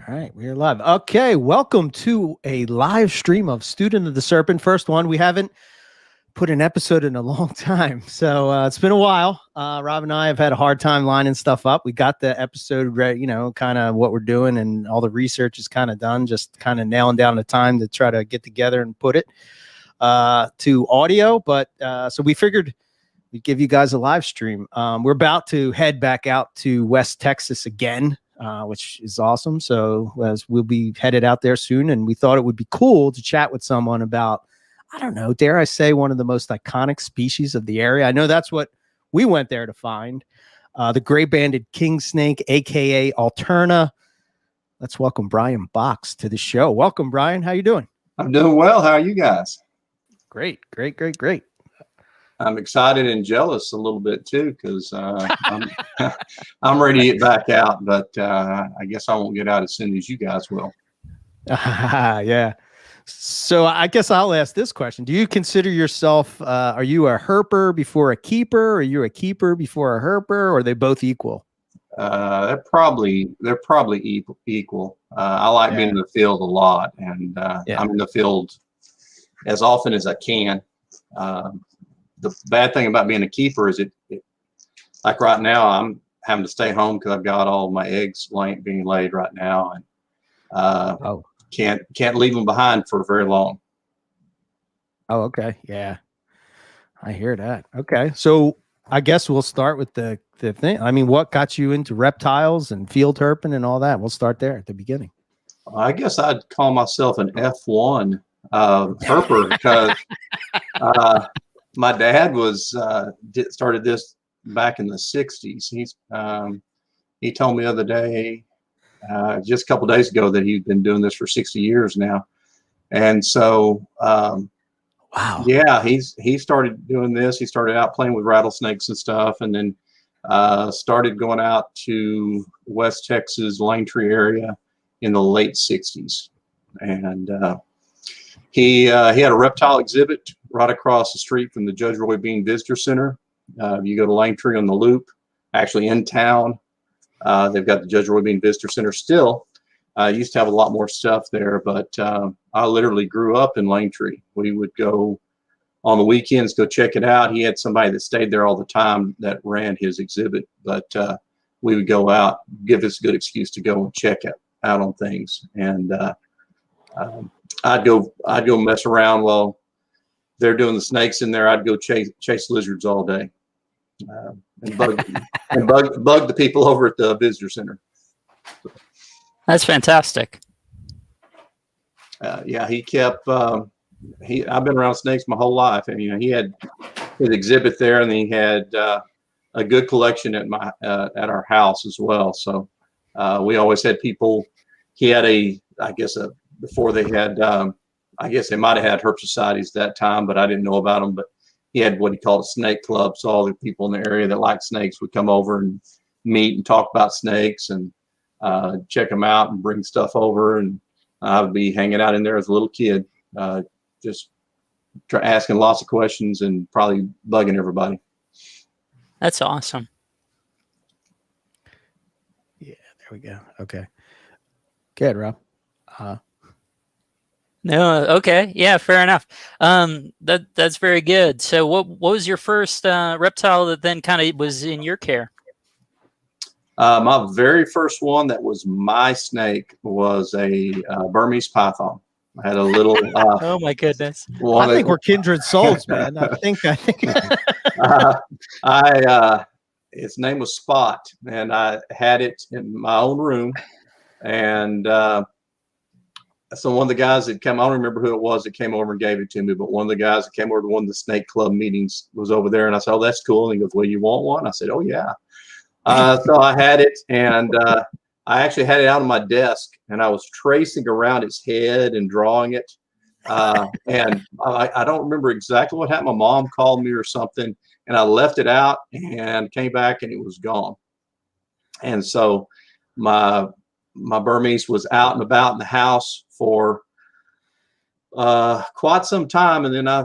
All right, we are live. Okay, welcome to a live stream of Student of the Serpent. First one. We haven't put an episode in a long time, so it's been a while. Rob and I have had a hard time lining stuff up. We got the episode ready, kind of what we're doing, and all the research is kind of done. Just kind of nailing down the time to try to get together and put it to audio. But so we figured we'd give you guys a live stream. We're about to head back out to West Texas again. Which is awesome. So as we'll be headed out there soon, and we thought it would be cool to chat with someone about, I don't know, dare I say, one of the most iconic species of the area. I know that's what we went there to find, the gray-banded king snake, aka alterna. Let's welcome Bryan Box to the show. Welcome, Bryan. How you doing? I'm doing well. How are you guys? Great. I'm excited and jealous a little bit too, because I'm ready to get back out, but I guess I won't get out as soon as you guys will. Yeah. So I guess I'll ask this question. Do you consider yourself, are you a herper before a keeper? Are you a keeper before a herper? Or are they both equal? They're probably equal. I like being in the field a lot, and I'm in the field as often as I can. The bad thing about being a keeper is it like right now I'm having to stay home because I've got all my eggs being laid right now, and can't leave them behind for very long. Oh, okay. Yeah, I hear that. Okay, so I guess we'll start with the thing. I mean, what got you into reptiles and field herping and all that? We'll start there at the beginning. I guess I'd call myself an F1 herper because my dad started this back in the 60s. He told me the other day, just a couple of days ago, that he'd been doing this for 60 years now. And so, wow. Yeah, he started doing this. He started out playing with rattlesnakes and stuff, and then started going out to West Texas, Langtree area in the late 60s. And he had a reptile exhibit right across the street from the Judge Roy Bean Visitor Center. You go to Langtree on the Loop, actually in town. They've got the Judge Roy Bean Visitor Center still. Used to have a lot more stuff there, but I literally grew up in Langtree. We would go on the weekends, go check it out. He had somebody that stayed there all the time that ran his exhibit, but we would go out, give us a good excuse to go and check out on things. And I'd go mess around while they're doing the snakes in there. I'd go chase lizards all day, and bug the people over at the visitor center. That's fantastic. Yeah, he kept. I've been around snakes my whole life, and he had his exhibit there, and he had a good collection at our house as well. So we always had people. He had before they had. I guess they might have had herp societies that time, but I didn't know about them. But he had what he called a snake club. So all the people in the area that liked snakes would come over and meet and talk about snakes and check them out and bring stuff over. And I would be hanging out in there as a little kid, just asking lots of questions and probably bugging everybody. That's awesome. Yeah, there we go. Okay. Good, Rob. No, okay, yeah, fair enough. That's very good. So, what was your first reptile that then kind of was in your care? My very first one that was my snake was a Burmese python. I had a little. Oh my goodness! I think we're kindred souls, man. I think. Its name was Spot, and I had it in my own room, and. So one of the guys that came, I don't remember who it was that came over and gave it to me, but one of the guys that came over to one of the snake club meetings was over there, and I said, "Oh, that's cool." And he goes, "Well, you want one?" I said, "Oh, yeah." So I had it, and I actually had it out on my desk, and I was tracing around its head and drawing it. And I don't remember exactly what happened. My mom called me or something, and I left it out and came back, and it was gone. And so my Burmese was out and about in the house for quite some time, and then I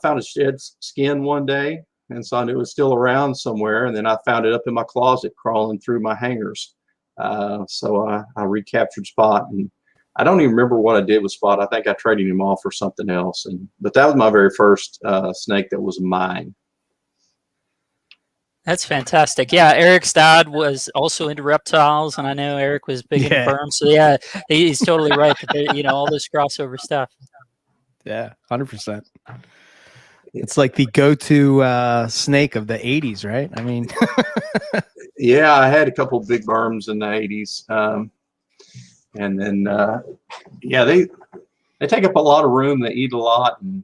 found a shed skin one day, and so I knew it was still around somewhere. And then I found it up in my closet, crawling through my hangers. So I recaptured Spot, and I don't even remember what I did with Spot. I think I traded him off for something else, but that was my very first snake that was mine. That's fantastic. Yeah, Eric's dad was also into reptiles, and I know Eric was big into berms. So yeah, he's totally right. That all this crossover stuff. Yeah, 100%. It's like the go-to snake of the 80s, right? I mean, yeah, I had a couple big berms in the 80s. And then, yeah, they take up a lot of room. They eat a lot, and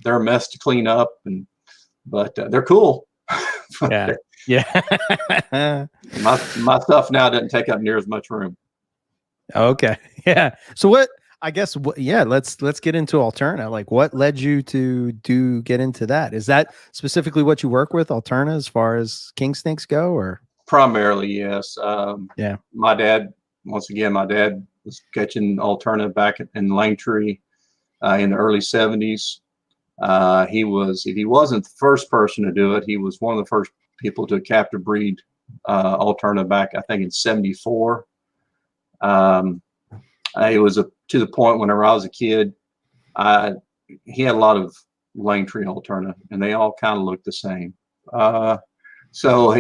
they're a mess to clean up. But they're cool. Yeah, yeah. my stuff now doesn't take up near as much room. Okay, yeah. So what? I guess. Yeah. Let's get into alterna. Like, what led you to get into that? Is that specifically what you work with, alterna, as far as king snakes go, or? Primarily, yes. Yeah. My dad. Once again, my dad was catching alterna back in Langtree in the early 70s. If he wasn't the first person to do it, he was one of the first people to captive breed alterna back, I think, in 74. It was to the point whenever I was a kid, he had a lot of Langtree alterna, and they all kind of looked the same. So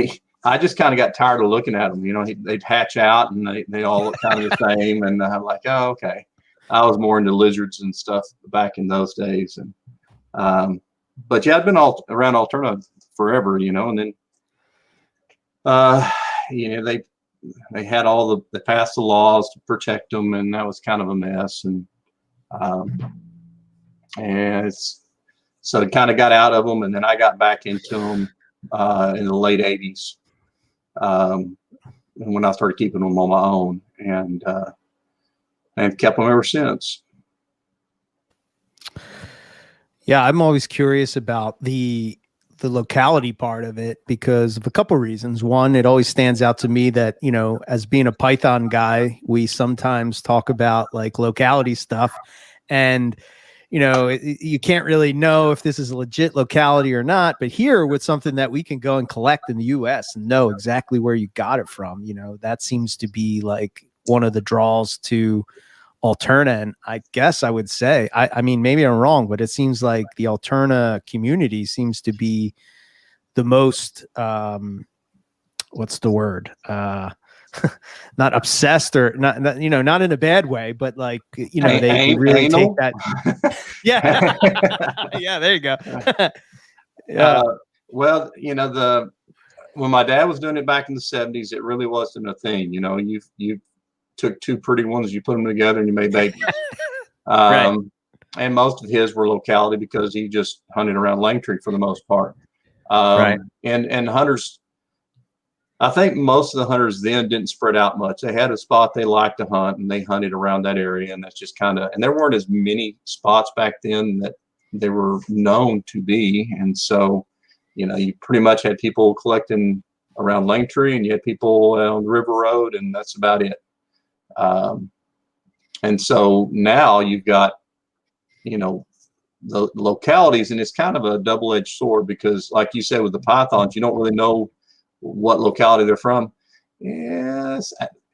I just kind of got tired of looking at them. They'd hatch out and they all look kind of the same. And I'm like, oh, okay. I was more into lizards and stuff back in those days. And, but yeah, I'd been around alterna forever, and then, they had they passed the laws to protect them, and that was kind of a mess. And so it kind of got out of them. And then I got back into them in the late 80s. When I started keeping them on my own, and I've kept them ever since. Yeah, I'm always curious about the locality part of it because of a couple of reasons. One, it always stands out to me that, as being a Python guy, we sometimes talk about like locality stuff, and you can't really know if this is a legit locality or not. But here, with something that we can go and collect in the US and know exactly where you got it from, that seems to be like one of the draws to alterna. And I guess I would say, I mean, maybe I'm wrong, but it seems like the alterna community seems to be the most, what's the word? Not obsessed or not, not in a bad way, but like, they really take that. Yeah. Yeah. There you go. Yeah. Well, when my dad was doing it back in the 70s, it really wasn't a thing. You took two pretty ones, you put them together, and you made babies. Right. And most of his were locality because he just hunted around Langtree for the most part. Right. And hunters, I think most of the hunters then didn't spread out much. They had a spot they liked to hunt, and they hunted around that area. And that's just and there weren't as many spots back then that they were known to be. And so, you pretty much had people collecting around Langtree, and you had people on the River Road, and that's about it. And so now you've got, the localities, and it's kind of a double-edged sword because, like you said, with the pythons, you don't really know what locality they're from. Yes,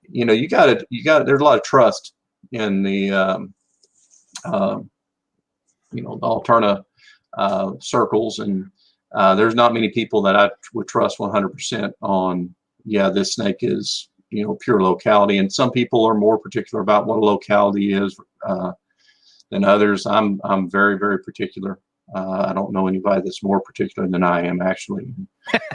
you got there's a lot of trust in the the alterna circles, and there's not many people that I would trust 100% on. Yeah, this snake is pure locality, and some people are more particular about what a locality is than others. I'm very, very particular. I don't know anybody that's more particular than I am, actually.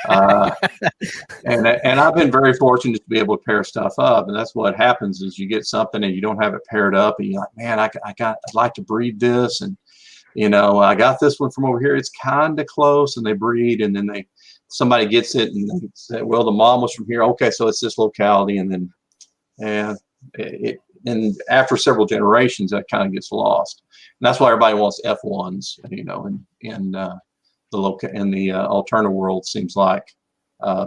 And I've been very fortunate to be able to pair stuff up. And that's what happens is you get something and you don't have it paired up, and you're like, man, I'd like to breed this, and I got this one from over here. It's kind of close, and they breed, and then somebody gets it and they say, well, the mom was from here. Okay, so it's this locality, and then and after several generations, that kind of gets lost. And that's why everybody wants F1s, in the alterna world, seems like,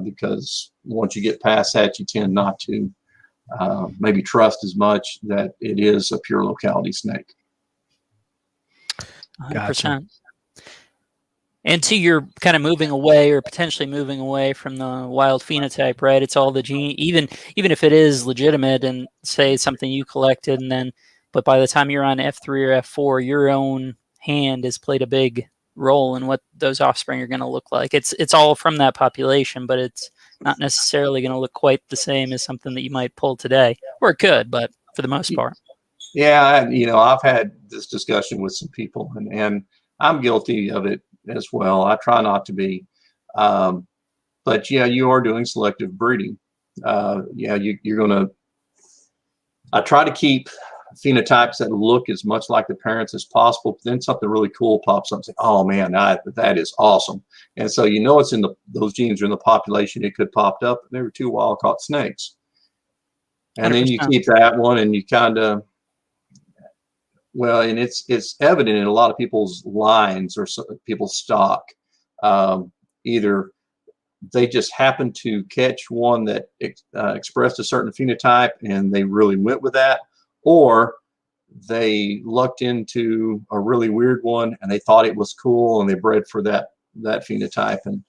because once you get past that, you tend not to maybe trust as much that it is a pure locality snake. 100%. And to your kind of moving away or potentially moving away from the wild phenotype, right? It's all the gene, even if it is legitimate and say something you collected, and then, but by the time you're on F3 or F4, your own hand has played a big role in what those offspring are going to look like. It's all from that population, but it's not necessarily going to look quite the same as something that you might pull today, or it could, but for the most part. Yeah, I've had this discussion with some people, and I'm guilty of it as well. I try not to be, but yeah, you are doing selective breeding. Yeah, you're gonna. I try to keep phenotypes that look as much like the parents as possible. But then something really cool pops up and say, "Oh man, that is awesome!" And so it's in those genes are in the population. It could popped up. And there were 2 wild caught snakes, and then you 100%. keep that one, and you kind of. Well, and it's evident in a lot of people's lines or people's stock. Either they just happened to catch one that expressed a certain phenotype and they really went with that, or they lucked into a really weird one and they thought it was cool and they bred for that phenotype. And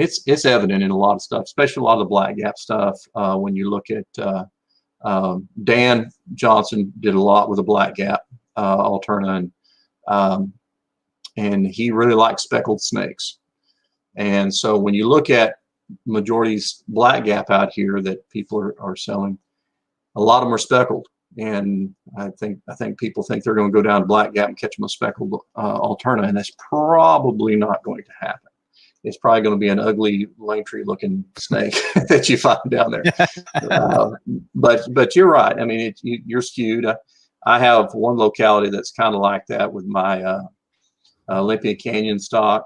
it's evident in a lot of stuff, especially a lot of the black gap stuff. When you look at Dan Johnson did a lot with a black gap alterna, and he really liked speckled snakes. And so when you look at majority's black gap out here that people are selling, a lot of them are speckled. And I think people think they're going to go down to black gap and catch them a speckled alterna, and that's probably not going to happen. It's probably going to be an ugly Langtree looking snake that you find down there. But you're right. I mean, you're skewed. I have one locality that's kind of like that with my Olympia Canyon stock.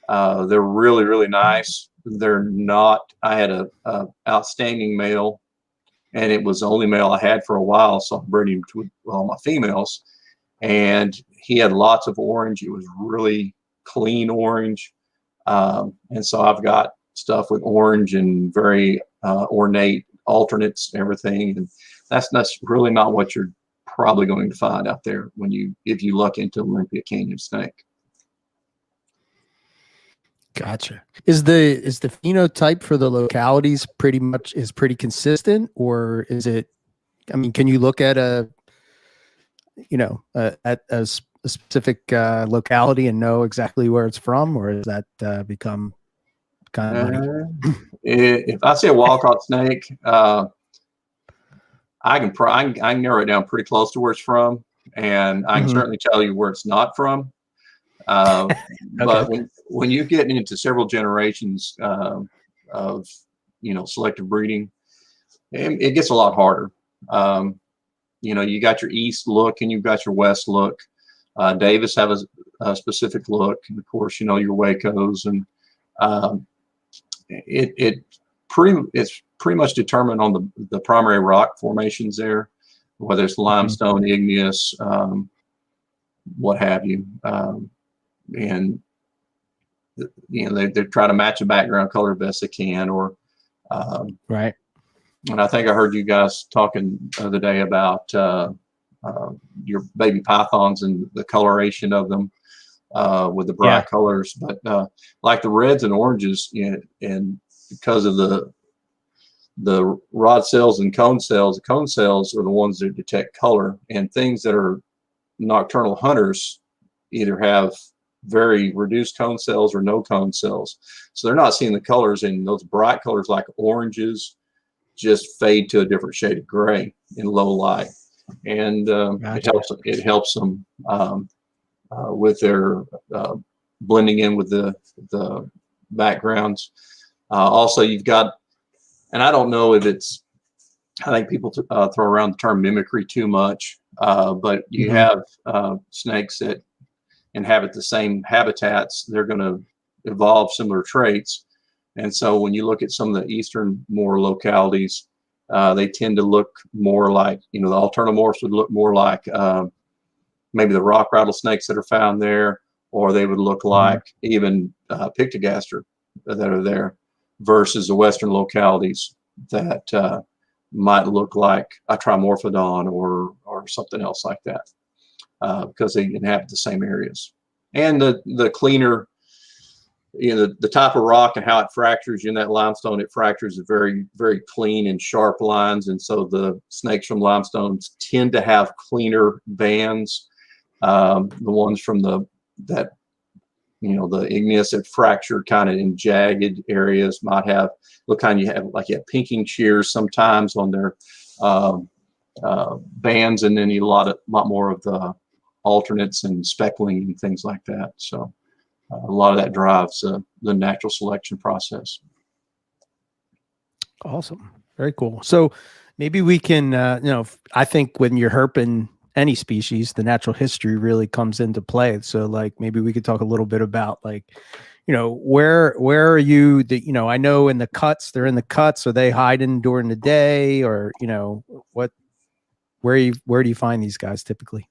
They're really, really nice. They're not. I had a outstanding male, and it was the only male I had for a while, so I bred him to all my females. And he had lots of orange. It was really clean orange. And so I've got stuff with orange and very ornate alternates, everything. And that's really not what you're probably going to find out there if you look into Olympia Canyon snake. Gotcha. Is the phenotype for the localities pretty consistent, or is it? I mean, can you look at a specific locality and know exactly where it's from, or does that become kind of muddy? If I see a wild caught snake, I can narrow it down pretty close to where it's from, and I can certainly tell you where it's not from. Okay. But when you're getting into several generations of selective breeding, it gets a lot harder. You got your east look and you've got your west look. Davis have a specific look, and of course, your Wacos, and it's pretty much determined on the primary rock formations there, whether it's limestone, igneous, what have you. And they try to match a background color best they can, or right. And I think I heard you guys talking the other day about your baby pythons and the coloration of them with the bright colors, but like the reds and oranges, and because of the rod cells and cone cells, the cone cells are the ones that detect color, and things that are nocturnal hunters either have very reduced cone cells or no cone cells, so they're not seeing the colors, and those bright colors like oranges just fade to a different shade of gray in low light, and it helps them with their blending in with the backgrounds. Also, you've got, and I don't know if it's, I think people throw around the term mimicry too much, but you have snakes that inhabit the same habitats. They're going to evolve similar traits. And so when you look at some of the eastern more localities, they tend to look more like, the alternomorphs would look more like maybe the rock rattlesnakes that are found there, or they would look like even Pictogaster that are there, versus the western localities that might look like a Trimorphodon or something else like that, because they inhabit the same areas. And the cleaner the type of rock and how it fractures in that limestone, it fractures very, very clean and sharp lines. And so the snakes from limestones tend to have cleaner bands. The ones from the igneous that fractured kind of in jagged areas might have, you have pinking shears sometimes on their bands, and then a lot more of the alternates and speckling and things like that. So a lot of that drives the natural selection process. Awesome. Very cool. So maybe we can, I think when you're herping any species, the natural history really comes into play. So like, maybe we could talk a little bit about like, where are you, I know in the cuts, they're in the cuts. Are they hiding during the day, or, where do you find these guys typically?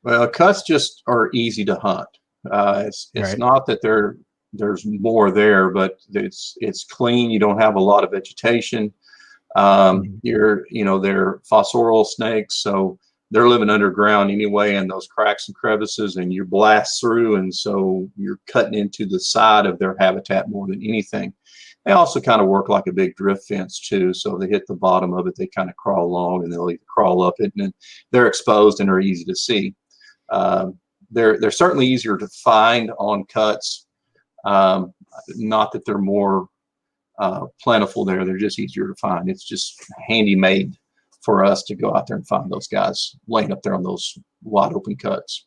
Well, cuts just are easy to hunt. It's Right. not that there's more there, but it's clean. You don't have a lot of vegetation. They're fossorial snakes, so they're living underground anyway, in those cracks and crevices, and you blast through, and so you're cutting into the side of their habitat more than anything. They also kind of work like a big drift fence too. So they hit the bottom of it, they kind of crawl along, and they'll either crawl up it, and then they're exposed and are easy to see. They're certainly easier to find on cuts. Not that they're more plentiful there. They're just easier to find. It's just handy made for us to go out there and find those guys laying up there on those wide open cuts.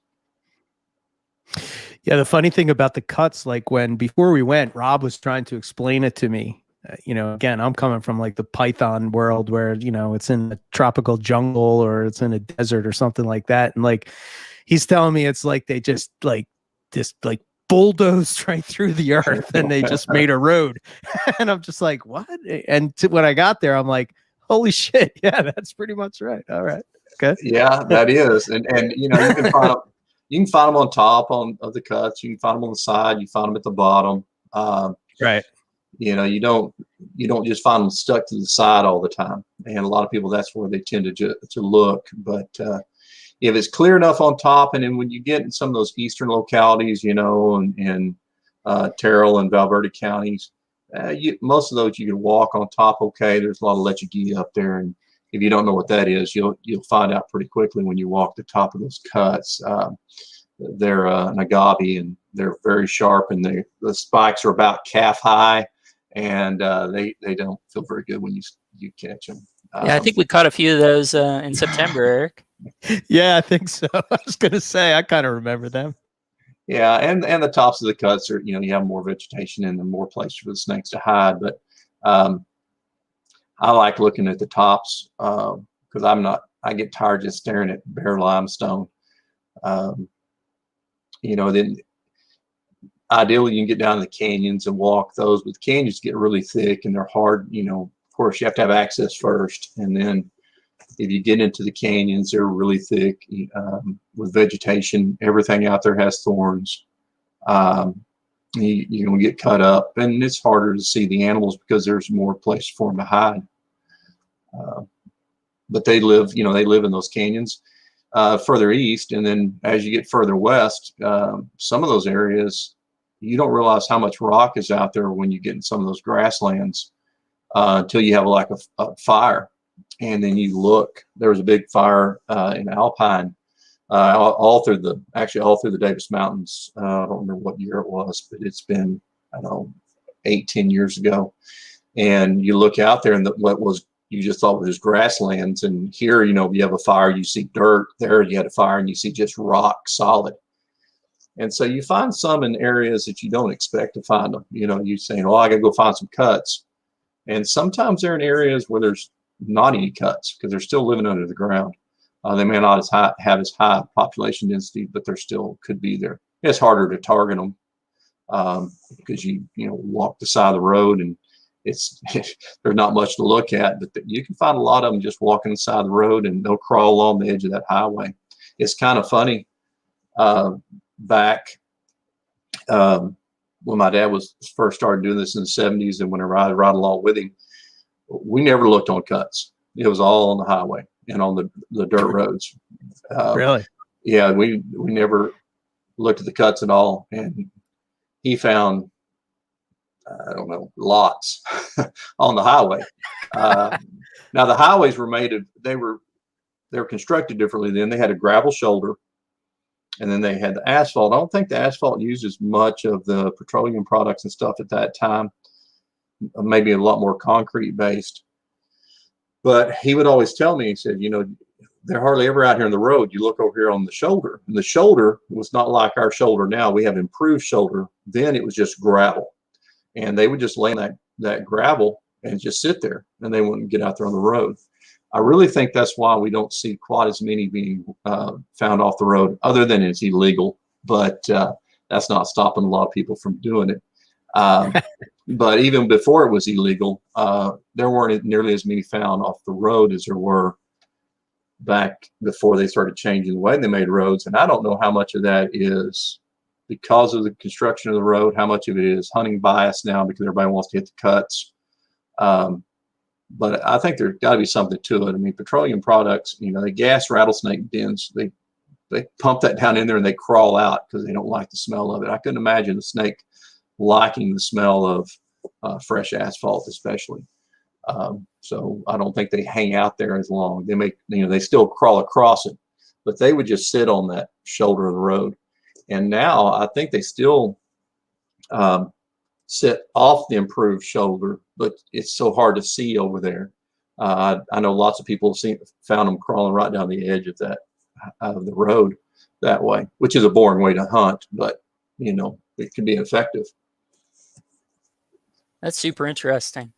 Yeah, the funny thing about the cuts, like before we went, Rob was trying to explain it to me. Again, I'm coming from like the Python world where, it's in a tropical jungle or it's in a desert or something like that. And like, he's telling me it's like they just like bulldozed right through the earth and they just made a road. And I'm just like, what? And when I got there, I'm like, holy shit. Yeah, that's pretty much right. All right. Okay. Yeah, that is. And you can find them. You can find them on top of the cuts. You can find them on the side. You find them at the bottom. Right. You don't just find them stuck to the side all the time. And a lot of people, that's where they tend to look. But if it's clear enough on top, and then when you get in some of those eastern localities, in Terrell and Valverde counties, most of those you can walk on top. Okay, there's a lot of lechuguilla up there, and if you don't know what that is, you'll find out pretty quickly when you walk the top of those cuts. They're an agave, and they're very sharp, and the spikes are about calf high, and they don't feel very good when you catch them. Yeah, I think we caught a few of those in September, Eric. Yeah, I think so. I was gonna say I kind of remember them. Yeah, and the tops of the cuts are, you have more vegetation and more place for the snakes to hide. But I like looking at the tops because I get tired just staring at bare limestone. Then ideally you can get down to the canyons and walk those, but the canyons get really thick and they're hard. Of course you have to have access first, and then if you get into the canyons, they're really thick with vegetation. Everything out there has thorns. You're going to get cut up, and it's harder to see the animals because there's more place for them to hide. But they live in those canyons further east, and then as you get further west, some of those areas, you don't realize how much rock is out there when you get in some of those grasslands until you have like a fire. And then you look, there was a big fire in Alpine all through the Davis Mountains. I don't remember what year it was, but it's been, 8-10 years ago. And you look out there, and you just thought was grasslands. And here, you have a fire, you see dirt. There you had a fire and you see just rock solid. And so you find some in areas that you don't expect to find them. You're saying, I got to go find some cuts. And sometimes they're in areas where there's not any cuts because they're still living under the ground. They may not have as high population density, but they're still could be there. It's harder to target them because you walk the side of the road and there's not much to look at. But you can find a lot of them just walking the side of the road, and they'll crawl along the edge of that highway. It's kind of funny. Back when my dad was first started doing this in the 70s, and when I ride along with him, we never looked on cuts. It was all on the highway and on the dirt roads. Really? Yeah, we never looked at the cuts at all. And he found I don't know, lots on the highway. Now the highways were they were constructed differently. Then they had a gravel shoulder, and then they had the asphalt. I don't think the asphalt used as much of the petroleum products and stuff at that time. Maybe a lot more concrete based. But he would always tell me, he said, you know, they're hardly ever out here on the road. You look over here on the shoulder, and the shoulder was not like our shoulder now. We have improved shoulder. Then it was just gravel, and they would just lay on that gravel and just sit there, and they wouldn't get out there on the road. I really think that's why we don't see quite as many being found off the road, other than it's illegal. But that's not stopping a lot of people from doing it. But even before it was illegal, there weren't nearly as many found off the road as there were back before they started changing the way they made roads. And I don't know how much of that is because of the construction of the road, how much of it is hunting bias now because everybody wants to hit the cuts. But I think there's got to be something to it. I mean, petroleum products, you know, they gas rattlesnake dens. They pump that down in there and they crawl out because they don't like the smell of it. I couldn't imagine a snake liking the smell of fresh asphalt, especially. So I don't think they hang out there as long. They they still crawl across it, but they would just sit on that shoulder of the road. And now I think they still sit off the improved shoulder, but it's so hard to see over there. I know lots of people found them crawling right down the edge of the road that way, which is a boring way to hunt, but you know, it can be effective. That's super interesting.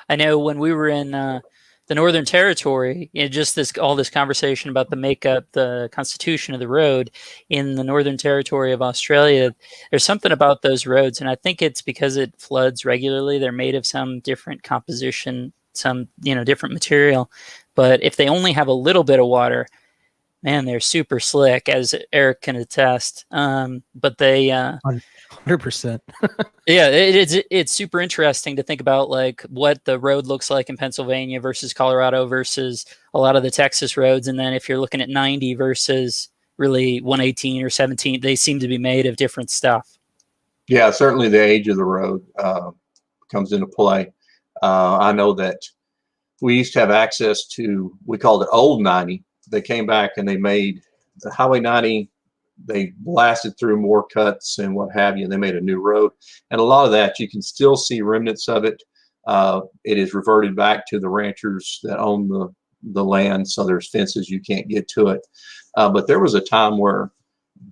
I know when we were in the Northern Territory, you know, just all this conversation about the makeup, the constitution of the road in the Northern Territory of Australia, there's something about those roads, and I think it's because it floods regularly. They're made of some different composition, some, you know, different material. But if they only have a little bit of water, man, they're super slick, as Eric can attest. But they 100%. Yeah, it's super interesting to think about, like, what the road looks like in Pennsylvania versus Colorado versus a lot of the Texas roads. And then if you're looking at 90 versus really 118 or 17, they seem to be made of different stuff. Yeah, certainly the age of the road comes into play. I know that we used to have access to, we called it Old 90. They came back and they made the Highway 90. They blasted through more cuts and what have you, and they made a new road. And a lot of that, you can still see remnants of it. It is reverted back to the ranchers that own the land, so there's fences, you can't get to it. But there was a time where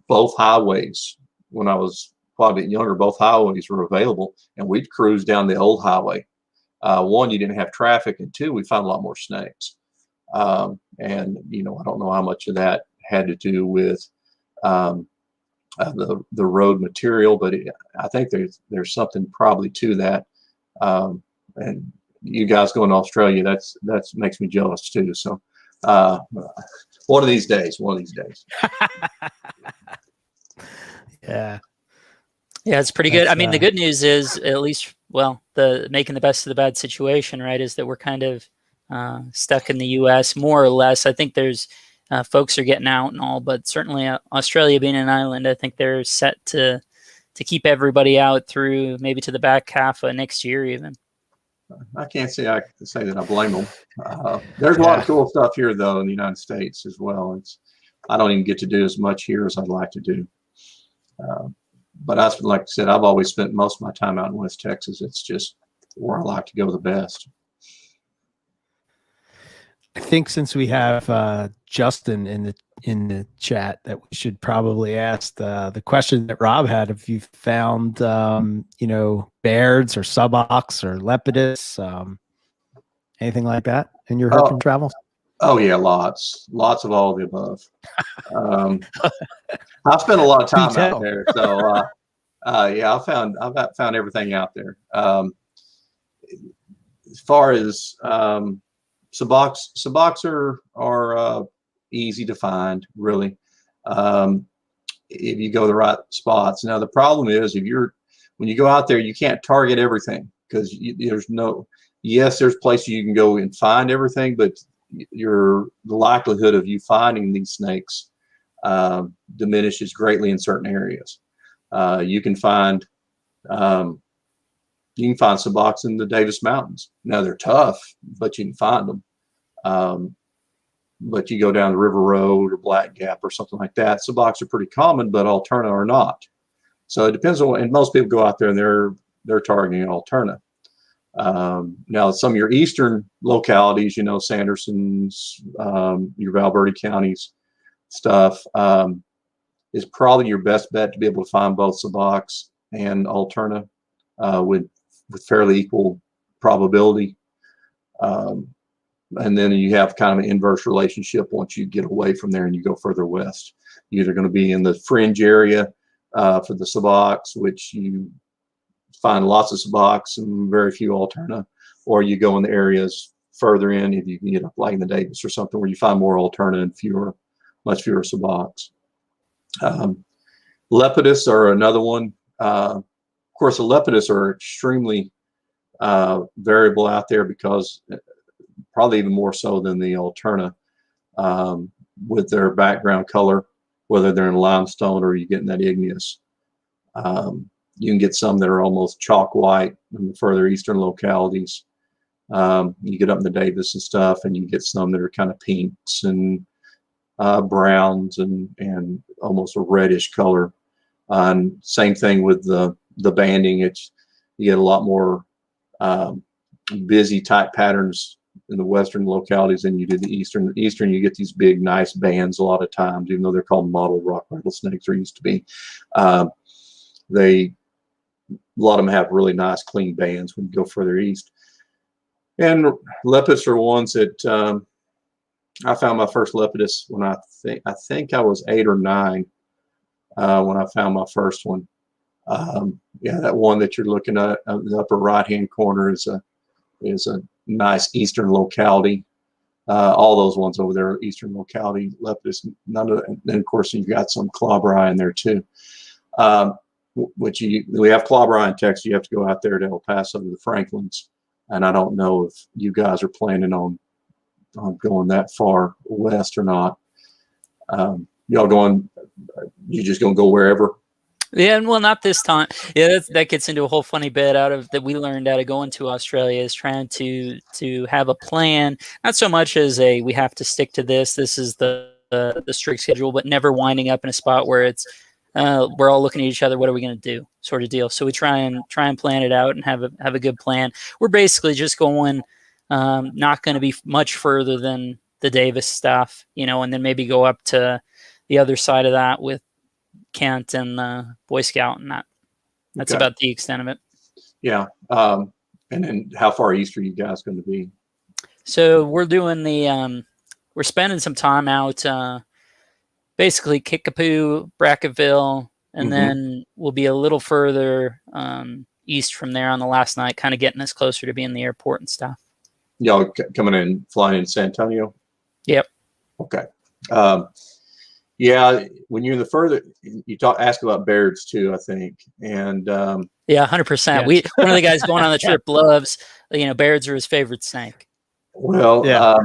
both highways, when I was quite a bit younger, both highways were available, and we'd cruise down the old highway. One, you didn't have traffic, and two, we found a lot more snakes. And, you know, I don't know how much of that had to do with the road material, but I think there's something probably to that. And you guys going to Australia, that's makes me jealous too. So one of these days. Yeah, it's pretty good. I mean, the good news is, at least, well, the making the best of the bad situation, right, is that we're kind of stuck in the U.S. more or less. I think there's folks are getting out and all, but certainly Australia being an island, I think they're set to keep everybody out through maybe to the back half of next year even. I can't say that I blame them. There's a lot of cool stuff here, though, in the United States as well. I don't even get to do as much here as I'd like to do. But like I said, I've always spent most of my time out in West Texas. It's just where I like to go the best. I think since we have Justin in the chat, that we should probably ask the question that Rob had: if you found you know, Bairds or subox or lepidus, anything like that in your herping travels? Oh yeah, lots of all of the above. I've spent a lot of time out there, so yeah, I've found everything out there. As far as subox are easy to find, really, if you go the right spots. Now the problem is, when you go out there, you can't target everything, because there's places you can go and find everything, but the likelihood of you finding these snakes diminishes greatly in certain areas. You can find You can find subocs in the Davis Mountains. Now they're tough, but you can find them. But you go down the River Road or Black Gap or something like that, subocs are pretty common, but alterna are not. So it depends on, and most people go out there and they're targeting alterna. Now some of your eastern localities, you know, Sanderson's, your Valverde counties stuff, is probably your best bet to be able to find both subocs and alterna with fairly equal probability. And then you have kind of an inverse relationship once you get away from there and you go further west. You're either going to be in the fringe area for the subocs, which you find lots of subocs and very few alterna, or you go in the areas further in, if you can get up like in the Davis or something, where you find more alterna and much fewer subocs. Lepidus are another one. Of course, the lepidus are extremely variable out there, because probably even more so than the alterna, with their background color, whether they're in limestone or you get in that igneous. You can get some that are almost chalk white in the further eastern localities. You get up in the Davis and stuff, and you get some that are kind of pinks and browns and almost a reddish color. And same thing with the banding. You get a lot more busy type patterns in the western localities than you do the eastern. The eastern, you get these big, nice bands a lot of times, even though they're called mottled rock rattlesnakes, or used to be. A lot of them have really nice, clean bands when you go further east. And lepidus are ones that I found my first lepidus when I think I was 8 or 9 when I found my first one. Yeah, that one that you're looking at in the upper right-hand corner is a nice eastern locality. All those ones over there are eastern locality lepidus. And of course, you've got some clawbri in there too. We have clawbri in Texas. You have to go out there to El Paso to the Franklins, and I don't know if you guys are planning on going that far west or not. Y'all going? You just gonna go wherever? Yeah, well, not this time. Yeah, that gets into a whole funny bit that we learned out of going to Australia, is trying to have a plan. Not so much as we have to stick to this. This is the strict schedule, but never winding up in a spot where it's we're all looking at each other. What are we going to do? Sort of deal. So we try and plan it out and have a good plan. We're basically just going, not going to be much further than the Davis stuff, and then maybe go up to the other side of that with Kent and Boy Scout, and that's okay. About the extent of it. Yeah. And then how far east are you guys going to be? So we're doing we're spending some time out, basically Kickapoo, Bracketville, and then we'll be a little further east from there on the last night, kind of getting us closer to being the airport and stuff. Y'all coming in, flying in San Antonio? Yep. Okay. Yeah, when you're in the further, you ask about beards too, I think, and yeah, 100%. Yeah. One of the guys going on the trip loves, beards are his favorite snake. Well, yeah.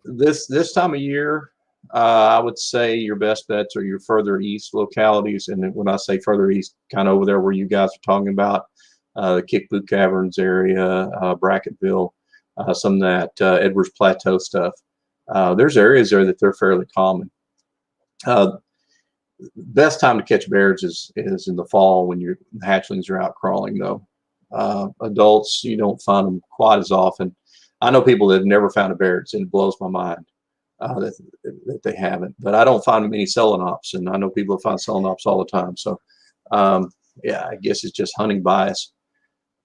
This time of year, I would say your best bets are your further east localities, and when I say further east, kind of over there where you guys are talking about, the Kickapoo Caverns area, Bracketville, some of that Edwards Plateau stuff. There's areas there that they're fairly common. Best time to catch beards is in the fall when your hatchlings are out crawling, though. Adults, you don't find them quite as often. I know people that have never found a beards, and it blows my mind that they haven't. But I don't find many selenops, and I know people that find selenops all the time. So, yeah, I guess it's just hunting bias.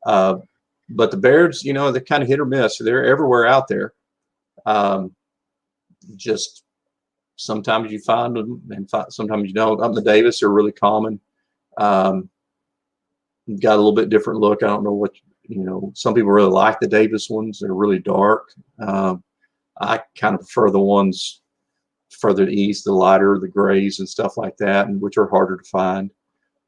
But the beards, they're kind of hit or miss. They're everywhere out there. Just sometimes you find them, and sometimes you don't. Up in the Davis, they're really common. Got a little bit different look. I don't know what, some people really like the Davis ones. They're really dark. I kind of prefer the ones further east, the lighter, the grays and stuff like that, and which are harder to find.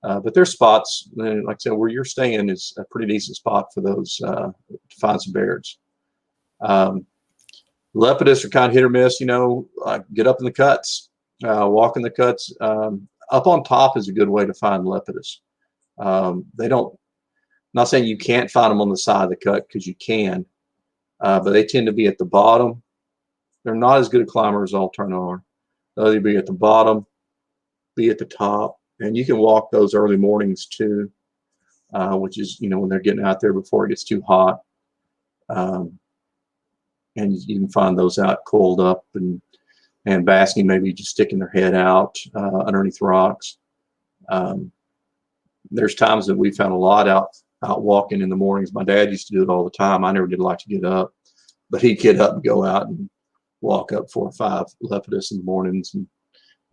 But there's spots, like I said, where you're staying is a pretty decent spot for those to find some beards. Lepidus are kind of hit or miss, get up in the cuts, walk in the cuts. Up on top is a good way to find lepidus. They don't. I'm not saying you can't find them on the side of the cut, because you can, but they tend to be at the bottom. They're not as good a climber as alterna are. They'll either be at the bottom, be at the top, and you can walk those early mornings too, which is, when they're getting out there before it gets too hot. And you can find those out coiled up and basking, maybe just sticking their head out underneath rocks. There's times that we found a lot out walking in the mornings. My dad used to do it all the time. I never did like to get up, but he'd get up and go out and walk up 4 or 5 lepidus in the mornings,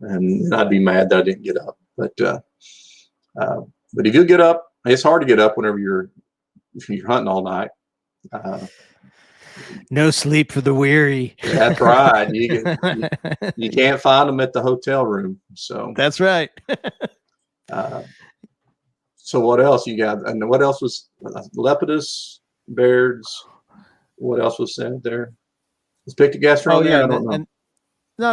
and I'd be mad that I didn't get up. But if you get up, it's hard to get up whenever you're hunting all night. No sleep for the weary. That's right. You can't find them at the hotel room. So that's right. So what else you got? And what else was lepidus, bears? What else was said there? Is Pictogaster on there? I don't know.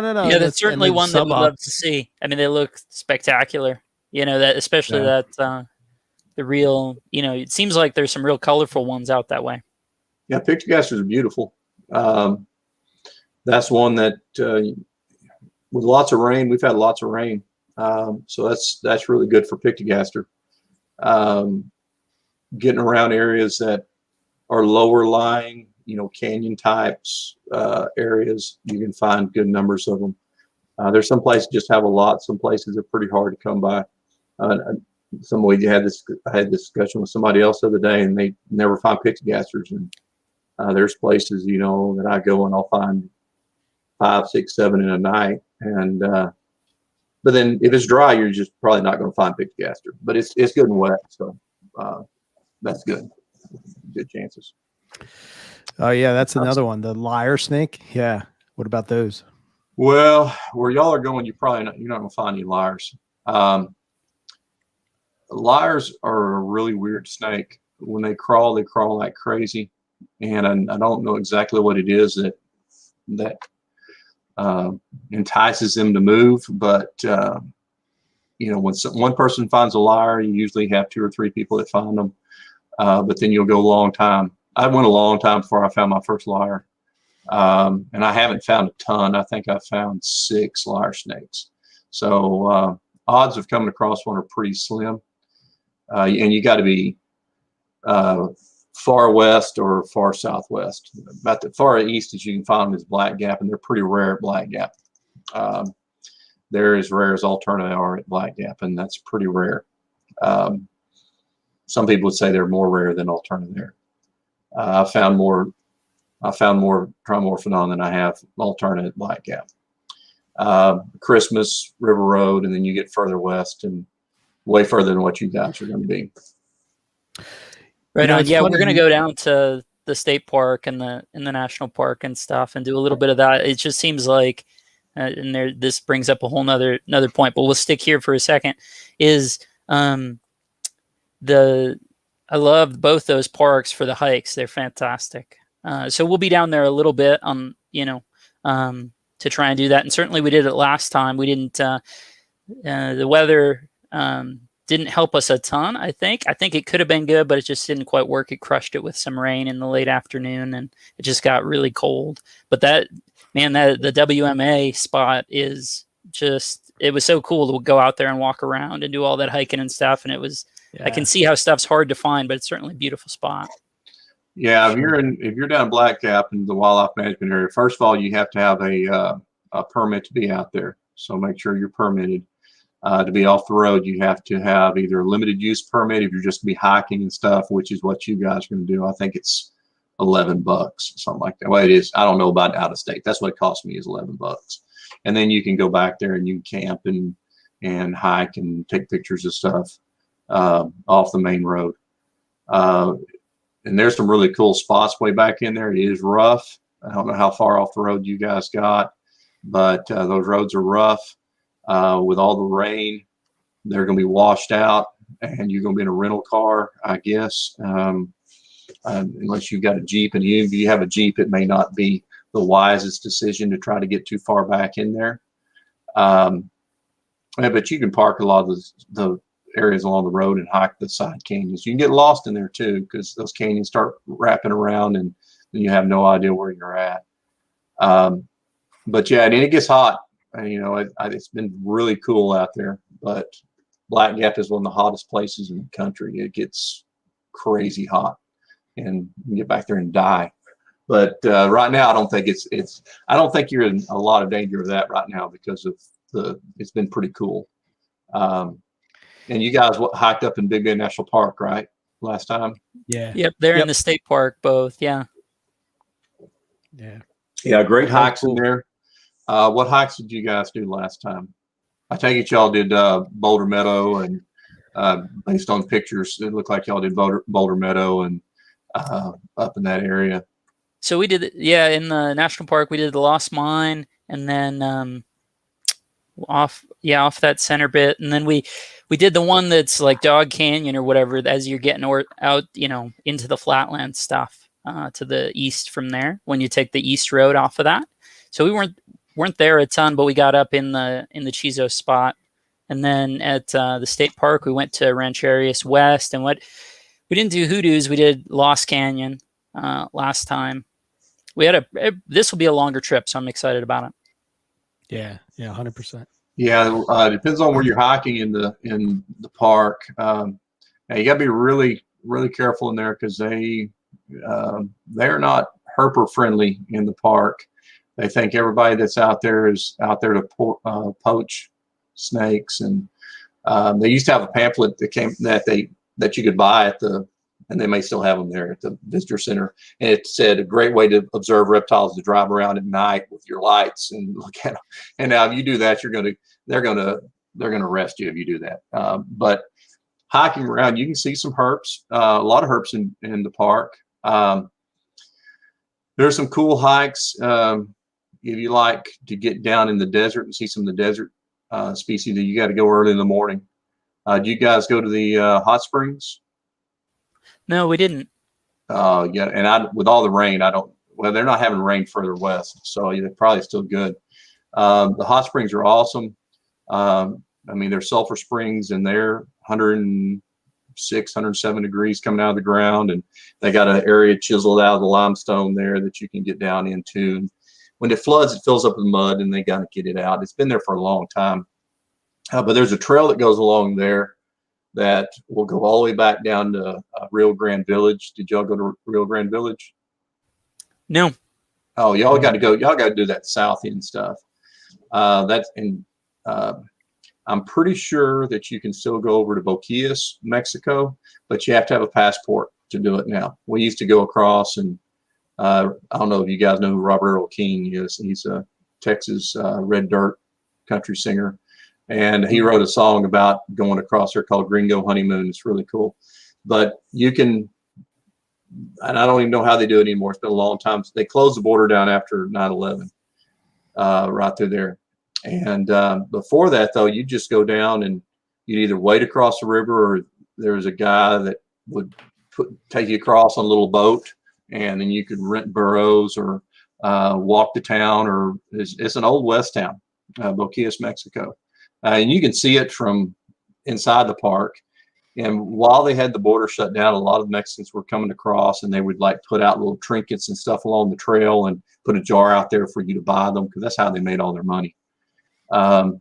No. Yeah, that's certainly one that we'd love to see. I mean, they look spectacular. That especially that the real. It seems like there's some real colorful ones out that way. Yeah, Pictogasters are beautiful. That's one that with lots of rain, we've had lots of rain, so that's really good for Pictogaster. Getting around areas that are lower lying, canyon types areas, you can find good numbers of them. There's some places just have a lot. Some places are pretty hard to come by. I had this discussion with somebody else the other day, and they never find Pictogasters. And there's places, that I go and I'll find 5, 6, 7 in a night. And but then if it's dry, you're just probably not going to find Pictogaster. But it's good and wet, so that's good. Good chances. Oh yeah, that's another one. The lyre snake. Yeah. What about those? Well, where y'all are going, you're not going to find any lyres. Lyres are a really weird snake. When they crawl like crazy, and I don't know exactly what it is that entices them to move. But when one person finds a lyre, you usually have 2 or 3 people that find them. But then you'll go a long time. I went a long time before I found my first lyre, and I haven't found a ton. I think I found 6 lyre snakes. So odds of coming across one are pretty slim. And you got to be far west or far southwest. About the far east as you can find them is Black Gap, and they're pretty rare at Black Gap. They're as rare as alterna are at Black Gap, and that's pretty rare. Some people would say they're more rare than alterna there. I found more trimorphodon than I have alterna at Black Gap. Christmas, River Road, and then you get further west and way further than what you guys are going to be. Right on. Yeah, we're going to go down to the state park and the national park and stuff and do a little bit of that. It just seems like, and this brings up a whole another point, but we'll stick here for a second. I love both those parks for the hikes. They're fantastic. So we'll be down there a little bit to try and do that. And certainly we did it last time. We didn't. The weather didn't help us a ton. I think it could have been good, but it just didn't quite work. It crushed it with some rain in the late afternoon, and it just got really cold. But the WMA spot is just, it was so cool to go out there and walk around and do all that hiking and stuff. And it was, I can see how stuff's hard to find, but it's certainly a beautiful spot. Yeah, if you're down Black Gap in the wildlife management area, first of all, you have to have a permit to be out there. So make sure you're permitted. To be off the road, you have to have either a limited use permit if you're just going to be hiking and stuff, which is what you guys are going to do. I think it's $11, something like that. Well, it is. I don't know about out of state. That's what it cost me, is $11. And then you can go back there and you can camp and hike and take pictures of stuff off the main road. And there's some really cool spots way back in there. It is rough. I don't know how far off the road you guys got, but those roads are rough. With all the rain, they're going to be washed out, and you're going to be in a rental car, I guess, unless you've got a Jeep. And if you have a Jeep, it may not be the wisest decision to try to get too far back in there. But you can park a lot of the areas along the road and hike the side canyons. You can get lost in there too, because those canyons start wrapping around and then you have no idea where you're at. But yeah, and it gets hot. And, you know, it's been really cool out there. But Black Gap is one of the hottest places in the country. It gets crazy hot, and you can get back there and die. But right now, I don't think I don't think you're in a lot of danger of that right now because of it's been pretty cool. And you guys hiked up in Big Bend National Park, right? Last time? Yeah. Yep, they're in the state park both. Yeah. Yeah. Yeah, great Very hikes cool. in there. What hikes did you guys do last time? I take it y'all did Boulder Meadow, and based on pictures, it looked like y'all did Boulder Meadow and up in that area. So we did, yeah, in the national park, we did the Lost Mine, and then off that center bit, and then we did the one that's like Dog Canyon or whatever, as you're getting out, you know, into the flatland stuff to the east from there when you take the east road off of that. So we weren't there a ton, but we got up in the Chizo spot, and then at the state park we went to Rancherius West, and we didn't do Hoodoos, we did Lost Canyon last time. This will be a longer trip, so I'm excited about it. Yeah, 100%. Yeah, it depends on where you're hiking in the park. Now you got to be really, really careful in there because they're not herper friendly in the park. They think everybody that's out there is out there to poach snakes, and they used to have a pamphlet that you could buy and they may still have them there at the visitor center. And it said a great way to observe reptiles to drive around at night with your lights and look at them. And now if you do that, they're gonna arrest you if you do that. But hiking around, you can see some herps, a lot of herps in the park. There's some cool hikes. If you like to get down in the desert and see some of the desert species, you got to go early in the morning. Do you guys go to the hot springs? No, we didn't. Yeah, and with all the rain, they're not having rain further west, so they're probably still good. The hot springs are awesome. I mean, they're sulfur springs, and they're 106, 107 degrees coming out of the ground, and they got an area chiseled out of the limestone there that you can get down into. And when it floods, it fills up with mud, and they got to get it out. It's been there for a long time. But there's a trail that goes along there that will go all the way back down to Rio Grande Village. Did y'all go to Rio Grande Village? No. Oh, y'all got to go. Y'all got to do that south end stuff. I'm pretty sure that you can still go over to Boquillas, Mexico, but you have to have a passport to do it now. We used to go across, and I don't know if you guys know who Robert Earl King is. He's a Texas red dirt country singer. And he wrote a song about going across there called Gringo Honeymoon. It's really cool. But you can, and I don't even know how they do it anymore. It's been a long time. They closed the border down after 9/11, right through there. And before that, though, you just go down and you'd either wade across the river, or there was a guy that would take you across on a little boat, and then you could rent burros or walk to town. Or it's an old west town, Boquillas, Mexico. And you can see it from inside the park. And while they had the border shut down, a lot of Mexicans were coming across, and they would like put out little trinkets and stuff along the trail and put a jar out there for you to buy them, because that's how they made all their money. And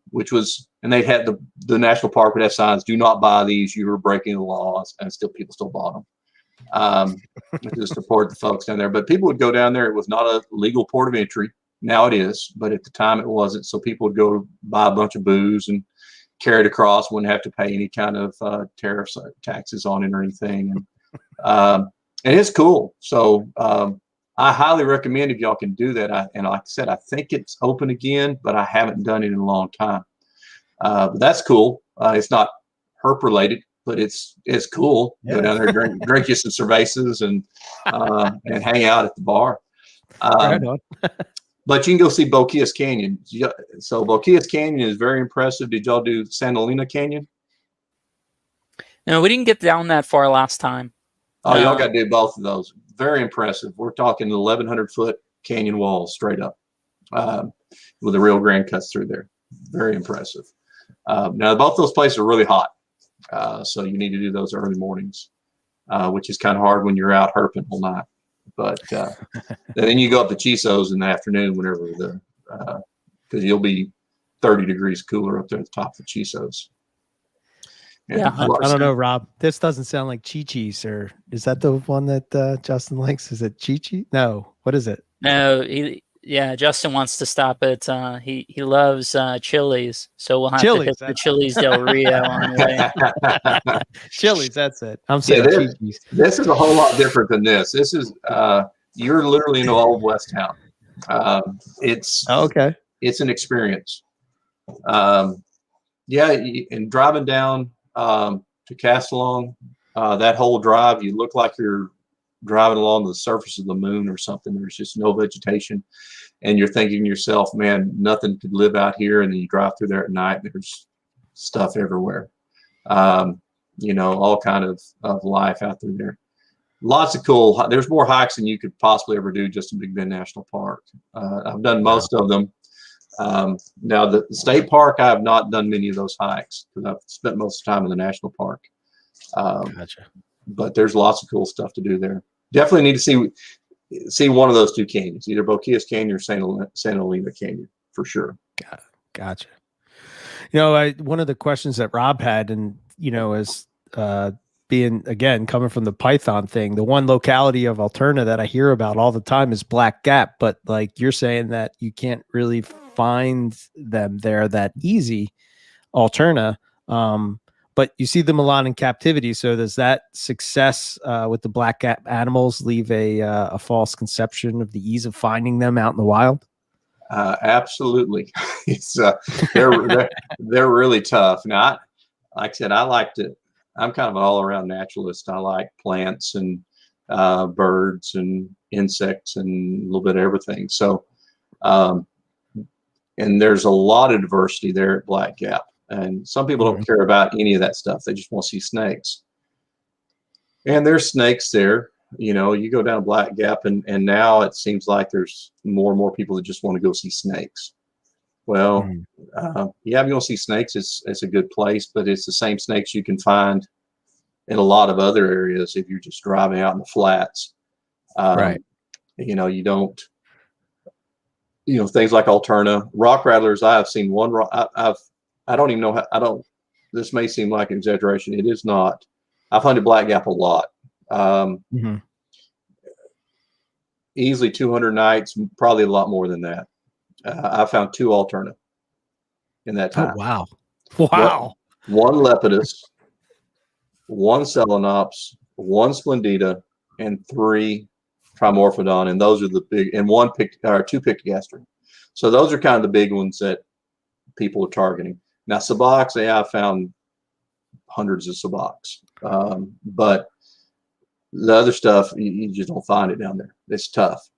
they had the national park would have signs, "Do not buy these. You are breaking the laws," and people still bought them. To support the folks down there. But people would go down there. It was not a legal port of entry. Now it is, but at the time it wasn't. So people would go buy a bunch of booze and carry it across, wouldn't have to pay any kind of tariffs or taxes on it or anything. And it's cool. So I highly recommend if y'all can do that. And like I said, I think it's open again, but I haven't done it in a long time. But that's cool. It's not herp related, but it's cool. Yeah. Go down there, drink you some cervezas and hang out at the bar. Right on. But you can go see Boquillas Canyon. So Boquillas Canyon is very impressive. Did y'all do Sandalina Canyon? No, we didn't get down that far last time. Oh, y'all got to do both of those. Very impressive. We're talking 1,100-foot canyon walls straight up with the Rio Grande cuts through there. Very impressive. Now, both those places are really hot. So you need to do those early mornings, which is kind of hard when you're out herping all night. But then you go up to Chisos in the afternoon whenever because you'll be 30 degrees cooler up there at the top of the Chisos. Yeah. I don't know, Rob. This doesn't sound like Chi-Chi's, or is that the one that Justin likes? Is it Chi-Chi? No. What is it? No, Justin wants to stop at he loves Chili's, so we'll have Chili's, to hit the Chili's Del Rio on the way. Chili's, that's it. I'm saying Chi-Chi's. This is a whole lot different than this. This is you're literally in an old West town. It's okay. It's an experience. Yeah, and driving down to Castellon, that whole drive, you look like you're driving along the surface of the moon or something. There's just no vegetation, and you're thinking to yourself, man, nothing could live out here. And then you drive through there at night, there's stuff everywhere. All kind of life out through there. Lots of cool. There's more hikes than you could possibly ever do just in Big Bend National Park. I've done most of them. Now the state park, I have not done many of those hikes because I've spent most of the time in the national park. Gotcha. But there's lots of cool stuff to do there. Definitely need to see one of those two canyons, either Boquillas Canyon or Santa Elena Canyon, for sure. Gotcha. One of the questions that Rob had, and is being, again, coming from the Python thing, the one locality of alterna that I hear about all the time is Black Gap, but like you're saying that you can't really find them there that easy, alterna. But you see them a lot in captivity. So does that success with the Black Gap animals leave a false conception of the ease of finding them out in the wild? Absolutely. It's they're really tough. Now, like I said, I'm kind of an all-around naturalist. I like plants and birds and insects and a little bit of everything. So, and there's a lot of diversity there at Black Gap. And some people don't care about any of that stuff. They just want to see snakes. And there's snakes there. You go down Black Gap, and now it seems like there's more and more people that just want to go see snakes. Well, yeah, if you want to see snakes, it's a good place, but it's the same snakes you can find in a lot of other areas if you're just driving out in the flats. Right. You don't, things like alterna, rock rattlers. I have seen one. I don't even know how. This may seem like an exaggeration. It is not. I've hunted Black Gap a lot. Easily 200 nights, probably a lot more than that. I found 2 alterna in that time. Oh, wow. One lepidus, 1 selenops, 1 splendida, and 3 trimorphodon. And those are the big, and 2 pictogastri. So those are kind of the big ones that people are targeting. Now, sabox, I found hundreds of sabox. But the other stuff, you just don't find it down there. It's tough.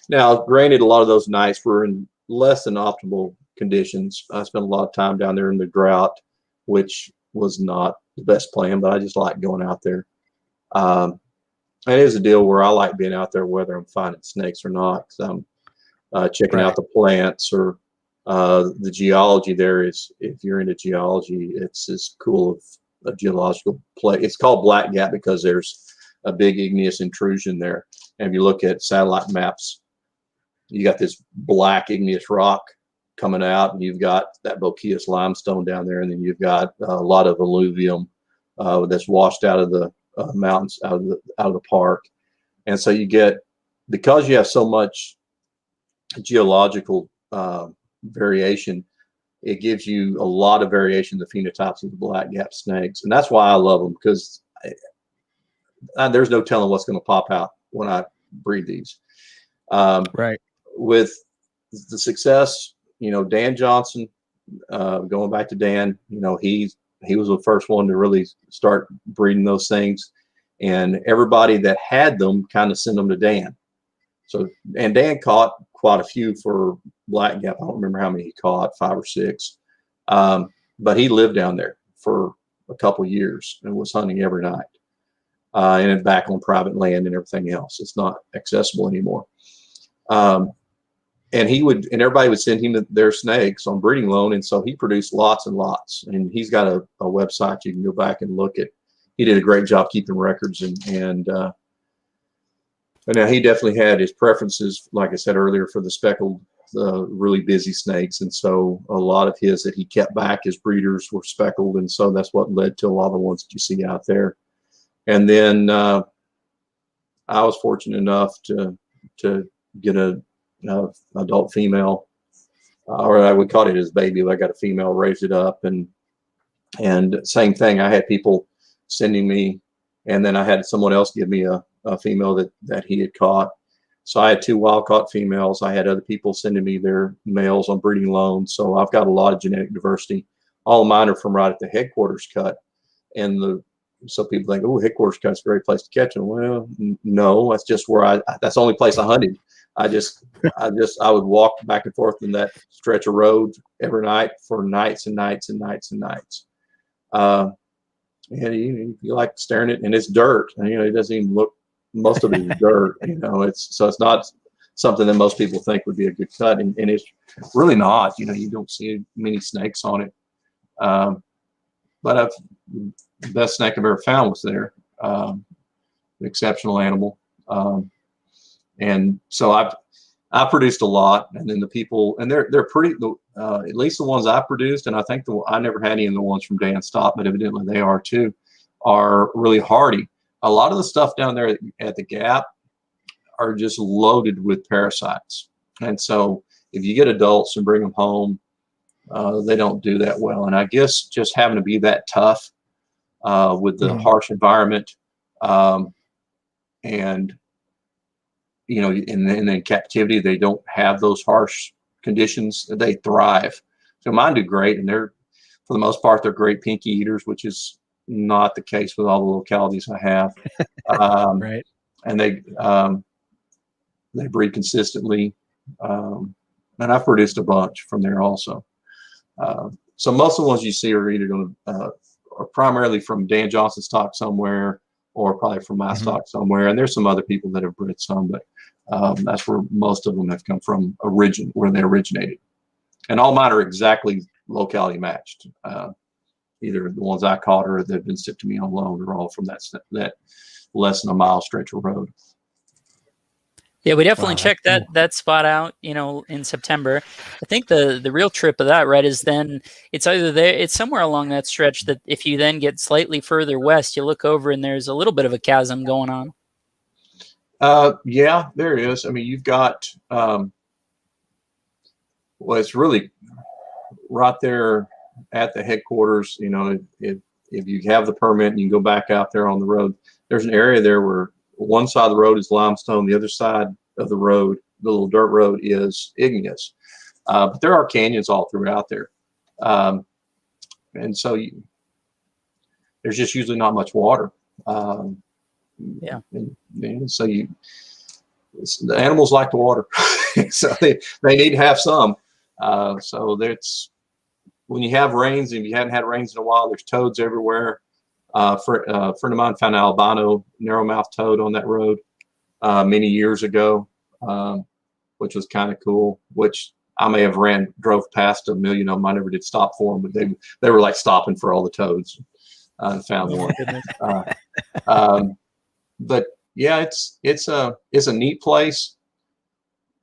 Now, granted, a lot of those nights were in less than optimal conditions. I spent a lot of time down there in the drought, which was not the best plan, but I just like going out there. It is a deal where I like being out there, whether I'm finding snakes or not, because I'm checking out the plants or the geology there. Is, if you're into geology, it's as cool of a geological play. It's called Black Gap because there's a big igneous intrusion there. And if you look at satellite maps, you got this black igneous rock coming out, and you've got that Boquillas limestone down there, and then you've got a lot of alluvium that's washed out of the mountains, out of the park. And so you get, because you have so much geological variation, it gives you a lot of variation in the phenotypes of the Black Gap snakes. And that's why I love them, because there's no telling what's going to pop out when I breed these. With the success, Dan Johnson, going back to Dan, he was the first one to really start breeding those things. And everybody that had them kind of sent them to Dan. So, and Dan caught quite a few for Black Gap. I don't remember how many he caught, 5 or 6. But he lived down there for a couple of years and was hunting every night. And back on private land and everything else. It's not accessible anymore. and everybody would send him their snakes on breeding loan. And so he produced lots and lots, and he's got a website you can go back and look at. He did a great job keeping records, but now he definitely had his preferences, like I said earlier, for the speckled, really busy snakes. And so a lot of his that he kept back as breeders were speckled. And so that's what led to a lot of the ones that you see out there. And then I was fortunate enough to get a adult female, or I would call it his baby. I got a female, raised it up, and same thing. I had people sending me, and then I had someone else give me a female that he had caught. So I had 2 wild caught females. I had other people sending me their males on breeding loan. So I've got a lot of genetic diversity. All of mine are from right at the headquarters cut. And so people think, oh, headquarters cut's a great place to catch them. Well, no, that's just where that's the only place I hunted. I would walk back and forth in that stretch of road every night for nights and nights and nights and nights. And you like staring at it, and it's dirt. And, it doesn't even look, most of it is dirt. It's not something that most people think would be a good cut, and it's really not. You don't see many snakes on it. But the best snake I've ever found was there. Exceptional animal. And so I produced a lot, and then the people, and they're pretty, at least the ones I produced, and I think I never had any of the ones from Dan Stott, but evidently they are too, are really hardy. A lot of the stuff down there at the Gap are just loaded with parasites. And so if you get adults and bring them home, they don't do that well. And I guess just having to be that tough with the harsh environment, and and in captivity, they don't have those harsh conditions. They thrive. So mine do great, and they're, for the most part, they're great pinky eaters, which is not the case with all the localities I have. Right. And they breed consistently, and I've produced a bunch from there also. So most of the ones you see are either going to are primarily from Dan Johnson's stock somewhere, or probably from my stock somewhere. And there's some other people that have bred some, but that's where most of them have come from, where they originated. And all mine are exactly locality matched. Either the ones I caught or they've been sent to me on loan are all from that less than a mile stretch of road. Yeah, we definitely checked that spot out, in September. I think the real trip of that, right, is then it's either there, it's somewhere along that stretch that if you then get slightly further west, you look over and there's a little bit of a chasm going on. Yeah, there is. I mean, you've got, well, it's really right there at the headquarters. If you have the permit and you can go back out there on the road, there's an area there where one side of the road is limestone, the other side of the road, the little dirt road, is igneous. But there are canyons all throughout there. And so there's just usually not much water. Yeah. And so the animals like the water. So they need to have some. So that's, when you have rains, and if you haven't had rains in a while, there's toads everywhere. A friend of mine found an albino narrowmouth toad on that road many years ago, which was kind of cool, which I may have drove past a million of them. I never did stop for them, but they were like stopping for all the toads. Found one. But yeah, it's a neat place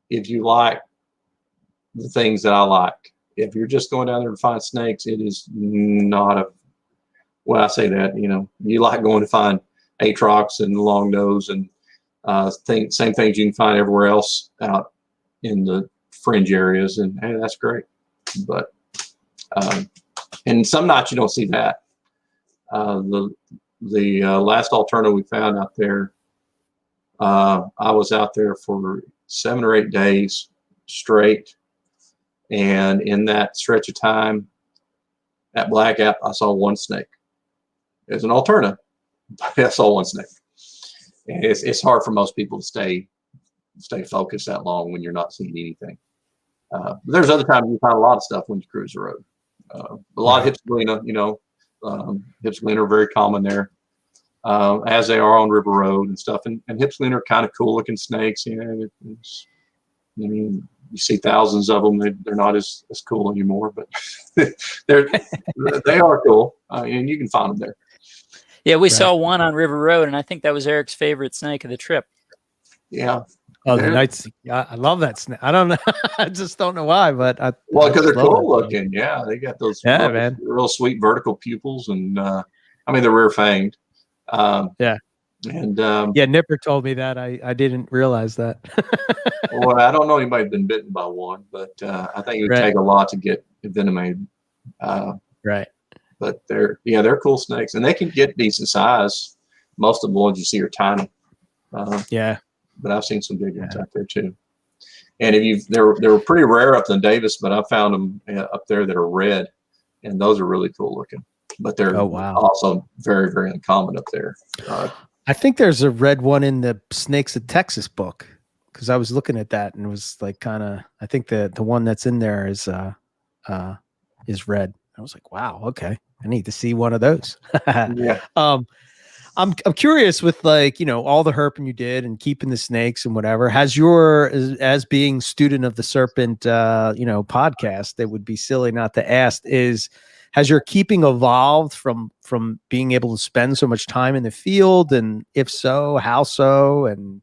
if you like the things that I like. If you're just going down there to find snakes, it is not well, I say that, you like going to find atrox and long nose and same things you can find everywhere else out in the fringe areas, and hey, that's great. But and some nights you don't see that. The last alterna we found out there, I was out there for 7 or 8 days straight, and in that stretch of time at Black Gap, I saw one snake. It was an alterna, but I saw one snake. And it's hard for most people to stay focused that long when you're not seeing anything. But there's other times you find a lot of stuff when you cruise the road. A lot of Hypsipyelina, Hypsipyelina are very common there, as they are on River Road and stuff. And Hypsipyelina are kind of cool looking snakes. you see thousands of them. They're not as cool anymore, but they are cool, and you can find them there. Yeah, we saw one on River Road, and I think that was Eric's favorite snake of the trip. Yeah. Oh, the nights. I love that snake. I don't know. I just don't know why, but because they're cool looking. Yeah, they got those real sweet vertical pupils, and I mean they're rear fanged. Yeah. And Nipper told me that. I didn't realize that. Well, I don't know anybody been bitten by one, but I think it would take a lot to get envenomated. Right. But they're cool snakes, and they can get decent size. Most of the ones you see are tiny. But I've seen some big ones out there too. And they were pretty rare up in Davis, but I found them up there that are red, and those are really cool looking. But they're also very, very uncommon up there. I think there's a red one in the Snakes of Texas book, because I was looking at that and it was like kind of. I think the one that's in there is red. I was like, wow, okay, I need to see one of those. Yeah. I'm curious with all the herping you did and keeping the snakes and whatever. Has your, as being student of the Serpent, podcast, it would be silly not to ask, has your keeping evolved from being able to spend so much time in the field? And if so, how so? And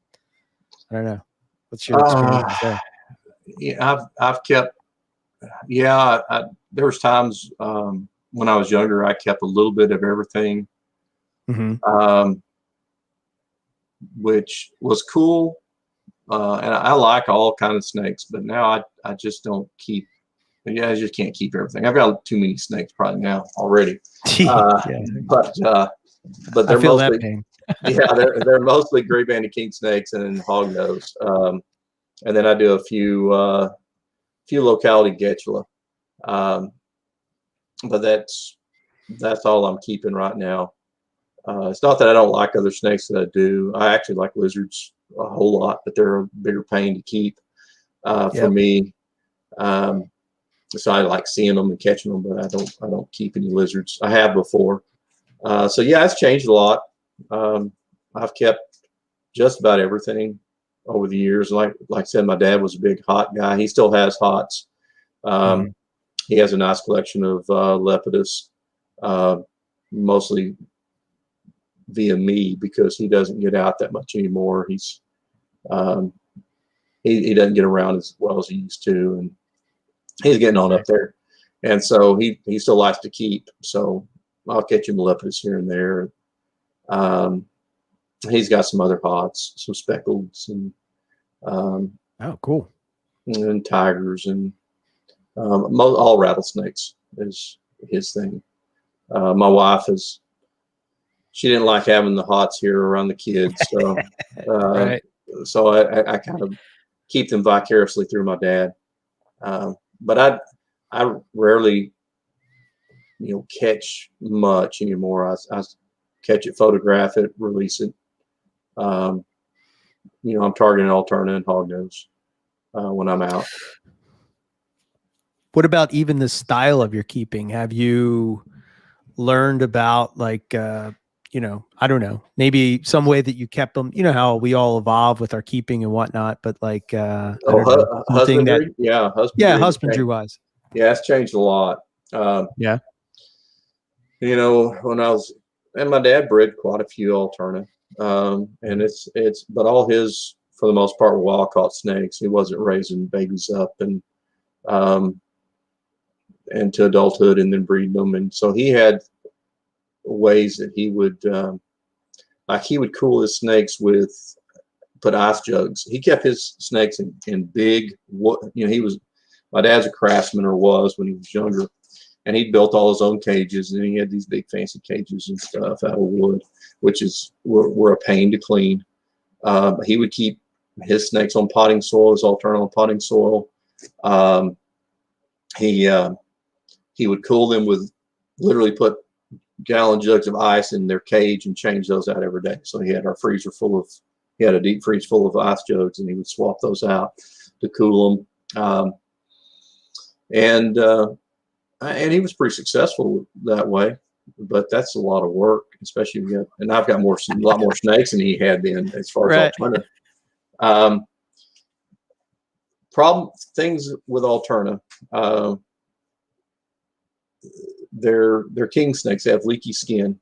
I don't know. What's your experience there? Yeah, I've kept, there was times when I was younger, I kept a little bit of everything. Mm-hmm. Which was cool, and I like all kind of snakes, but now I just don't keep. I just can't keep everything. I've got too many snakes probably now already. But they're mostly pain. they're mostly gray banded king snakes and hognose, and then I do a few locality getula, but that's all I'm keeping right now. It's not that I don't like other snakes that I do. I actually like lizards a whole lot, but they're a bigger pain to keep for me. So I like seeing them and catching them, but I don't keep any lizards. I have before. So it's changed a lot. I've kept just about everything over the years. Like I said, my dad was a big hot guy. He still has hots. He has a nice collection of lepidus, mostly via me, because he doesn't get out that much anymore. He's he doesn't get around as well as he used to, and he's getting on up there, and so he still likes to keep. So I'll catch him lepidus here and there. He's got some other hots, some speckleds, and cool, and tigers, and all rattlesnakes is his thing. My wife she didn't like having the hots here around the kids, so so I kind of keep them vicariously through my dad. But I rarely catch much anymore. I catch it, photograph it, release it. I'm targeting alterna and hognose when I'm out. What about even the style of your keeping? Have you learned about I don't know, maybe some way that you kept them? You know how we all evolve with our keeping and whatnot, but husbandry, husbandry wise. Yeah, it's changed a lot. When I was, and my dad bred quite a few alterna, and but all his, for the most part, were wild caught snakes. He wasn't raising babies up and to adulthood and then breeding them, and so he had ways that he would cool his snakes with, put ice jugs. He kept his snakes in big, my dad's a craftsman, or was when he was younger, and he built all his own cages, and he had these big fancy cages and stuff out of wood, which were a pain to clean. He would keep his snakes on potting soil, his alterna on potting soil. He would cool them with, literally put gallon jugs of ice in their cage and change those out every day. So he had our freezer he had a deep freeze full of ice jugs, and he would swap those out to cool them. And he was pretty successful that way, but that's a lot of work, especially and I've got a lot more snakes than he had then, as far as alterna. Problem things with alterna. They're king snakes. They have leaky skin.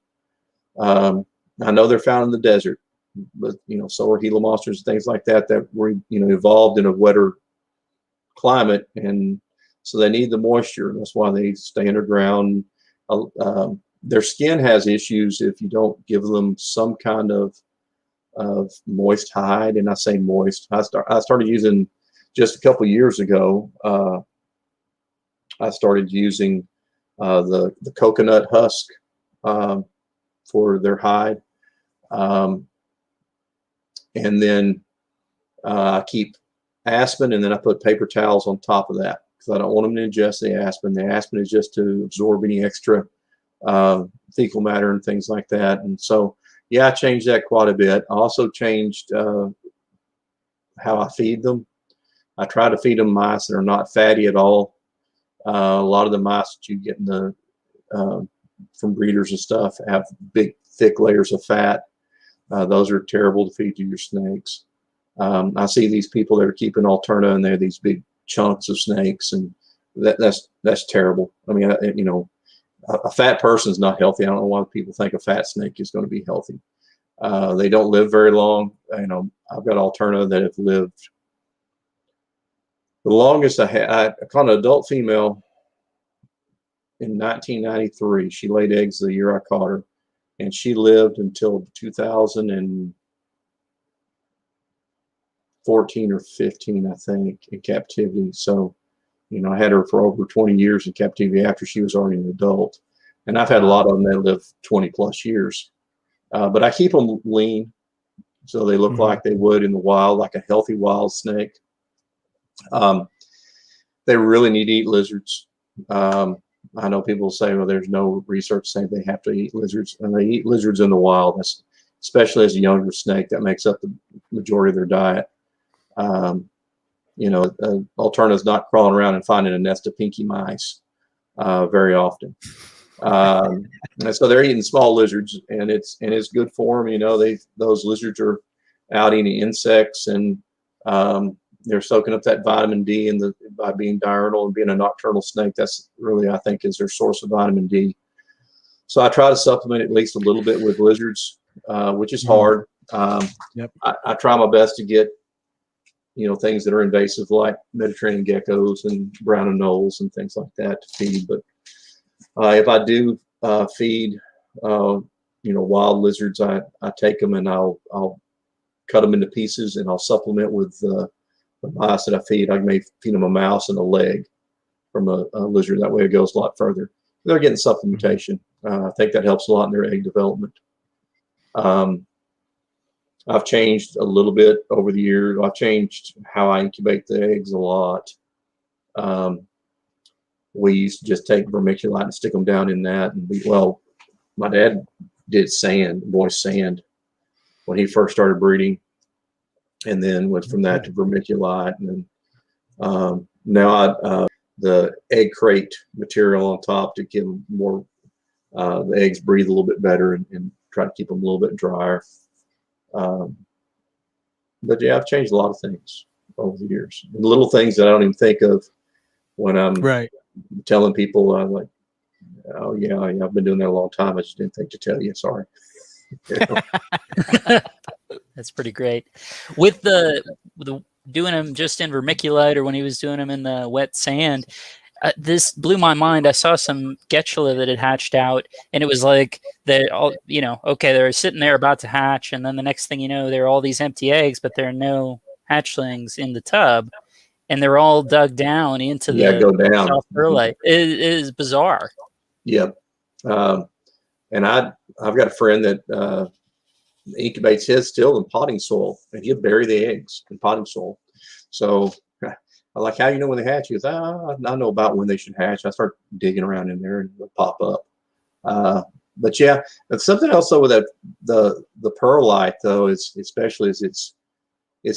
I know they're found in the desert, but so are Gila monsters and things like that were evolved in a wetter climate, and so they need the moisture. That's why they stay underground. Their skin has issues if you don't give them some kind of moist hide, and I say moist. I started using just a couple years ago. I started using the coconut husk for their hide, and then I keep aspen, and then I put paper towels on top of that because I don't want them to ingest the aspen. The aspen is just to absorb any extra fecal matter and things like that. And so, yeah, I changed that quite a bit. I also changed how I feed them. I try to feed them mice that are not fatty at all. A lot of the mice that you get in the from breeders and stuff have big, thick layers of fat. Those are terrible to feed to your snakes. I see these people that are keeping alterna, and they have these big chunks of snakes, and that's terrible. I mean, a fat person is not healthy. I don't know why people think a fat snake is going to be healthy. They don't live very long. I've got alterna that have lived. The longest I caught an adult female in 1993. She laid eggs the year I caught her, and she lived until 2014 or 15, I think, in captivity. So, I had her for over 20 years in captivity after she was already an adult. And I've had a lot of them that live 20 plus years. But I keep them lean so they look like they would in the wild, like a healthy wild snake. They really need to eat lizards. I know people say, well, there's no research saying they have to eat lizards, and they eat lizards in the wild. That's, especially as a younger snake, that makes up the majority of their diet. Alterna is not crawling around and finding a nest of pinky mice very often. And so they're eating small lizards, and it's good for them. Those lizards are out eating insects, and they're soaking up that vitamin D by being diurnal and being a nocturnal snake. That's really, I think, is their source of vitamin D. So I try to supplement at least a little bit with lizards, which is hard. Yep. I try my best to get things that are invasive, like Mediterranean geckos and brown anoles and things like that to feed. But if I do feed wild lizards, I take them and I'll cut them into pieces, and I'll supplement with the mice that I feed. I may feed them a mouse and a leg from a lizard. That way it goes a lot further. They're getting supplementation. I think that helps a lot in their egg development. I've changed a little bit over the years. I've changed how I incubate the eggs a lot. We used to just take vermiculite and stick them down in that. And my dad did moist sand when he first started breeding, and then went from that to vermiculite. And then now the egg crate material on top to give them more, the eggs breathe a little bit better, and try to keep them a little bit drier. But yeah, I've changed a lot of things over the years. And little things that I don't even think of when I'm telling people. I'm like, oh yeah, I've been doing that a long time. I just didn't think to tell you. Sorry. That's pretty great. With the doing them just in vermiculite, or when he was doing them in the wet sand, this blew my mind. I saw some Getchula that had hatched out, and it was like they all, they're sitting there about to hatch, and then the next thing you know, there are all these empty eggs, but there are no hatchlings in the tub, and they're all dug down into the soft perlite. It is bizarre. Yep. And I've got a friend that incubates his still in potting soil, and he'll bury the eggs in potting soil. So I'm like, how do you know when they hatch? He goes, I know about when they should hatch. I start digging around in there and it'll pop up. But yeah, that's something else though with that, the perlite though, is especially as it's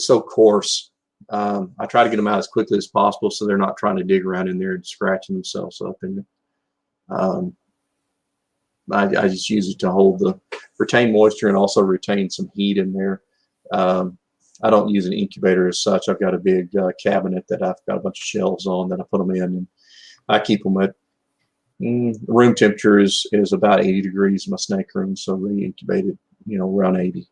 so coarse. I try to get them out as quickly as possible so they're not trying to dig around in there and scratching themselves up. And I just use it to retain moisture and also retain some heat in there. I don't use an incubator as such. I've got a big cabinet that I've got a bunch of shelves on that I put them in, and I keep them at room temperature is about 80 degrees in my snake room, so they incubated, around 80.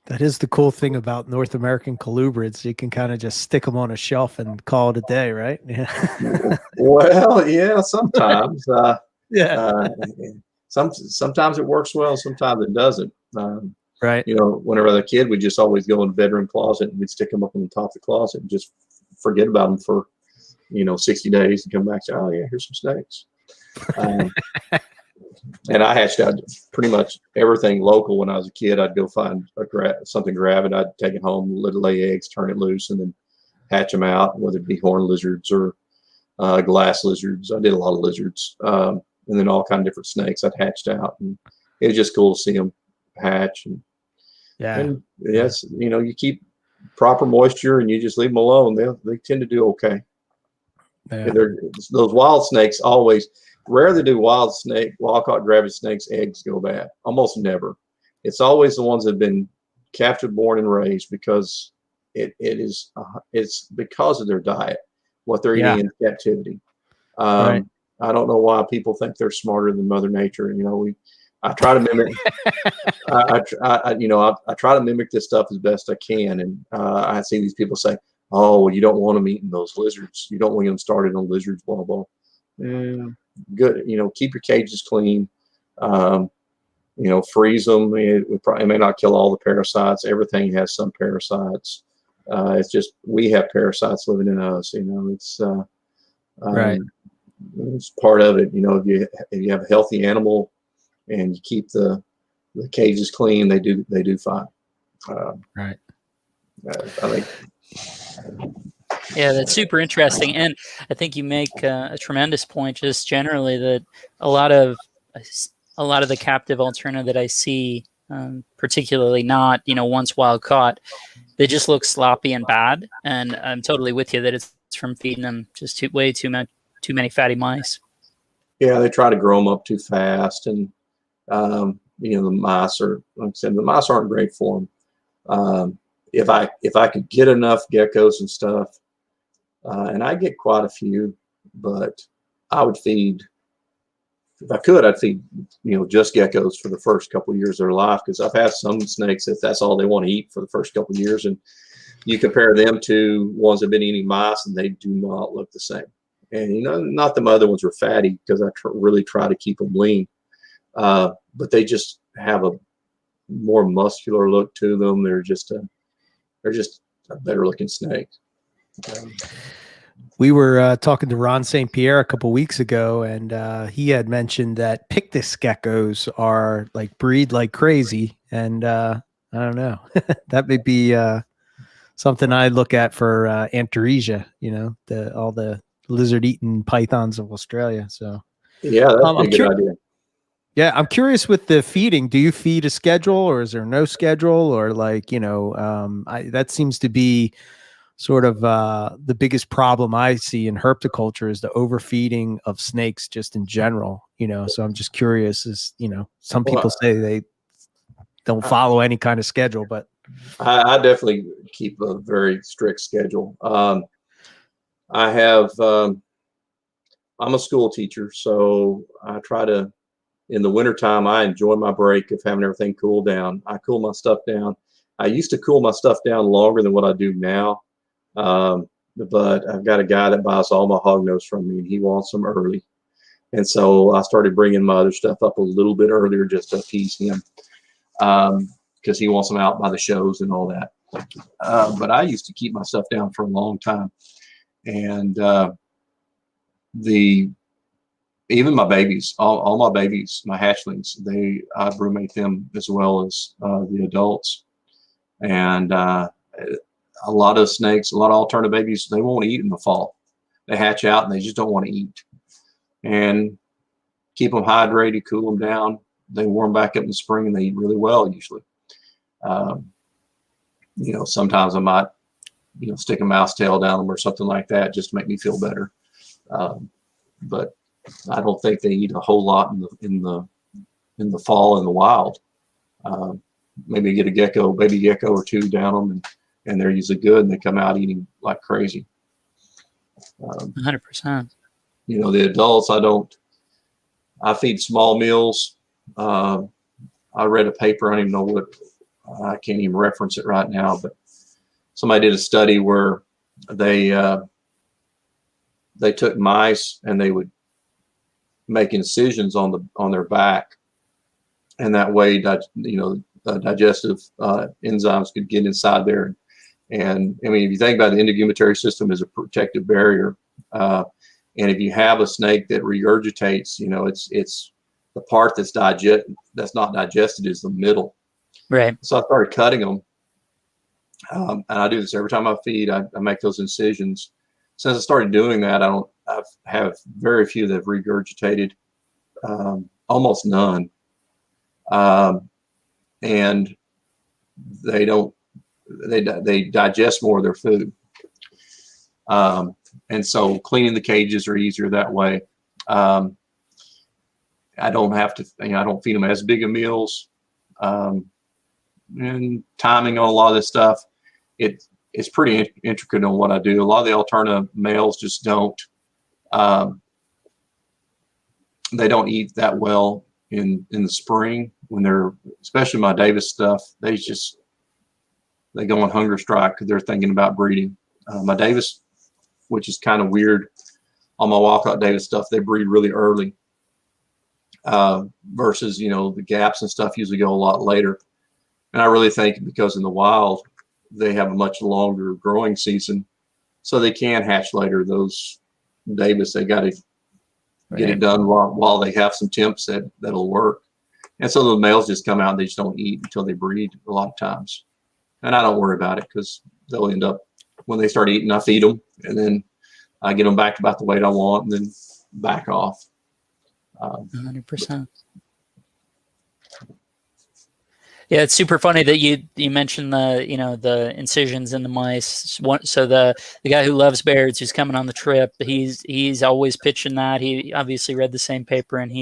That is the cool thing about North American colubrids. You can kind of just stick them on a shelf and call it a day, right? Yeah. Well, yeah, sometimes. Yeah. Sometimes it works well, sometimes it doesn't. Right. Whenever I was a kid, we'd just always go in the bedroom closet and we'd stick them up on the top of the closet and just forget about them for 60 days and come back and say, oh yeah, here's some snakes. And I hatched out pretty much everything local when I was a kid. I'd go find something, grab it, I'd take it home, let it lay eggs, turn it loose, and then hatch them out, whether it be horn lizards or glass lizards. I did a lot of lizards, and then all kind of different snakes I'd hatched out, and it was just cool to see them hatch. And yes, you keep proper moisture and you just leave them alone, they tend to do okay. Yeah. Those wild snakes always, rarely do wild caught gravid snakes eggs go bad. Almost never. It's always the ones that have been captured, born, and raised, because it's because of their diet, what they're eating in captivity. Right. I don't know why people think they're smarter than Mother Nature. I try to mimic. I try to mimic this stuff as best I can, and I see these people say, "Oh, well, you don't want them eating those lizards. You don't want them started on lizards." Blah blah. Good. Keep your cages clean. Freeze them. It may not kill all the parasites. Everything has some parasites. It's just we have parasites living in us. It's right. It's part of it. If you have a healthy animal and you keep the cages clean, they do fine. Right. I think. Yeah, that's super interesting, and I think you make a tremendous point. Just generally, that a lot of the captive alterna that I see, particularly not once wild caught, they just look sloppy and bad. And I'm totally with you that it's from feeding them just way too many fatty mice. Yeah, they try to grow them up too fast, and the mice are, like I said, the mice aren't great for them. If I could get enough geckos and stuff, and I get quite a few, but I would feed, if I could, I'd feed just geckos for the first couple of years of their life, because I've had some snakes that's all they want to eat for the first couple of years, and you compare them to ones that have been eating mice, and they do not look the same. And not the other ones are fatty, because I really try to keep them lean, but they just have a more muscular look to them. They're just a better looking snake. We were talking to Ron St. Pierre a couple weeks ago, and he had mentioned that Pictus geckos are breed like crazy. And I don't know, that may be something I look at for Antaresia, all the lizard-eating pythons of Australia. So yeah, that's a good idea. Yeah, I'm curious with the feeding. Do you feed a schedule, or is there no schedule, or that seems to be sort of the biggest problem I see in herpetoculture is the overfeeding of snakes just in general. So I'm just curious. Some people say they don't follow any kind of schedule, but I definitely keep a very strict schedule. I have. I'm a school teacher, so I try to. In the wintertime, I enjoy my break of having everything cool down. I cool my stuff down. I used to cool my stuff down longer than what I do now. But I've got a guy that buys all my hog nose from me, and he wants them early. And so I started bringing my other stuff up a little bit earlier just to appease him, because he wants them out by the shows and all that. But I used to keep my stuff down for a long time. And even my babies, all my babies, my hatchlings, I brumate them as well as the adults. And a lot of snakes, a lot of alterna babies, they won't eat in the fall. They hatch out and they just don't want to eat. And keep them hydrated, cool them down. They warm back up in the spring, and they eat really well usually. Sometimes I might, stick a mouse tail down them or something like that just to make me feel better. But I don't think they eat a whole lot in the fall in the wild. maybe get a baby gecko or two down them, and they're usually good, and they come out eating like crazy. 100%. You know, the adults, I feed small meals. I read a paper, I don't even know what, I can't even reference it right now, but somebody did a study where they took mice and they would make incisions on their back, and that way digestive enzymes could get inside there. And I mean, if you think about it, the integumentary system is a protective barrier, and if you have a snake that regurgitates, you know, it's the part that's not digested is the middle. Right. So I started cutting them, and I do this every time I feed. I make those incisions. Since I started doing that, I have very few that have regurgitated, almost none, and they digest more of their food, and so cleaning the cages are easier that way. I don't have to, I don't feed them as big of meals, and timing on a lot of this stuff, it's pretty intricate on what I do. A lot of the alterna males just don't, they don't eat that well in the spring when they're, especially my Davis stuff, they go on hunger strike because they're thinking about breeding. My Davis, which is kind of weird, on my walkout Davis stuff, they breed really early, versus, you know, the gaps and stuff usually go a lot later. And I really think because in the wild, they have a much longer growing season, so they can hatch later. Those Davis, they got to get it done while they have some temps that'll work. And so the males just come out and they just don't eat until they breed a lot of times. And I don't worry about it because they'll end up, when they start eating, I feed them, and then I get them back to about the weight I want, and then back off. 100%. Yeah, it's super funny that you mentioned the incisions in the mice. So the guy who loves bears, who's coming on the trip, he's always pitching that. He obviously read the same paper, and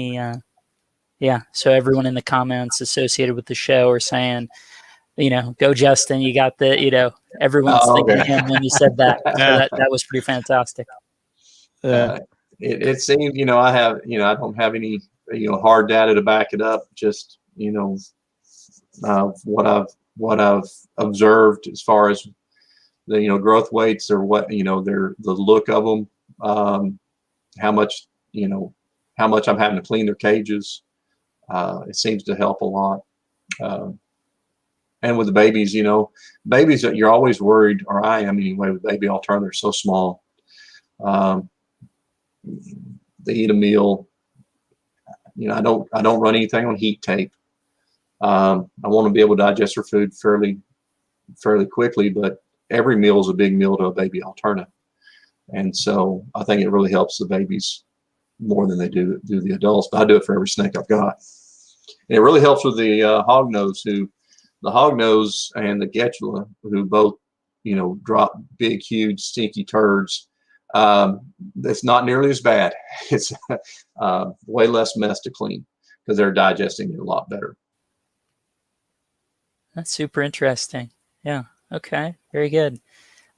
yeah. So everyone in the comments associated with the show are saying, go Justin, you got the, everyone's thinking of him when you said that. So that was pretty fantastic. It seems, I don't have any, hard data to back it up. Just, what I've observed as far as the, growth weights, or what, the look of them, how much I'm having to clean their cages. It seems to help a lot. And with the babies, babies that you're always worried, or I am anyway, with baby alterna, they're so small. They eat a meal. I don't run anything on heat tape. I want to be able to digest their food fairly quickly, but every meal is a big meal to a baby alterna. And so I think it really helps the babies more than they do the adults, but I do it for every snake I've got. And it really helps with the hognose, the hognose and the getula, who both, drop big, huge, stinky turds. It's not nearly as bad. It's way less mess to clean because they're digesting it a lot better. That's super interesting. Yeah. Okay. Very good.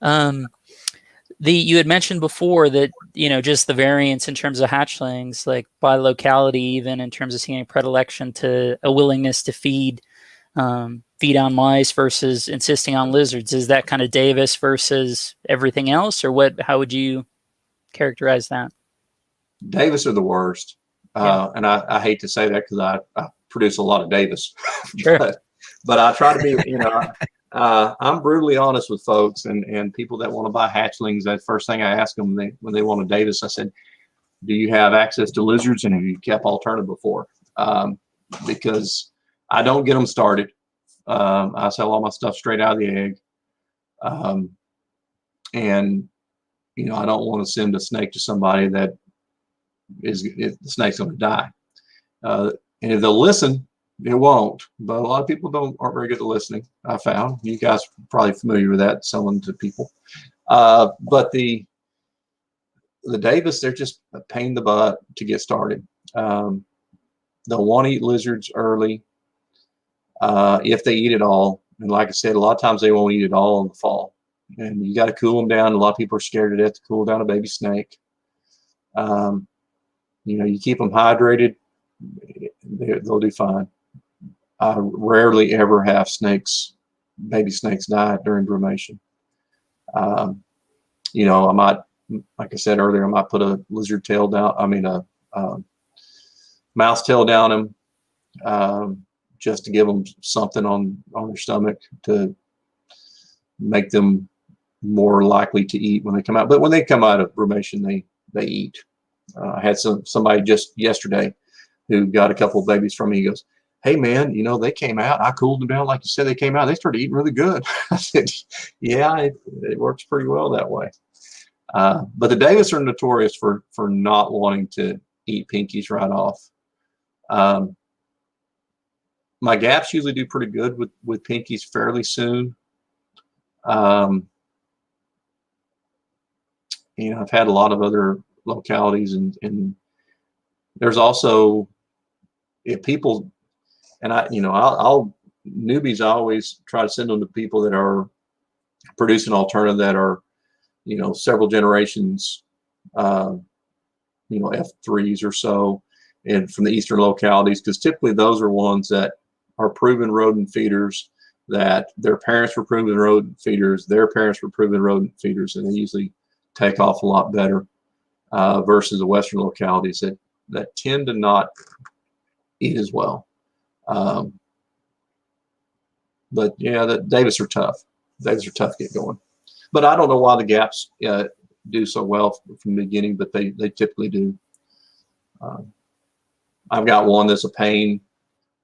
You had mentioned before that, just the variance in terms of hatchlings, like by locality, even in terms of seeing a predilection to a willingness to feed on mice versus insisting on lizards. Is that kind of Davis versus everything else, or what? How would you characterize that? Davis are the worst. And I hate to say that because I produce a lot of Davis. Sure. But I try to be, I'm brutally honest with folks and people that want to buy hatchlings. That first thing I ask them when they want a Davis, I said, do you have access to lizards, and have you kept alterna before? Because I don't get them started. I sell all my stuff straight out of the egg. And, I don't want to send a snake to somebody that the snake's going to die. And if they'll listen, it won't. But a lot of people aren't very good at listening, I found. You guys are probably familiar with that, selling to people. But the Davis, they're just a pain in the butt to get started. They'll want to eat lizards early. if they eat it all. And like I said, a lot of times they won't eat it all in the fall. And you got to cool them down. A lot of people are scared to death to cool down a baby snake. You keep them hydrated, they'll do fine. I rarely ever have baby snakes die during brumation. I might, like I said earlier, I might put a lizard tail down. A mouse tail down them, just to give them something on their stomach to make them more likely to eat when they come out. But when they come out of brumation, they eat. I had somebody just yesterday who got a couple of babies from me. He goes, "Hey man, they came out. I cooled them down like you said. They came out. They started eating really good." I said, "Yeah, it works pretty well that way." But the Davis are notorious for not wanting to eat pinkies right off. My gaps usually do pretty good with pinkies fairly soon. I've had a lot of other localities, and there's also, if people, and I'll newbies, I always try to send them to people that are producing alterna that are, several generations, F3s or so, and from the eastern localities, because typically those are ones that are proven rodent feeders, that their parents were proven rodent feeders, their parents were proven rodent feeders, and they usually take off a lot better, versus the western localities that tend to not eat as well. But yeah, the Davis are tough. Davis are tough to get going. But I don't know why the gaps do so well from the beginning, but they typically do. I've got one that's a pain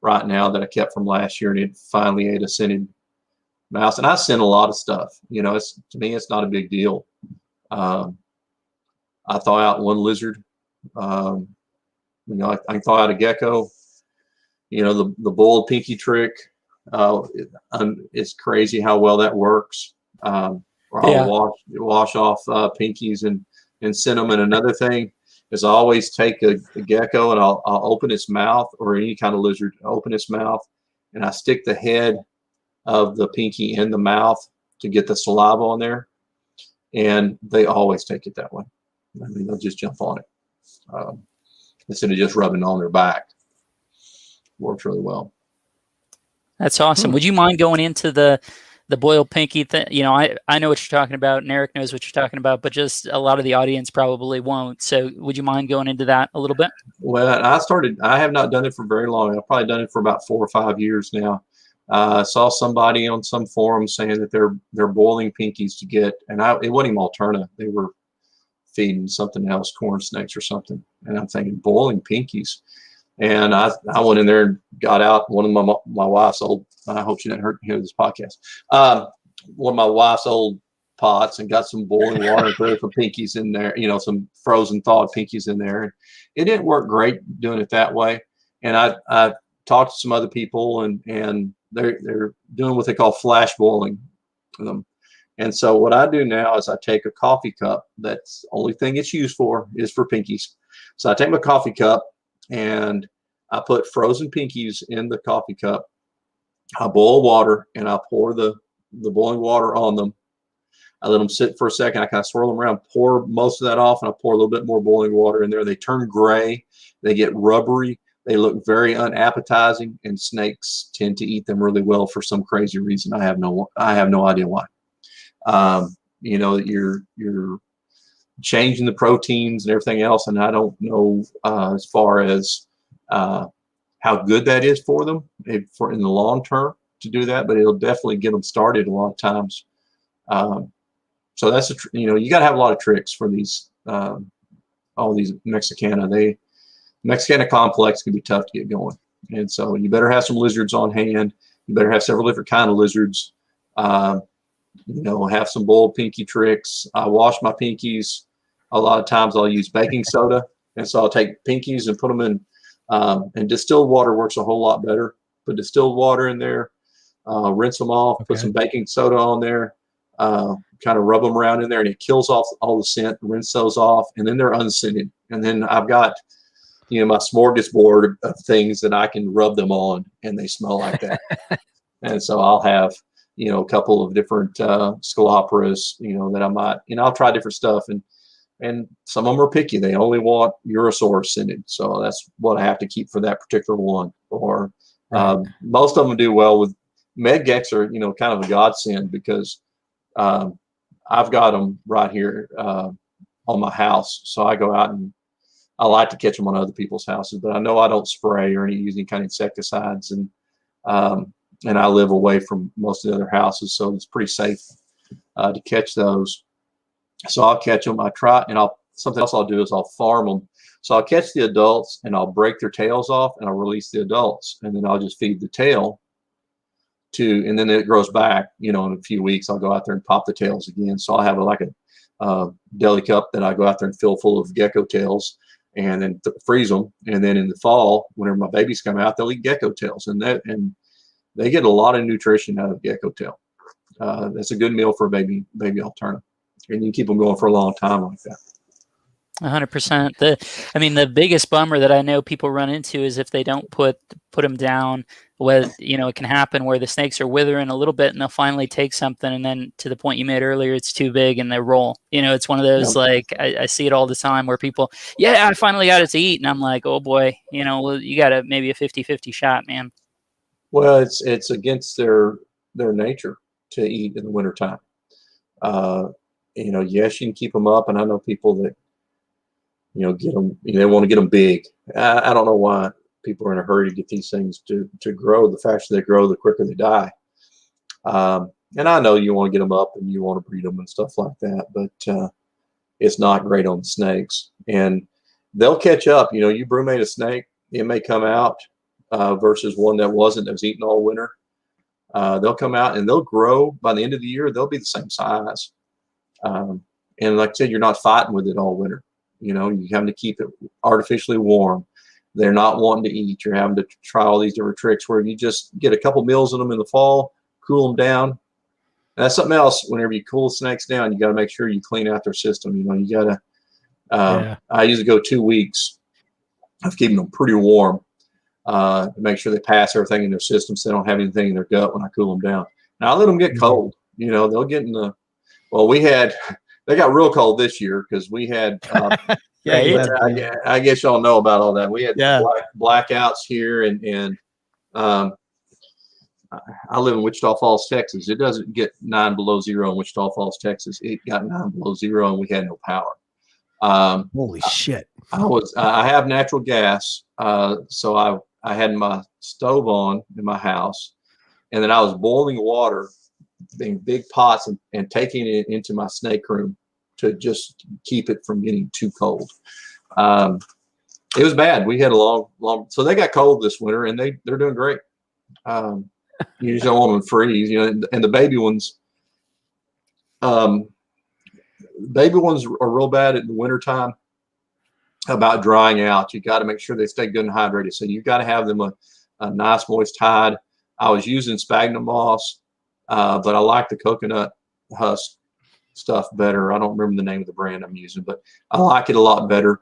right now that I kept from last year, and it finally ate a scented mouse. And I send a lot of stuff. To me, it's not a big deal. I thaw out one lizard. I can thaw out a gecko. The boiled pinky trick. It's crazy how well that works. I'll wash off pinkies and send them. And another thing is I always take a gecko and I'll open its mouth, or any kind of lizard, open its mouth, and I stick the head of the pinky in the mouth to get the saliva on there. And they always take it that way. They'll just jump on it instead of just rubbing on their back. Works really well. That's awesome. Would you mind going into the boiled pinky thing? I know what you're talking about, and Eric knows what you're talking about, but just a lot of the audience probably won't. So would you mind going into that a little bit? Well, I have not done it for very long. I've probably done it for about 4 or 5 years now. I saw somebody on some forum saying that they're boiling pinkies to get, and it wasn't even alterna. They were feeding something else, corn snakes or something. And I'm thinking, boiling pinkies. And I went in there and got out one of my wife's old, I hope she didn't hear this podcast, one of my wife's old pots, and got some boiling water and put some pinkies in there, some frozen thawed pinkies in there. And it didn't work great doing it that way. And I talked to some other people, and they're doing what they call flash boiling them. And so what I do now is I take a coffee cup. That's the only thing it's used for, is for pinkies. So I take my coffee cup and I put frozen pinkies in the coffee cup. I boil water and I pour the boiling water on them. I let them sit for a second. I kind of swirl them around, pour most of that off, and I pour a little bit more boiling water in there. They turn gray. They get rubbery. They look very unappetizing, and snakes tend to eat them really well for some crazy reason. I have no idea why. You're changing the proteins and everything else, and I don't know as far as how good that is for them in the long term to do that, but it'll definitely get them started a lot of times. So that's you got to have a lot of tricks for these all these Mexicana. Mexicana complex can be tough to get going, and so you better have some lizards on hand. You better have several different kind of lizards. Have some boiled pinky tricks. I wash my pinkies. A lot of times I'll use baking soda, and so I'll take pinkies and put them in, and distilled water works a whole lot better. Put distilled water in there, rinse them off, put some baking soda on there, kind of rub them around in there, and it kills off all the scent, rinse those off, and then they're unscented. And then I've got my smorgasbord of things that I can rub them on, and they smell like that. And so I'll have, a couple of different Scaloperas, that I might, I'll try different stuff, and some of them are picky. They only want Urosaurus in it, so that's what I have to keep for that particular one. Or most of them do well with Medgex are, kind of a godsend, because I've got them right here on my house. So I go out and I like to catch them on other people's houses, but I know I don't spray or use any kind of insecticides, and I live away from most of the other houses, so it's pretty safe to catch those. So I'll catch them. I try, and something else I'll do is I'll farm them. So I'll catch the adults and I'll break their tails off and I'll release the adults, and then I'll just feed the tail and then it grows back. In a few weeks I'll go out there and pop the tails again. So I'll have a deli cup that I go out there and fill full of gecko tails, and then freeze them. And then in the fall, whenever my babies come out, they'll eat gecko tails, and they get a lot of nutrition out of gecko tail. That's a good meal for a baby alterna, and you can keep them going for a long time like that. 100%. The biggest bummer that I know people run into is if they don't put them down. It can happen where the snakes are withering a little bit, and they'll finally take something, and then to the point you made earlier, it's too big and they roll. It's one of those, I see it all the time where people, I finally got it to eat, and I'm like, oh boy, you got maybe a 50-50 shot, man. Well, it's against their nature to eat in the wintertime. Yes, you can keep them up, and I know people that get them, they want to get them big. I don't know why people are in a hurry to get these things to grow. The faster they grow, the quicker they die. And I know you want to get them up and you want to breed them and stuff like that, but it's not great on the snakes. And they'll catch up. You brumate a snake, it may come out versus one that was eaten all winter. They'll come out and they'll grow. By the end of the year, they'll be the same size. And like I said, you're not fighting with it all winter. You're having to keep it artificially warm. They're not wanting to eat. You're having to try all these different tricks where you just get a couple meals in them in the fall, cool them down. And that's something else. Whenever you cool snakes down, you got to make sure you clean out their system. You got to. I usually go 2 weeks of keeping them pretty warm to make sure they pass everything in their system, so they don't have anything in their gut when I cool them down. Now I let them get cold. They'll get in the. Well, they got real cold this year because we had. I guess y'all know about all that. We had blackouts here, and I live in Wichita Falls, Texas. It doesn't get 9 below zero in Wichita Falls, Texas. It got 9 below zero, and we had no power. Holy shit! I have natural gas, so I had my stove on in my house, and then I was boiling water in big pots and taking it into my snake room to just keep it from getting too cold. It was bad. We had a long, so they got cold this winter, and they're doing great. You just don't want them to freeze, and the baby ones, are real bad in the wintertime about drying out. You got to make sure they stay good and hydrated. So you got to have them a nice moist hide. I was using sphagnum moss, but I like the coconut husk stuff better. I don't remember the name of the brand I'm using, but I like it a lot better.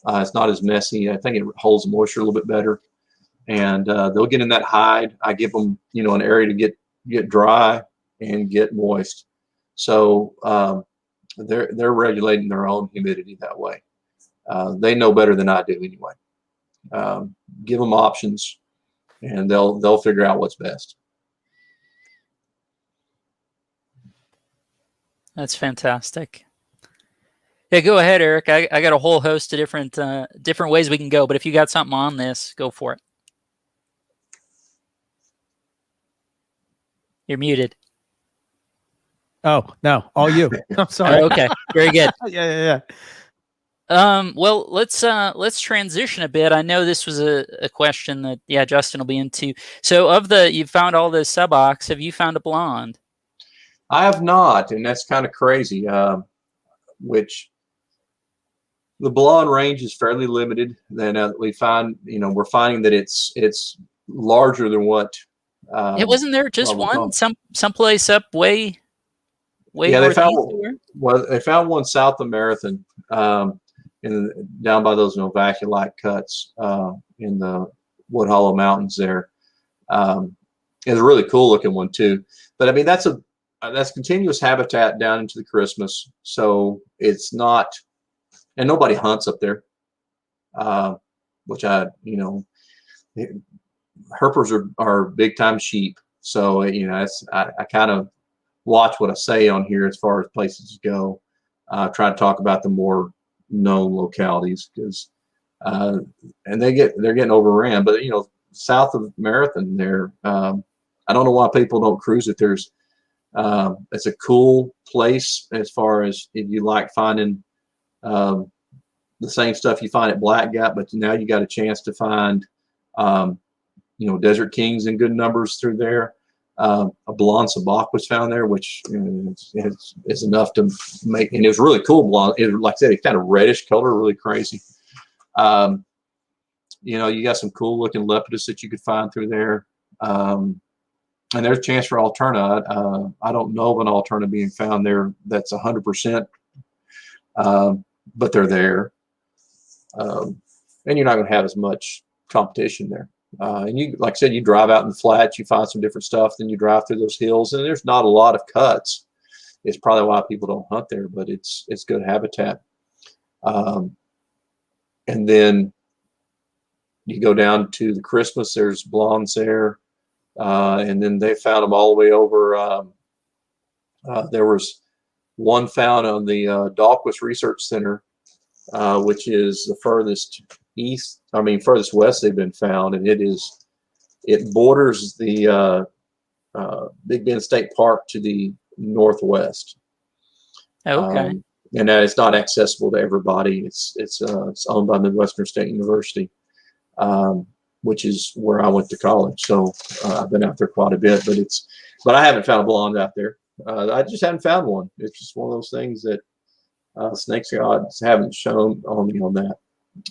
It's not as messy. I think it holds the moisture a little bit better, and they'll get in that hide. I give them, an area to get dry and get moist. So they're regulating their own humidity that way. They know better than I do anyway. Give them options, and they'll figure out what's best. That's fantastic. Yeah, go ahead, Eric. I got a whole host of different ways we can go, but if you got something on this, go for it. You're muted. Oh no, all you. I'm sorry. Okay, very good. Yeah. Well, let's transition a bit. I know this was a question that Justin will be into. So you found all the subocs. Have you found a blonde? I have not, and that's kind of crazy. Which the blonde range is fairly limited. Then we find, we're finding that it's larger than what. It wasn't there just one someplace up way. Yeah, they found one south of Marathon. down by those Novaculite cuts in the Wood Hollow Mountains there. It's a really cool looking one too. But I mean, that's continuous habitat down into the Christmas. So it's not, and nobody hunts up there, which herpers are big time sheep. So, I kind of watch what I say on here as far as places go. Try to talk about the more known localities because, and they're getting overran. But south of Marathon there, I don't know why people don't cruise it. It's a cool place as far as if you like finding the same stuff you find at Black Gap, but now you got a chance to find Desert Kings in good numbers through there. A blonde sabak was found there, which is enough to make, and it was really cool blonde. Like I said, it's kind of reddish color, really crazy. You got some cool looking lepidus that you could find through there. And there's a chance for alterna. I don't know of an alterna being found there that's 100%, but they're there. And you're not going to have as much competition there. And you, like I said, you drive out in the flats, you find some different stuff, then you drive through those hills, and there's not a lot of cuts. It's probably why people don't hunt there, but it's good habitat. And then you go down to the Christmas, there's blondes there. And then they found them all the way over. There was one found on the Dahlquist Research Center, which is the furthest west they've been found, and it borders the Big Bend State Park to the northwest. Okay. And it's not accessible to everybody. It's owned by Midwestern State University. Which is where I went to college. So I've been out there quite a bit, but I haven't found a blonde out there. I just haven't found one. It's just one of those things that snakes gods haven't shown on me on that.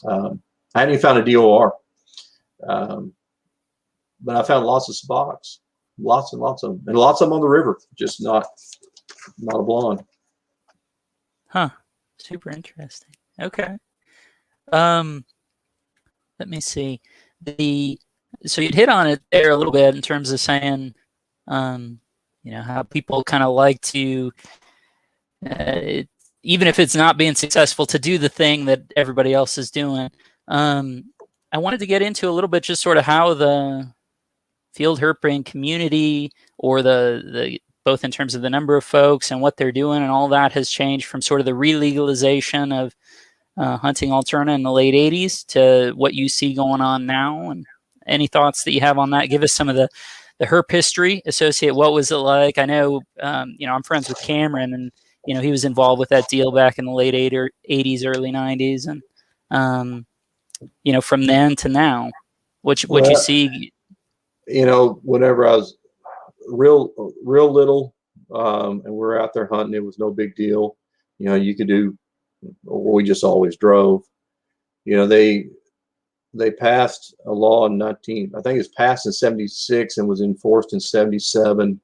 I haven't even found a DOR. But I found lots of sabaks, lots and lots of them, and lots of them on the river, just not a blonde. Huh. Super interesting. Okay. Let me see. So you'd hit on it there a little bit in terms of saying, how people kind of like to, even if it's not being successful, to do the thing that everybody else is doing. I wanted to get into a little bit just sort of how the field herping community, or the both in terms of the number of folks and what they're doing and all that, has changed from sort of the re-legalization of hunting alterna in the late 80s to what you see going on now. And any thoughts that you have on that? Give us some of the herp history associated. What was it like? I know, I'm friends with Cameron, and he was involved with that deal back in the late 80s, early 90s, and from then to now, what you see. Whenever I was real little, and we're out there hunting, it was no big deal. You could do. We just always drove. They passed a law in I think it was passed in 76 and was enforced in 77,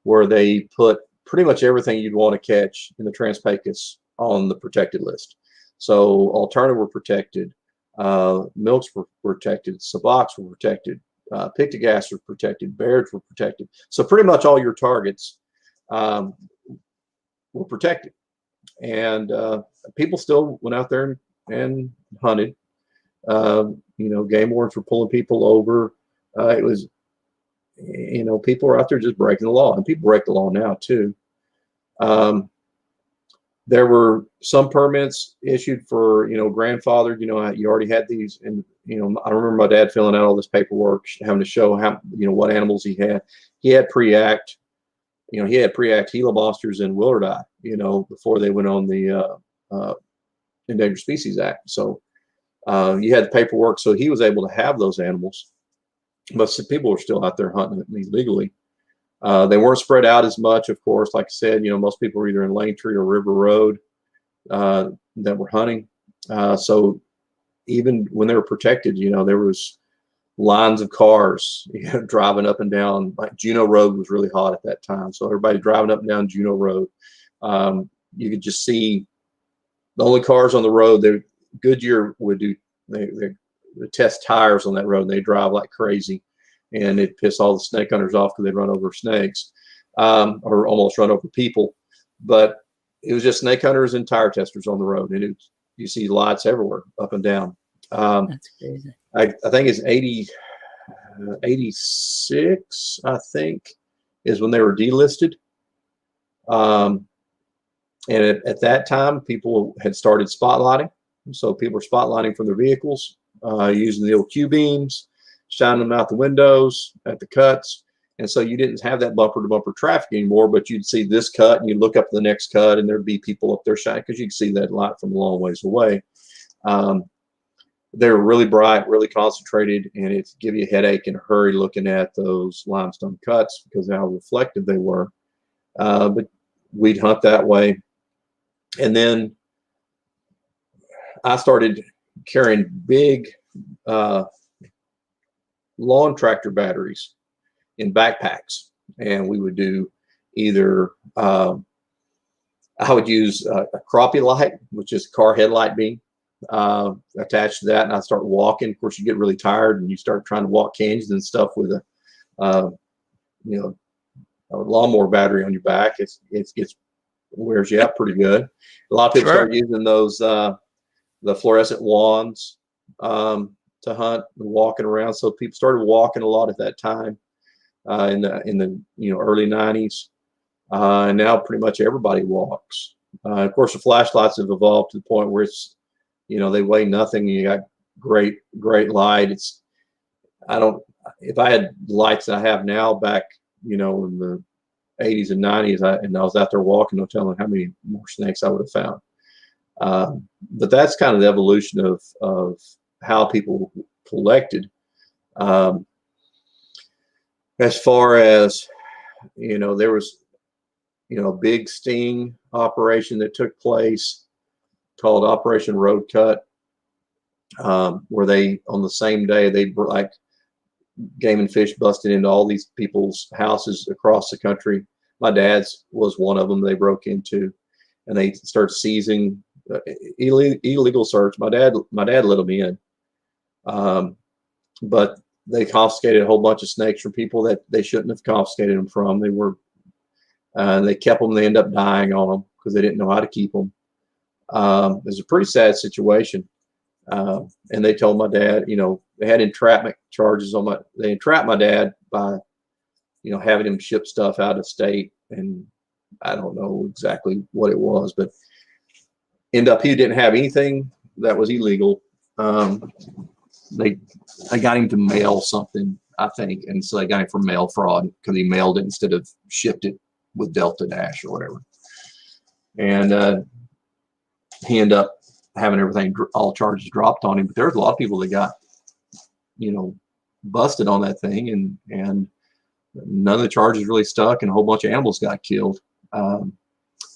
where they put pretty much everything you'd want to catch in the Trans-Pecos on the protected list. So alterna were protected, milks were protected, sabaks were protected, pictogas were protected, bears were protected. So pretty much all your targets were protected. And people still went out there and hunted. Game wardens were pulling people over. It was, people were out there just breaking the law, and people break the law now too. There were some permits issued for, grandfathered. You already had these, and I remember my dad filling out all this paperwork, having to show how, what animals he had. He had pre-act. He had pre-act Gila monsters and willardi, before they went on the Endangered Species Act. So you had the paperwork, so he was able to have those animals. But some people were still out there hunting illegally. They weren't spread out as much, of course. Like I said, most people were either in Lane Tree or River Road that were hunting. So even when they were protected, there was lines of cars driving up and down. Like Juneau Road was really hot at that time, so everybody driving up and down Juneau Road. You could just see the only cars on the road. Goodyear would do they test tires on that road, and they drive like crazy, and it piss all the snake hunters off because they'd run over snakes, or almost run over people. But it was just snake hunters and tire testers on the road, and you see lights everywhere, up and down. That's crazy. I think it's 86, I think, is when they were delisted. And at that time, people had started spotlighting. So people were spotlighting from their vehicles, using the old Q beams, shining them out the windows at the cuts. And so you didn't have that bumper to bumper traffic anymore, but you'd see this cut and you'd look up the next cut and there'd be people up there shining because you could see that light from a long ways away. They were really bright, really concentrated, and it'd give you a headache in a hurry looking at those limestone cuts because of how reflective they were. But we'd hunt that way. And then I started carrying big lawn tractor batteries in backpacks. And we would do either, I would use a crappie light, which is a car headlight beam, attached to that. And I'd start walking. Of course, you get really tired and you start trying to walk canyons and stuff with a lawnmower battery on your back. It wears you out pretty good. A lot of people start using those the fluorescent wands to hunt and walking around. So people started walking a lot at that time in the early 90s. And now pretty much everybody walks. Of course, the flashlights have evolved to the point where it's they weigh nothing. You got great light. If I had lights that I have now back in the 80s and 90s, and I was out there walking, no telling how many more snakes I would have found. But that's kind of the evolution of how people collected. As far as, there was, a big sting operation that took place called Operation Road Cut, where they, on the same day, they like game and fish busted into all these people's houses across the country. My dad's was one of them they broke into, and they started seizing illegal search. My dad let them in, but they confiscated a whole bunch of snakes from people that they shouldn't have confiscated them from. They kept them. They ended up dying on them because they didn't know how to keep them. It was a pretty sad situation. And they told my dad, they had entrapment charges on they entrapped my dad by, having him ship stuff out of state. And I don't know exactly what it was, but he didn't have anything that was illegal. I got him to mail something, I think. And so they got him for mail fraud because he mailed it instead of shipped it with Delta Dash or whatever. And he ended up having all charges dropped on him. But there was a lot of people that got, busted on that thing, and none of the charges really stuck, and a whole bunch of animals got killed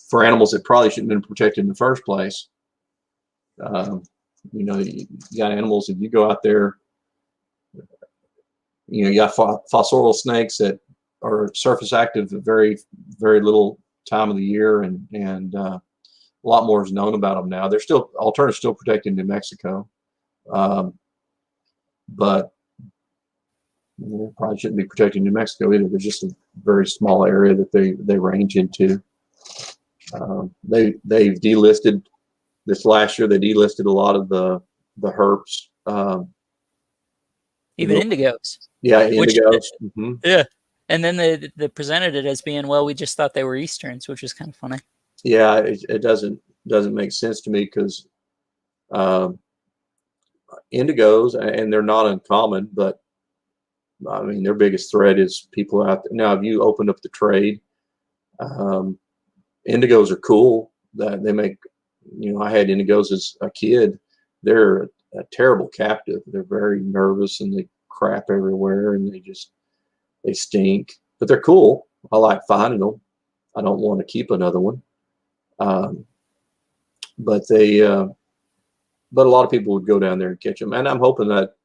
for animals that probably shouldn't have been protected in the first place. You got animals, if you go out there, you got fossorial snakes that are surface active at very, very little time of the year, and a lot more is known about them now. Alterna's still protected in New Mexico, but probably shouldn't be protected in New Mexico either. There's just a very small area that they range into. They've delisted this last year. They delisted a lot of the herps. Even indigos. Yeah, indigos. Yeah. And then they presented it as being, well, we just thought they were Easterns, which is kind of funny. Yeah, it doesn't make sense to me because indigos, and they're not uncommon, but I mean, their biggest threat is people out there. Now, if you open up the trade, indigos are cool. That they make, I had indigos as a kid. They're a terrible captive. They're very nervous and they crap everywhere and they stink, but they're cool. I like finding them. I don't want to keep another one. But a lot of people would go down there and catch them. And I'm hoping that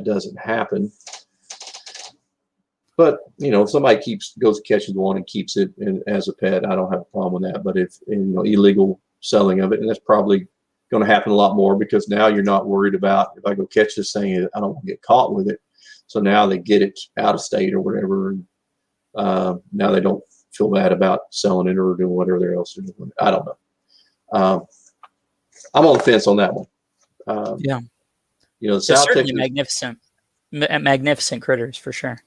doesn't happen. But if somebody goes catches one and keeps it as a pet, I don't have a problem with that. But if illegal selling of it, and that's probably going to happen a lot more, because now you're not worried about, if I go catch this thing, I don't want to get caught with it. So now they get it out of state or whatever, and now they don't feel bad about selling it or doing whatever else they're doing. I don't know. I'm on the fence on that one. Yeah. The They're South certainly Texas, magnificent critters for sure.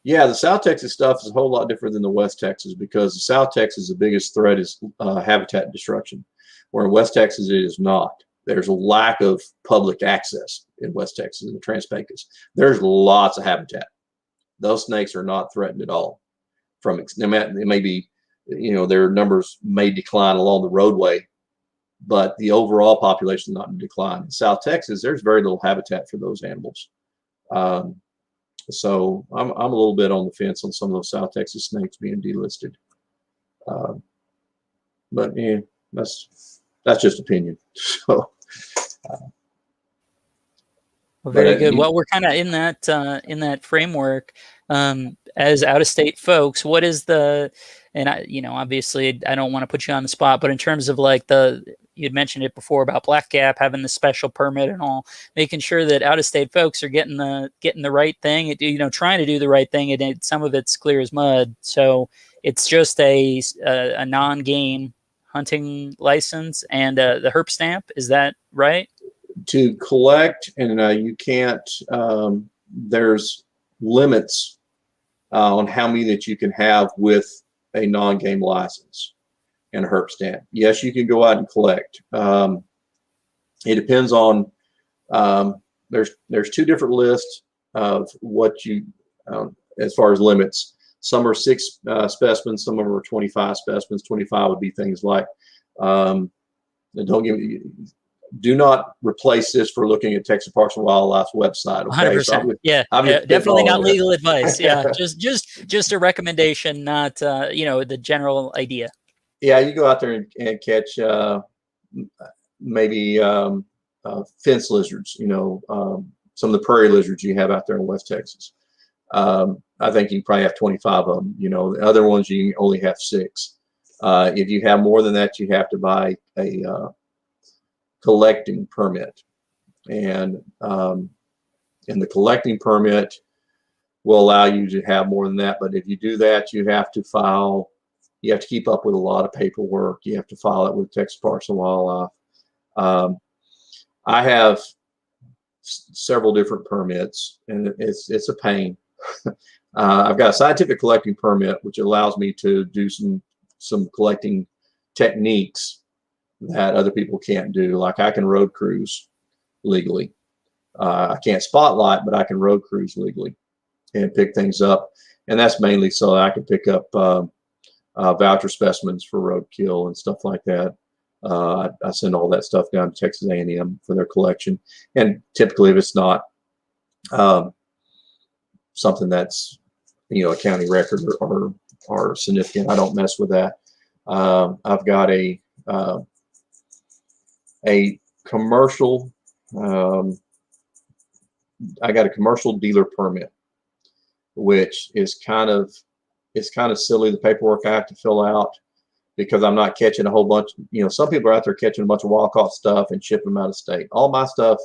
yeah, the South Texas stuff is a whole lot different than the West Texas, because the South Texas, the biggest threat is habitat destruction, where in West Texas it is not. There's a lack of public access in West Texas, in the Trans-Pecos. There's lots of habitat. Those snakes are not threatened at all. It may be, their numbers may decline along the roadway, but the overall population is not in decline. In South Texas, there's very little habitat for those animals. So I'm a little bit on the fence on some of those South Texas snakes being delisted. But yeah, that's just opinion. So. Well, very good. Well, we're kind of in that framework. As out-of-state folks, what is and obviously I don't want to put you on the spot, but in terms of like you'd mentioned it before about Black Gap having the special permit and all, making sure that out-of-state folks are getting the right thing, trying to do the right thing, and some of it's clear as mud. So it's just a non-game hunting license and the herp stamp. Is that right? To collect, and you can't, there's limits on how many that you can have with a non-game license and a herp stamp. Yes, you can go out and collect. It depends on, there's two different lists of what you, as far as limits. Some are 6 specimens, some of them are 25 specimens. 25 would be things like, do not replace this for looking at Texas Parks and Wildlife's website. Okay, 100%. So yeah, definitely not legal advice. Yeah, just a recommendation, not the general idea. Yeah, you go out there and catch maybe fence lizards. Some of the prairie lizards you have out there in West Texas. I think you probably have 25 of them. The other ones you only have 6. If you have more than that, you have to buy a collecting permit, and the collecting permit will allow you to have more than that. But if you do that, you have to keep up with a lot of paperwork. You have to file it with Texas Parks and Wildlife. I have several different permits, and it's a pain. I've got a scientific collecting permit, which allows me to do some collecting techniques that other people can't do. Like I can road cruise legally. I can't spotlight, but I can road cruise legally and pick things up. And that's mainly so that I can pick up voucher specimens for roadkill and stuff like that. I send all that stuff down to Texas A&M for their collection. And typically, if it's not something that's a county record or significant, I don't mess with that. I've got a commercial, I got a commercial dealer permit, which is kind of silly, the paperwork I have to fill out, because I'm not catching a whole bunch. Some people are out there catching a bunch of wild caught stuff and shipping them out of state. All my stuff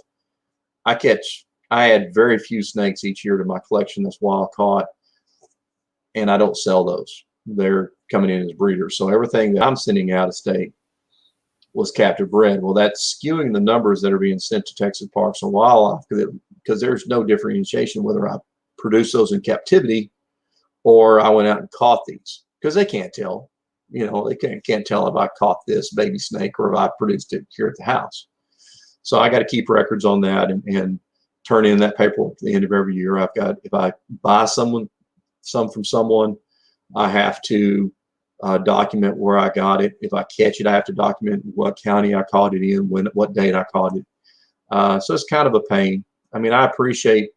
I catch, I add very few snakes each year to my collection that's wild caught, and I don't sell those. They're coming in as breeders. So everything that I'm sending out of state was captive bred. Well, that's skewing the numbers that are being sent to Texas Parks and Wildlife, because there's no differentiation whether I produce those in captivity or I went out and caught these, because they can't tell. They can't tell if I caught this baby snake or if I produced it here at the house. So I got to keep records on that and turn in that paperwork at the end of every year. If I buy some from someone, I have to document where I got it. If I catch it, I have to document what county I caught it in, what date I caught it. So it's kind of a pain. I mean, I appreciate,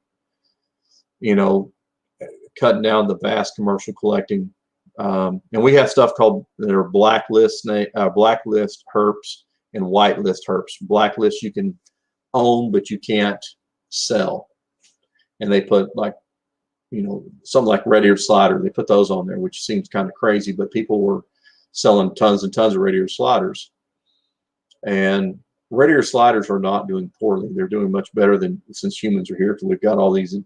cutting down the vast commercial collecting. And we have stuff called that are blacklist herps and whitelist herps. Blacklist you can own, but you can't sell. And they put like, something like red-eared slider. They put those on there, which seems kind of crazy, but people were selling tons and tons of red-eared sliders. And red-eared sliders are not doing poorly. They're doing much better than since humans are here. We've got all these,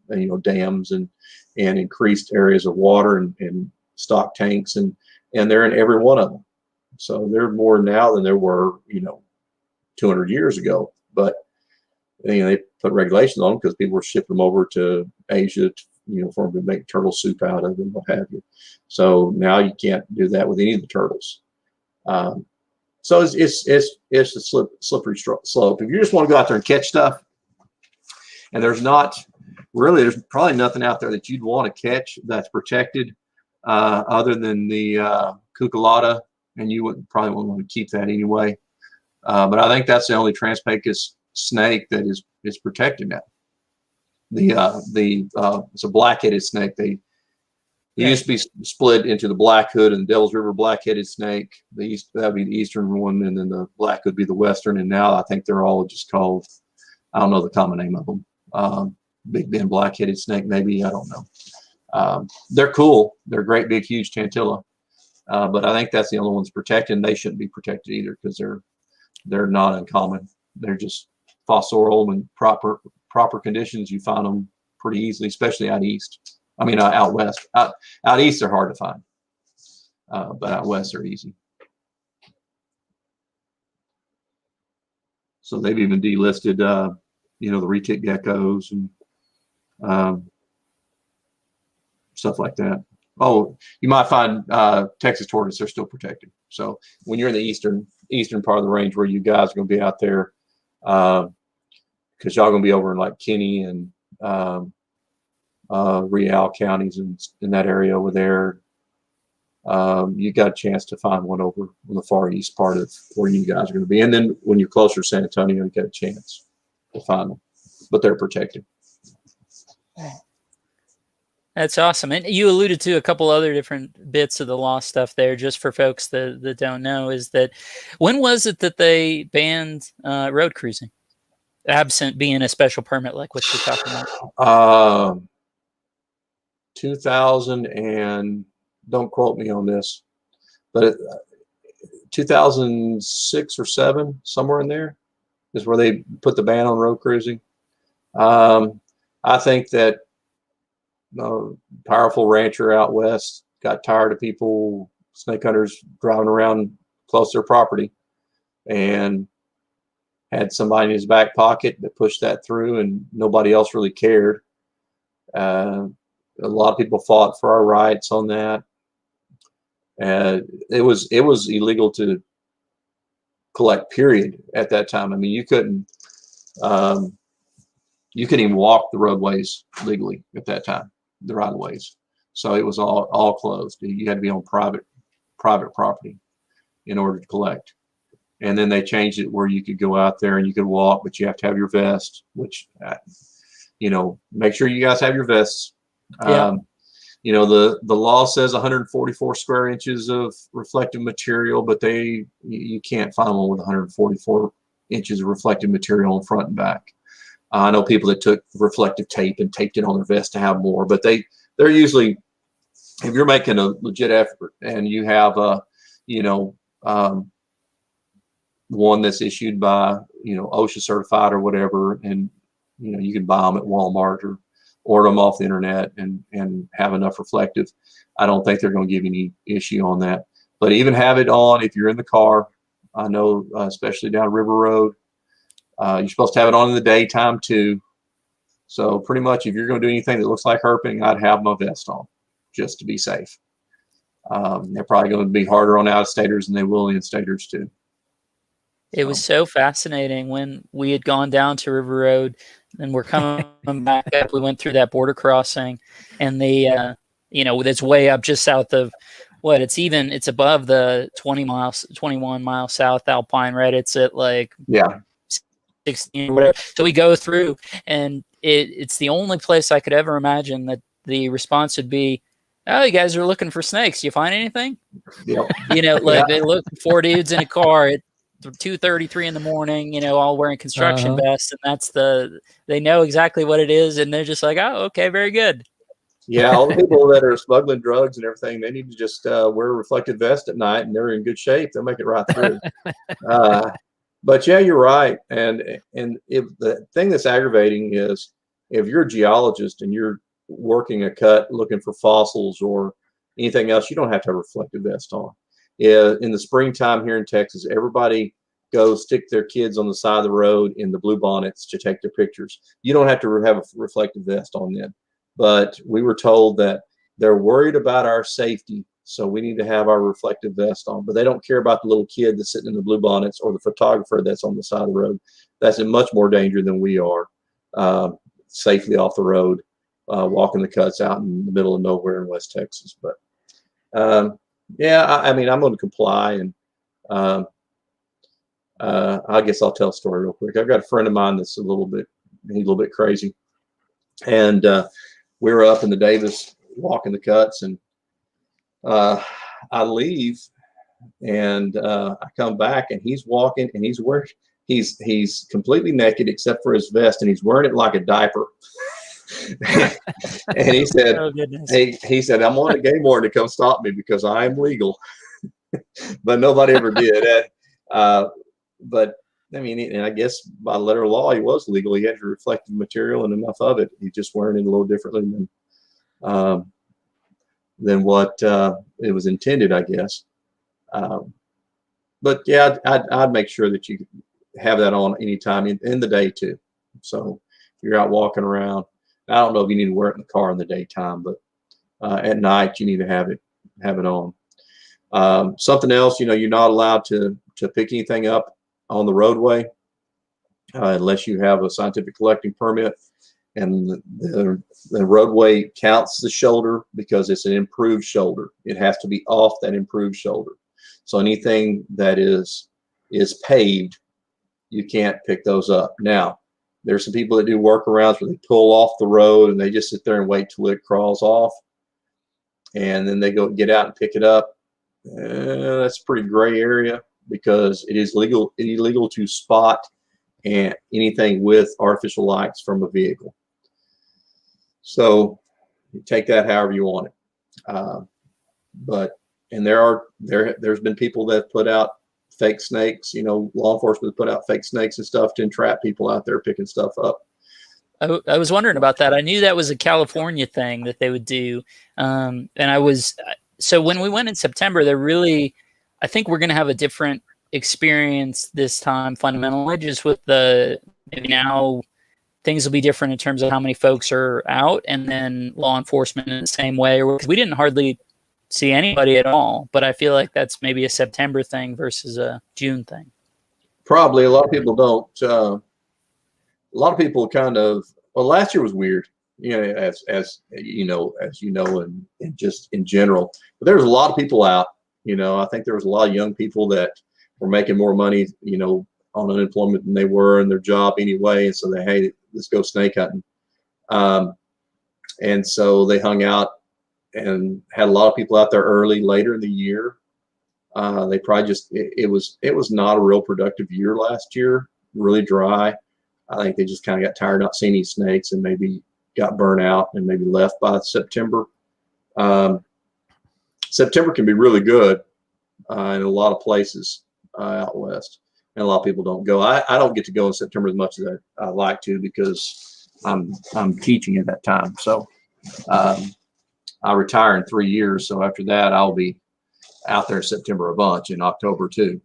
dams and increased areas of water and stock tanks, and they're in every one of them. So they're more now than there were, 200 years ago. But they put regulations on them because people were shipping them over to Asia, for them to make turtle soup out of and what have you. So now you can't do that with any of the turtles. So it's a slippery slope. If you just want to go out there and catch stuff, and there's probably nothing out there that you'd want to catch that's protected other than the cuculata, and you probably wouldn't want to keep that anyway. But I think that's the only Trans-Pecos snake that is protected now. It's a black-headed snake. They used to be split into the black-hood and the Devil's River black-headed snake. That would be the eastern one, and then the black would be the western. And now I think they're all just called, I don't know the common name of them. Big Bend black-headed snake, maybe, I don't know. They're cool. They're great, big, huge tantilla. But I think that's the only ones protected, and they shouldn't be protected either because they're not uncommon. They're just fossorial and proper conditions. You find them pretty easily, especially out east. I mean, out west. Out east, they're hard to find, but out west, they're easy. So they've even delisted, the retic geckos and stuff like that. Oh, you might find Texas tortoise; they're still protected. So when you're in the eastern part of the range, where you guys are going to be out there, because y'all going to be over in like Kinney and Real counties and in that area over there, you got a chance to find one over on the far east part of where you guys are going to be. And then when you're closer to San Antonio, you get a chance to find them, but they're protected. That's awesome. And you alluded to a couple other different bits of the law stuff there, just for folks that don't know, is that when was it that they banned road cruising, absent being a special permit like what you're talking about? 2000 and don't quote me on this, but 2006 or 7, somewhere in there is where they put the ban on road cruising. I think that powerful rancher out west got tired of people, snake hunters, driving around close to their property, and had somebody in his back pocket that pushed that through, and nobody else really cared. A lot of people fought for our rights on that. It was illegal to collect, period, at that time. I mean, you couldn't even walk the roadways legally at that time, the right of ways. So it was all closed. You had to be on private property in order to collect. And then they changed it where you could go out there and you could walk, but you have to have your vest, which, make sure you guys have your vests. Yeah. The law says 144 square inches of reflective material, but you can't find one with 144 inches of reflective material in front and back. I know people that took reflective tape and taped it on their vest to have more, but they're usually, if you're making a legit effort and you have one that's issued by, OSHA certified or whatever, and, you can buy them at Walmart or order them off the internet and have enough reflective. I don't think they're going to give you any issue on that. But even have it on if you're in the car. I know, especially down River Road, you're supposed to have it on in the daytime too. So pretty much if you're going to do anything that looks like herping, I'd have my vest on just to be safe. They're probably going to be harder on out-of-staters than they will in-staters too. It was so fascinating when we had gone down to River Road and we're coming back up. We went through that border crossing, and it's way up just south of it's above the 21 mile south Alpine, right? It's at like 16 or whatever. So we go through, and it's the only place I could ever imagine that the response would be, "Oh, you guys are looking for snakes. You find anything?" Yep. They look, 4 dudes in a car at 2:33 in the morning, all wearing construction vests, and they know exactly what it is, and they're just like, "Oh, okay, very good." Yeah, all the people that are smuggling drugs and everything, they need to just wear a reflective vest at night, and they're in good shape. They'll make it right through. But yeah, you're right. And if the thing that's aggravating is if you're a geologist and you're working a cut looking for fossils or anything else, you don't have to have a reflective vest on. In the springtime here in Texas, everybody goes stick their kids on the side of the road in the blue bonnets to take their pictures. You don't have to have a reflective vest on then. But we were told that they're worried about our safety, so we need to have our reflective vest on. But they don't care about the little kid that's sitting in the blue bonnets or the photographer that's on the side of the road. That's in much more danger than we are, safely off the road, walking the cuts out in the middle of nowhere in West Texas. But yeah, I mean, I'm going to comply, and I guess I'll tell a story real quick. I've got a friend of mine that's he's a little bit crazy, and we were up in the Davis walking the cuts, and I leave, and I come back, and he's walking, and he's completely naked except for his vest, and he's wearing it like a diaper. And he said, Oh, goodness. he said, I'm on a game warden to come stop me because I am legal. But nobody ever did. But I mean, and I guess by letter of law, he was legal. He had reflective material and enough of it. He's just wearing it a little differently than what it was intended, I guess. But yeah, I'd make sure that you have that on anytime in the day too. So if you're out walking around, I don't know if you need to wear it in the car in the daytime, but at night you need to have it on. Something else, you're not allowed to pick anything up on the roadway unless you have a scientific collecting permit, and the roadway counts the shoulder because it's an improved shoulder. It has to be off that improved shoulder. So anything that is paved, you can't pick those up. Now, there's some people that do workarounds where they pull off the road and they just sit there and wait till it crawls off, and then they go get out and pick it up. That's a pretty gray area, because it is illegal to spot and anything with artificial lights from a vehicle. So you take that however you want it. There's been people that put out fake snakes. Law enforcement put out fake snakes and stuff to entrap people out there picking stuff up. I was wondering about that. I knew that was a California thing that they would do. So when we went in September, I think we're going to have a different experience this time fundamentally, just with maybe now things will be different in terms of how many folks are out, and then law enforcement in the same way, because we didn't hardly see anybody at all. But I feel like that's maybe a September thing versus a June thing. Probably. A lot of people don't. A lot of people last year was weird, as you know, and just in general. But there was a lot of people out. I think there was a lot of young people that were making more money, on unemployment than they were in their job anyway. And so hey, let's go snake hunting. And so they hung out and had a lot of people out there later in the year. They probably it was not a real productive year last year, really dry. I think they just kind of got tired not seeing any snakes and maybe got burnt out and maybe left by September. September can be really good in a lot of places out west, and a lot of people don't go. I don't get to go in September as much as I like to, because I'm teaching at that time. So I retire in 3 years. So after that, I'll be out there in September a bunch, in October too.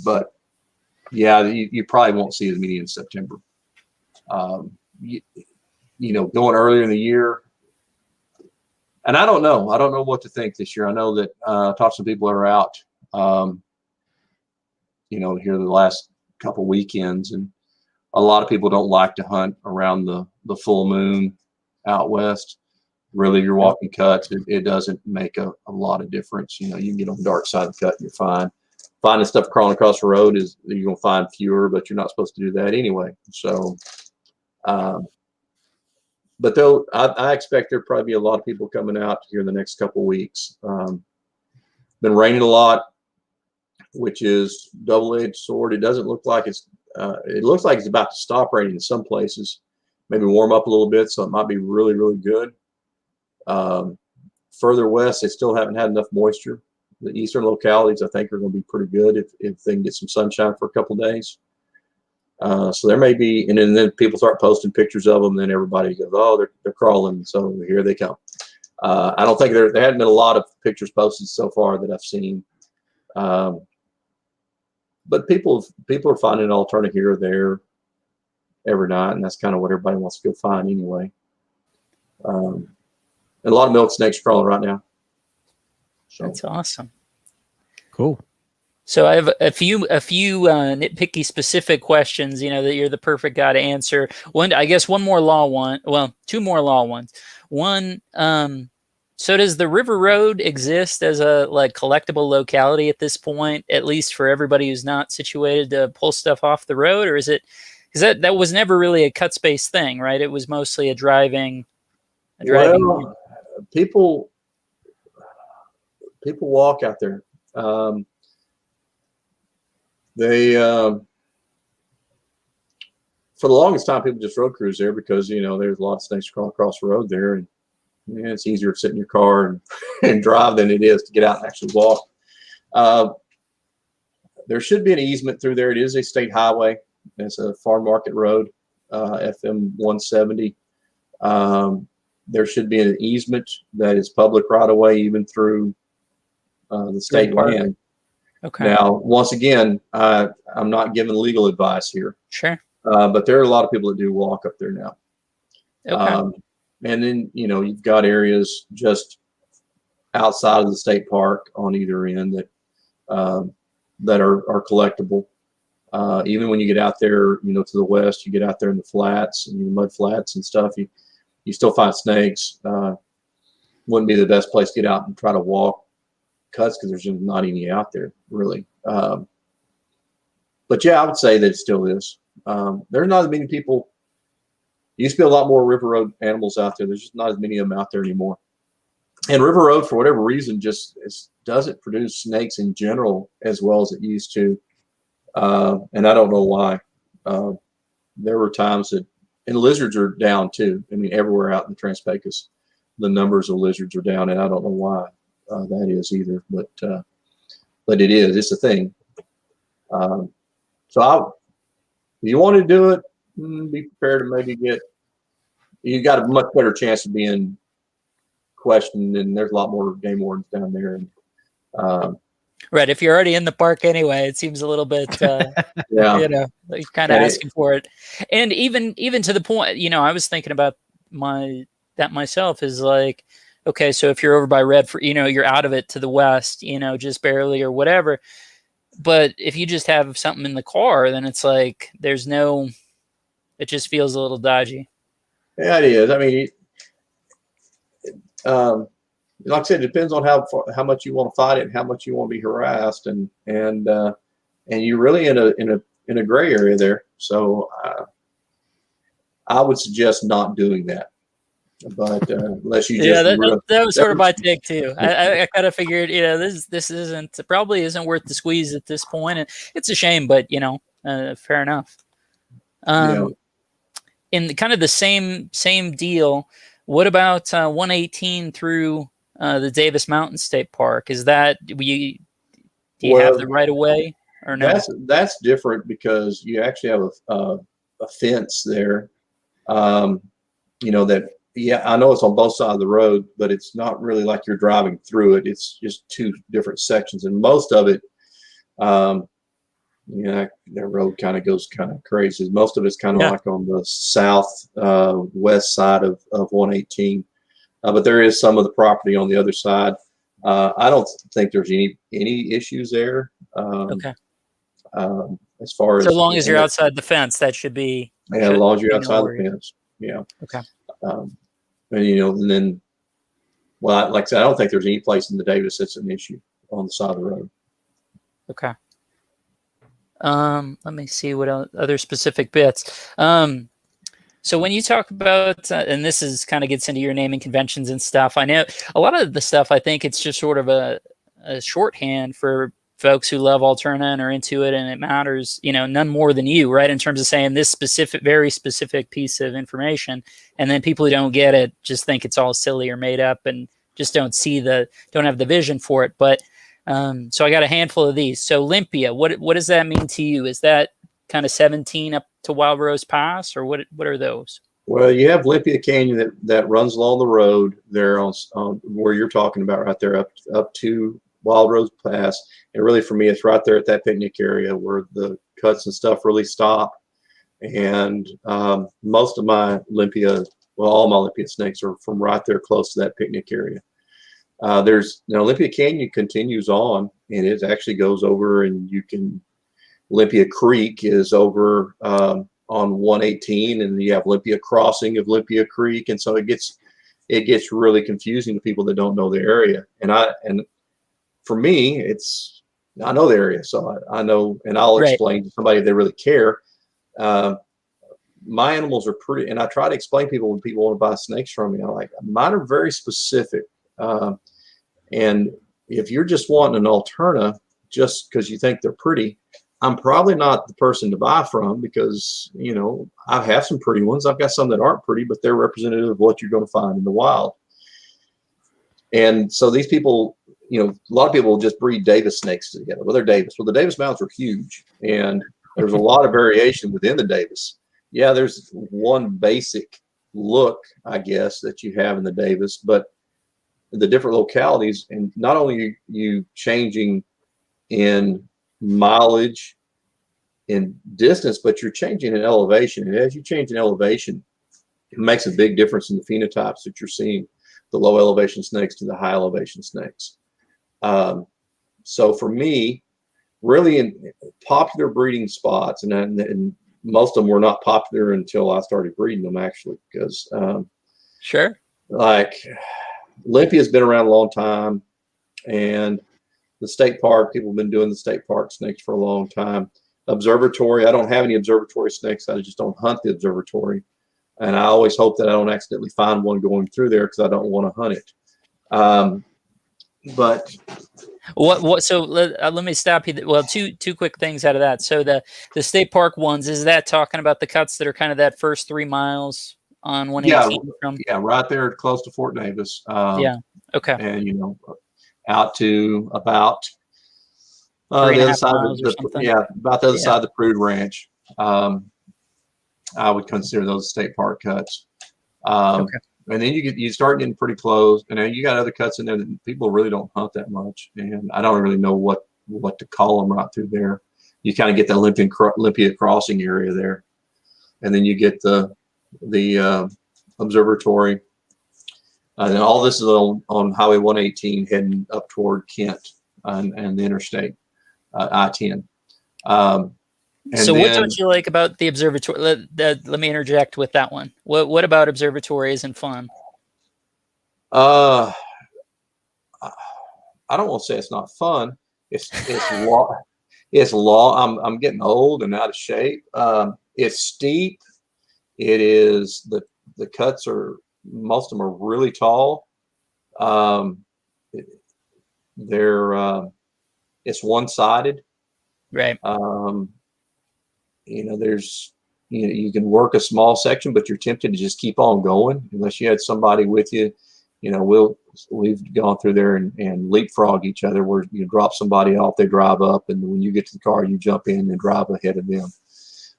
But yeah, you probably won't see as many in September. Going earlier in the year. And I don't know what to think this year. I know that I talked to some people that are out, here the last couple weekends, and a lot of people don't like to hunt around the full moon out west. Really, you're walking cuts. It doesn't make a lot of difference. You can get on the dark side of the cut and you're fine. Finding stuff crawling across the road you're going to find fewer, but you're not supposed to do that anyway. So, but I expect there'll probably be a lot of people coming out here in the next couple of weeks. Been raining a lot, which is double-edged sword. It doesn't look like it looks like it's about to stop raining in some places, maybe warm up a little bit. So it might be really, really good. Further west, they still haven't had enough moisture. The eastern localities, I think, are going to be pretty good if they can get some sunshine for a couple of days. So there may be, and then people start posting pictures of them, and then everybody goes, "Oh, they're crawling." So here they come. I don't think there hadn't been a lot of pictures posted so far that I've seen, but people are finding an alterna here or there every night, and that's kind of what everybody wants to go find anyway. And a lot of milk snakes crawling right now. So. That's awesome. Cool. So I have a few nitpicky specific questions, that you're the perfect guy to answer. I guess one more law one. Well, two more law ones. One, so does the River Road exist as a collectible locality at this point, at least for everybody who's not situated to pull stuff off the road, or is it? Because that was never really a cut space thing, right? It was mostly a driving. Well, people walk out there. They for the longest time, people just road cruise there because there's a lot of snakes crawling across the road there, and it's easier to sit in your car and drive than it is to get out and actually walk. There should be an easement through there. It is a state highway. It's a farm market road, FM 170. There should be an easement that is public right away, even through the state land. Okay. Now, once again, I'm not giving legal advice here. Sure. But there are a lot of people that do walk up there now. Okay. And then, you've got areas just outside of the state park on either end that are collectible. Even when you get out there, to the west, you get out there in the flats and the mud flats and stuff, you still find snakes. Wouldn't be the best place to get out and try to walk cuts because there's just not any out there really. But yeah, I would say that it still is. There's not as many people. There used to be a lot more River Road animals out there. There's just not as many of them out there anymore. And River Road, for whatever reason, just doesn't produce snakes in general as well as it used to. And I don't know why. There were times that, and lizards are down too. I mean, everywhere out in the Trans-Pecos, the numbers of lizards are down, and I don't know why that is either. But it is. It's a thing. So if you want to do it, be prepared to maybe you got a much better chance of being questioned, and there's a lot more game wardens down there. And right. If you're already in the park anyway, it seems a little bit, yeah, you're kind of asking for it. And even to the point, I was thinking about that myself is like, okay, so if you're over by Redford, you're out of it to the west, just barely or whatever. But if you just have something in the car, then it's like it just feels a little dodgy. Yeah, it is. I mean, like I said, it depends on how much you want to fight it and how much you want to be harassed, and you're really in a gray area there. So I would suggest not doing that. But unless you just that was sort of my take too. I kind of figured, this probably isn't worth the squeeze at this point, and it's a shame, but fair enough. In kind of the same deal, what about 118 through the Davis Mountain State Park? Is that do you have the right of way or no? That's different because you actually have a fence there. Yeah, I know it's on both sides of the road, but it's not really like you're driving through it. It's just two different sections, and most of it, their road kind of goes kind of crazy. Most of it's kind of like on the south west side of 118, but there is some of the property on the other side. I don't think there's any issues there. Okay. As far as long as you're outside the fence, that should be. Yeah, as long as you're outside the fence. Yeah. Okay. And then, well, like I said, I don't think there's any place in the Davis that's an issue on the side of the road. Okay. Let me see what other specific bits. So when you talk about, and this is kind of gets into your naming conventions and stuff, I know a lot of the stuff, I think it's just sort of a shorthand for folks who love alterna and are into it and it matters, none more than you, right? In terms of saying this very specific piece of information. And then people who don't get it just think it's all silly or made up and just don't have the vision for it. But so I got a handful of these. So Olympia, what does that mean to you? Is that kind of 17 up to Wild Rose Pass, or what are those? Well, you have Olympia Canyon that runs along the road there on where you're talking about right there up to Wild Rose Pass. And really for me, it's right there at that picnic area where the cuts and stuff really stop. And most of my all my Olympia snakes are from right there close to that picnic area. There's Olympia Canyon continues on, and it actually goes over, and Olympia Creek is over on 118, and you have Olympia Crossing of Olympia Creek, and so it gets really confusing to people that don't know the area. And for me, I know the area, so I know, and I'll explain to somebody if they really care. My animals are pretty, and I try to explain to people when people want to buy snakes from me, I'm like, mine are very specific. And if you're just wanting an alterna just because you think they're pretty, I'm probably not the person to buy from, because, I have some pretty ones. I've got some that aren't pretty, but they're representative of what you're going to find in the wild. And so these people, a lot of people will just breed Davis snakes together. Well, they're Davis. Well, the Davis mounts are huge, and there's a lot of variation within the Davis. Yeah, there's one basic look, I guess, that you have in the Davis, but the different localities, and not only are you changing in mileage and distance, but you're changing in elevation. And as you change in elevation, it makes a big difference in the phenotypes that you're seeing, the low elevation snakes to the high elevation snakes. So for me, really in popular breeding spots, and most of them were not popular until I started breeding them, actually, because sure, like Olympia's been around a long time, and the state park, people have been doing the state park snakes for a long time. Observatory, I don't have any observatory snakes. I just don't hunt the observatory. And I always hope that I don't accidentally find one going through there, because I don't want to hunt it. But what? So let me stop you. Well, two quick things out of that. So the state park ones, is that talking about the cuts that are kind of that first 3 miles on 118? Yeah, right there close to Fort Davis. Yeah. Okay. And out to about the other side of about the other side of the Prude Ranch. I would consider those state park cuts. Okay. And then you start getting pretty close, and then you got other cuts in there that people really don't hunt that much, and I don't really know what to call them right through there. You kind of get the Olympia Crossing area there, and then you get the observatory, and all this is on Highway 118 heading up toward Kent and the interstate I-10. So what don't you like about the observatory? Let me interject with that one. What about observatory isn't fun? I don't want to say it's not fun. It's long. It's long. I'm getting old and out of shape. It's steep. It is the cuts are, most of them are really tall. It's one-sided. Right. There's, you can work a small section, but you're tempted to just keep on going unless you had somebody with you. We've gone through there and leapfrog each other, where you drop somebody off, they drive up, and when you get to the car, you jump in and drive ahead of them.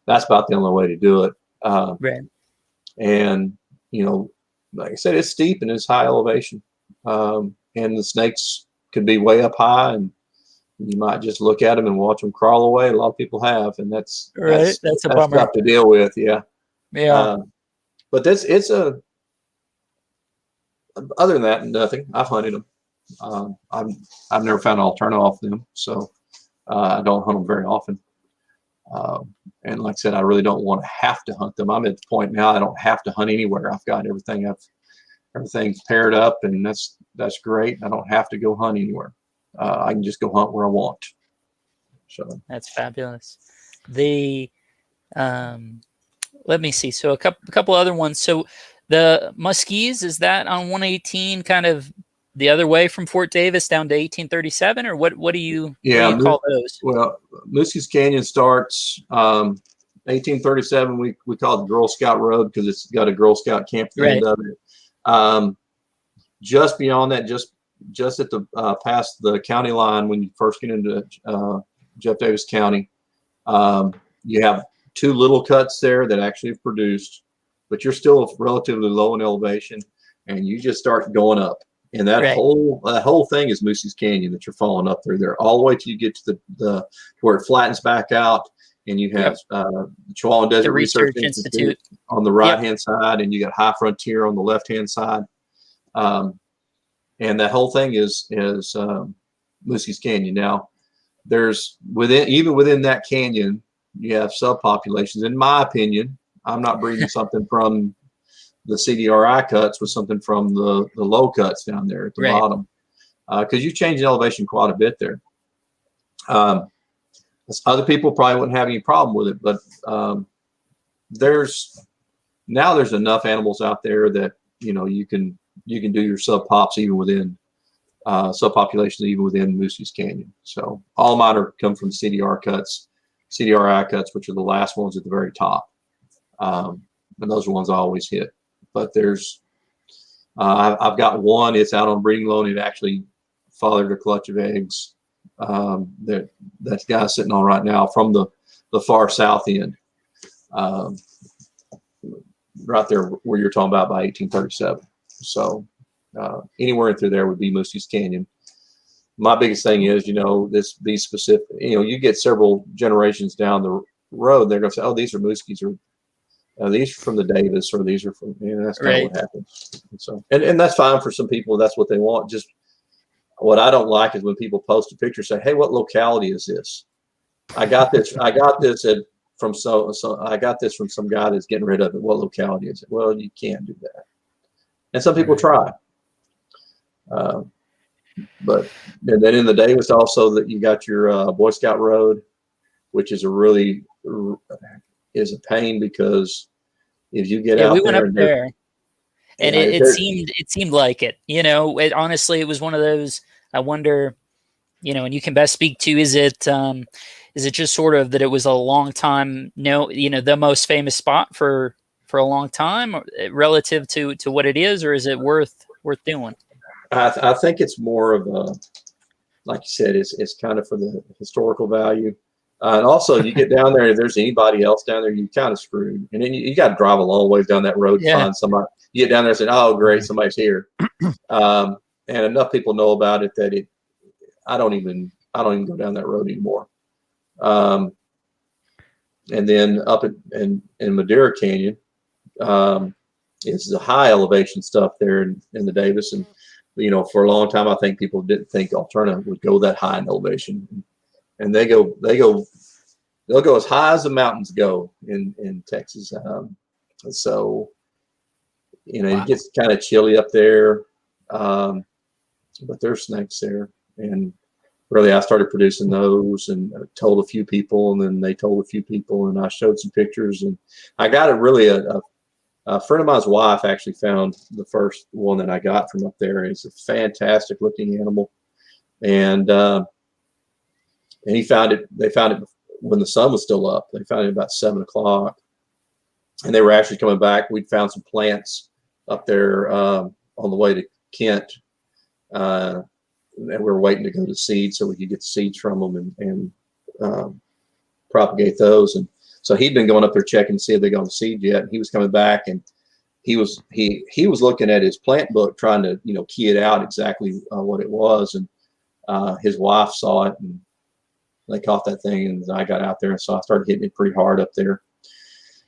That's about the only way to do it. Right. And, like I said, it's steep and it's high elevation. And the snakes could be way up high, and you might just look at them and watch them crawl away. A lot of people have, and that's a bummer. tough to deal with. Yeah. Yeah. But other than that, nothing. I've hunted them. I've never found an alterna off them, so I don't hunt them very often. And like I said, I really don't want to have to hunt them. I'm at the point now I don't have to hunt anywhere. I've got everything's paired up, and that's great. I don't have to go hunt anywhere. I can just go hunt where I want. So that's fabulous. Let me see. So a couple other ones. So the muskies, is that on 118 kind of the other way from Fort Davis down to 1837, or what do you call those? Well, Moosey's Canyon starts 1837. We call it the Girl Scout Road because it's got a Girl Scout camp at the end of it. Just beyond that, just at the past the county line when you first get into Jeff Davis County, you have two little cuts there that actually have produced, but you're still relatively low in elevation, and you just start going up. And that whole thing is Moosey's Canyon that you're falling up through there all the way till you get to the where it flattens back out, and you have the Chihuahuan Desert Research Institute on the right hand side, and you got High Frontier on the left hand side. And that whole thing is Moosey's Canyon. Now, there's even within that canyon, you have subpopulations. In my opinion, I'm not breeding something from the CDRI cuts with something from the low cuts down there at the bottom, because you change the elevation quite a bit there. Other people probably wouldn't have any problem with it, but there's enough animals out there that you can do your sub pops even within subpopulations even within Moosey's Canyon. So all mine come from CDRI cuts, which are the last ones at the very top, and those are ones I always hit. But there's I've got one. It's out on breeding loan. It actually fathered a clutch of eggs. That guy's sitting on right now from the far south end, right there where you're talking about by 1837. So anywhere in through there would be Moosey's Canyon. My biggest thing is, these specific, you get several generations down the road, they're going to say, oh, these are Mooskies, or these are from the Davis, or these are from, that's kind of what happens. And so, and that's fine for some people. That's what they want. Just what I don't like is when people post a picture, say, hey, what locality is this? I got this I got this from some guy that's getting rid of it. What locality is it? Well, you can't do that. And some people try. But and then in the Davis also that you got your Boy Scout Road, which is is a pain because if you get out we there, went up there, and it seemed like it. Honestly, it was one of those. I wonder, and you can best speak to, is it just sort of that it was a long time, the most famous spot for a long time relative to what it is, or is it worth doing? I think it's more of a, like you said, it's kind of for the historical value. And also you get down there, if there's anybody else down there, you kind of screwed. And then you got to drive a long ways down that road to find somebody. You get down there and say, oh, great, somebody's here. And enough people know about it that I don't even go down that road anymore. And then up in Madeira Canyon, is the high elevation stuff there in the Davis. And, for a long time, I think people didn't think alterna would go that high in elevation. And they'll go as high as the mountains go in Texas. So, it gets kind of chilly up there. But there's snakes there. And really, I started producing those and told a few people, and then they told a few people, and I showed some pictures. And I got it really a friend of mine's wife actually found the first one that I got from up there. It's a fantastic looking animal. And they found it when the sun was still up. They found it about 7 o'clock, and they were actually coming back. We'd found some plants up there on the way to Kent, and we were waiting to go to seed so we could get the seeds from them and propagate those. And so he'd been going up there checking to see if they got the seed yet. And he was coming back, and he was looking at his plant book, trying to key it out exactly what it was. And his wife saw it, and they caught that thing. And I got out there, and so I started hitting it pretty hard up there.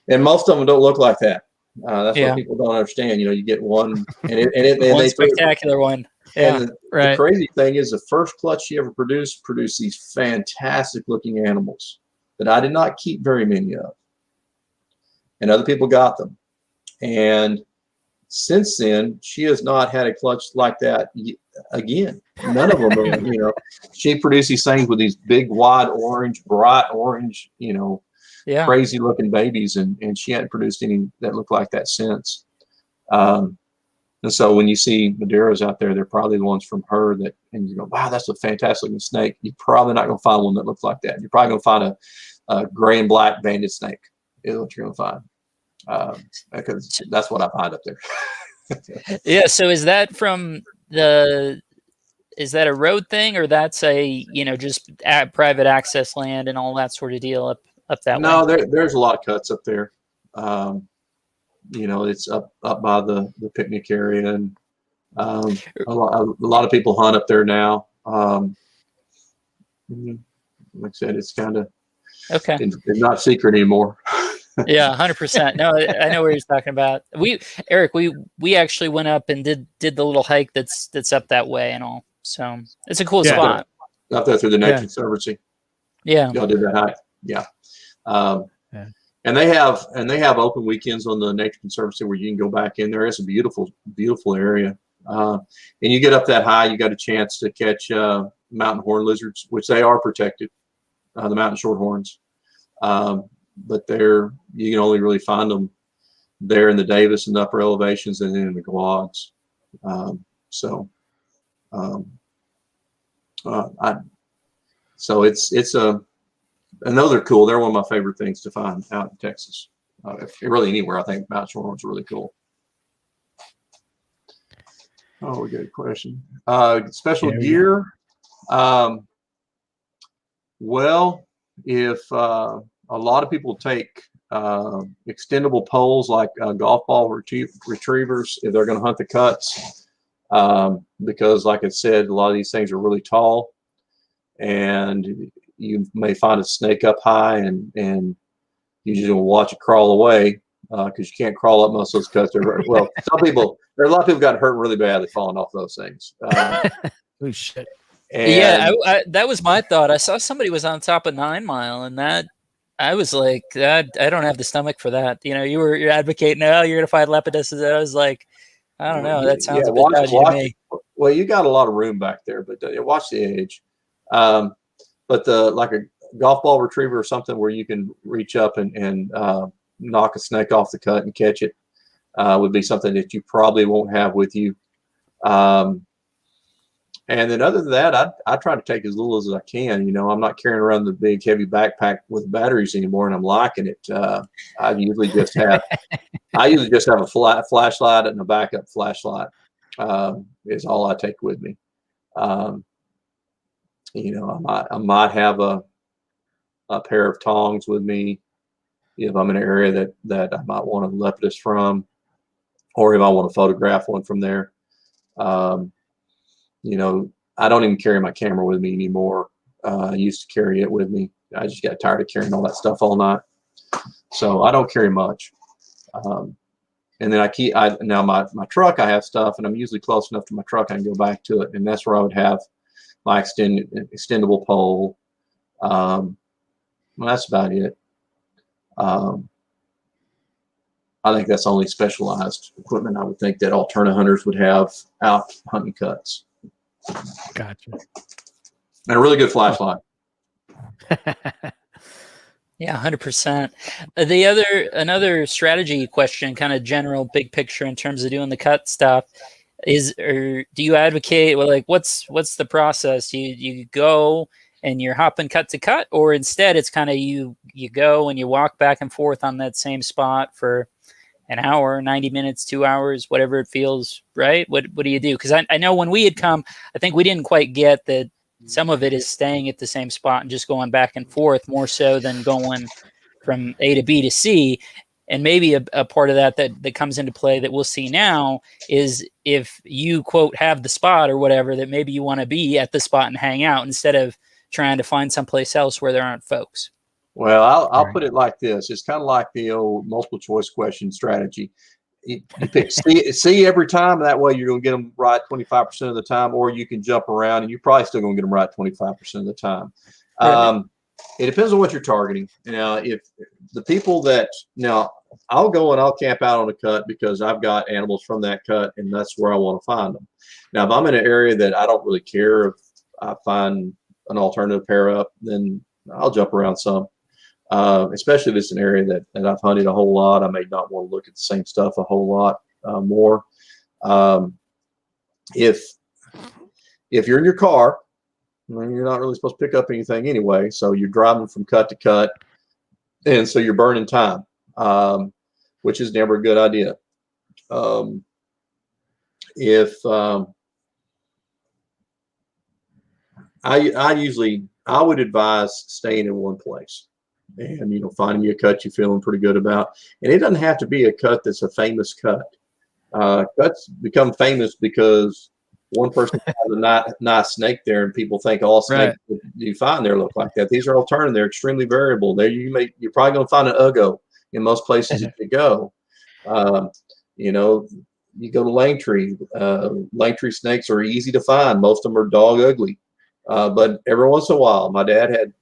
And most of them don't look like that. That's what people don't understand. You get one, and one spectacular one. Yeah, and the crazy thing is, the first clutch she ever produced these fantastic looking animals that I did not keep very many of, and other people got them. And since then, she has not had a clutch like that again. None of them. She produced these things with these big, wide orange, bright orange, crazy looking babies, and she hadn't produced any that looked like that since. And so when you see Madeiras out there, they're probably the ones from her that, and you go, wow, that's a fantastic looking snake. You're probably not going to find one that looks like that. You're probably going to find a gray and black banded snake is what you're going to find. Because that's what I find up there. Yeah. So is that is that a road thing, or that's a, just private access land and all that sort of deal up that way? No, there's a lot of cuts up there. It's up by the picnic area, and a lot of people hunt up there now. Like I said, it's kind of okay. It's not secret anymore. Yeah, 100%. No, I know what you're talking about. Eric, we actually went up and did the little hike that's up that way and all. So it's a cool spot. Up there through the Nature Conservancy. Yeah. Y'all did that hike. Yeah. And they have open weekends on the Nature Conservancy where you can go back in there. It's a beautiful, beautiful area. And you get up that high, you got a chance to catch mountain horn lizards, which they are protected, the mountain shorthorns. But you can only really find them there in the Davis and the upper elevations, and then in the Gwags. And those are cool. They're one of my favorite things to find out in Texas. Really anywhere, I think mountain shorthorns are really cool. Oh, we got a question. Special gear. Well, if a lot of people take extendable poles like golf ball retrievers if they're going to hunt the cuts, because like I said, a lot of these things are really tall, and you may find a snake up high, and you just watch it crawl away because you can't crawl up most of those cuts. Well, there are a lot of people got hurt really badly falling off those things. Oh shit. Yeah, that was my thought. I saw somebody was on top of 9 Mile, and that I was like, I don't have the stomach for that. You're advocating, you're gonna find lepiduses. I was like, I don't know. That sounds a bit dodgy to me. Well, you got a lot of room back there, but watch the edge. But like a golf ball retriever or something where you can reach up and knock a snake off the cut and catch it would be something that you probably won't have with you. And then other than that, I try to take as little as I can. I'm not carrying around the big heavy backpack with batteries anymore, and I'm liking it. I usually just have a flashlight and a backup flashlight is all I take with me. I might have a pair of tongs with me if I'm in an area that I might want to lepidus from, or if I want to photograph one from there. I don't even carry my camera with me anymore. I used to carry it with me. I just got tired of carrying all that stuff all night. So I don't carry much. And then now my truck, I have stuff, and I'm usually close enough to my truck I can go back to it. And that's where I would have my extendable pole. Well, that's about it. I think that's only specialized equipment I would think that alterna hunters would have out hunting cuts. Gotcha. And a really good flashlight. Yeah, 100%. Another strategy question, kind of general big picture in terms of doing the cut stuff, do you advocate, well, like what's the process? You go and you're hopping cut to cut, or instead it's kind of you go and you walk back and forth on that same spot for an hour, 90 minutes, 2 hours, whatever it feels right? What do you do? Because I know when we had come, I think we didn't quite get that some of it is staying at the same spot and just going back and forth more so than going from A to B to C. And maybe a part of that comes into play that we'll see now is if you, quote, have the spot or whatever, that maybe you want to be at the spot and hang out instead of trying to find someplace else where there aren't folks. Well, I'll put it like this. It's kind of like the old multiple choice question strategy. You pick C every time. That way you're going to get them right 25% of the time, or you can jump around and you're probably still going to get them right 25% of the time. It depends on what you're targeting. If the people I'll go and I'll camp out on a cut because I've got animals from that cut and that's where I want to find them. Now, if I'm in an area that I don't really care if I find an alternative pair up, then I'll jump around some. Especially if it's an area that I've hunted a whole lot. I may not want to look at the same stuff a whole lot more. If you're in your car, well, you're not really supposed to pick up anything anyway, so you're driving from cut to cut, and so you're burning time, which is never a good idea. I would advise staying in one place and finding you a cut you're feeling pretty good about, and it doesn't have to be a cut that's a famous cut. Cuts become famous because one person has a nice snake there, and people think all snakes you find there look like that. These are alterna; they're extremely variable. You're probably going to find an uggo in most places that you go. You go to Langtree. Langtree snakes are easy to find. Most of them are dog ugly, but every once in a while, my dad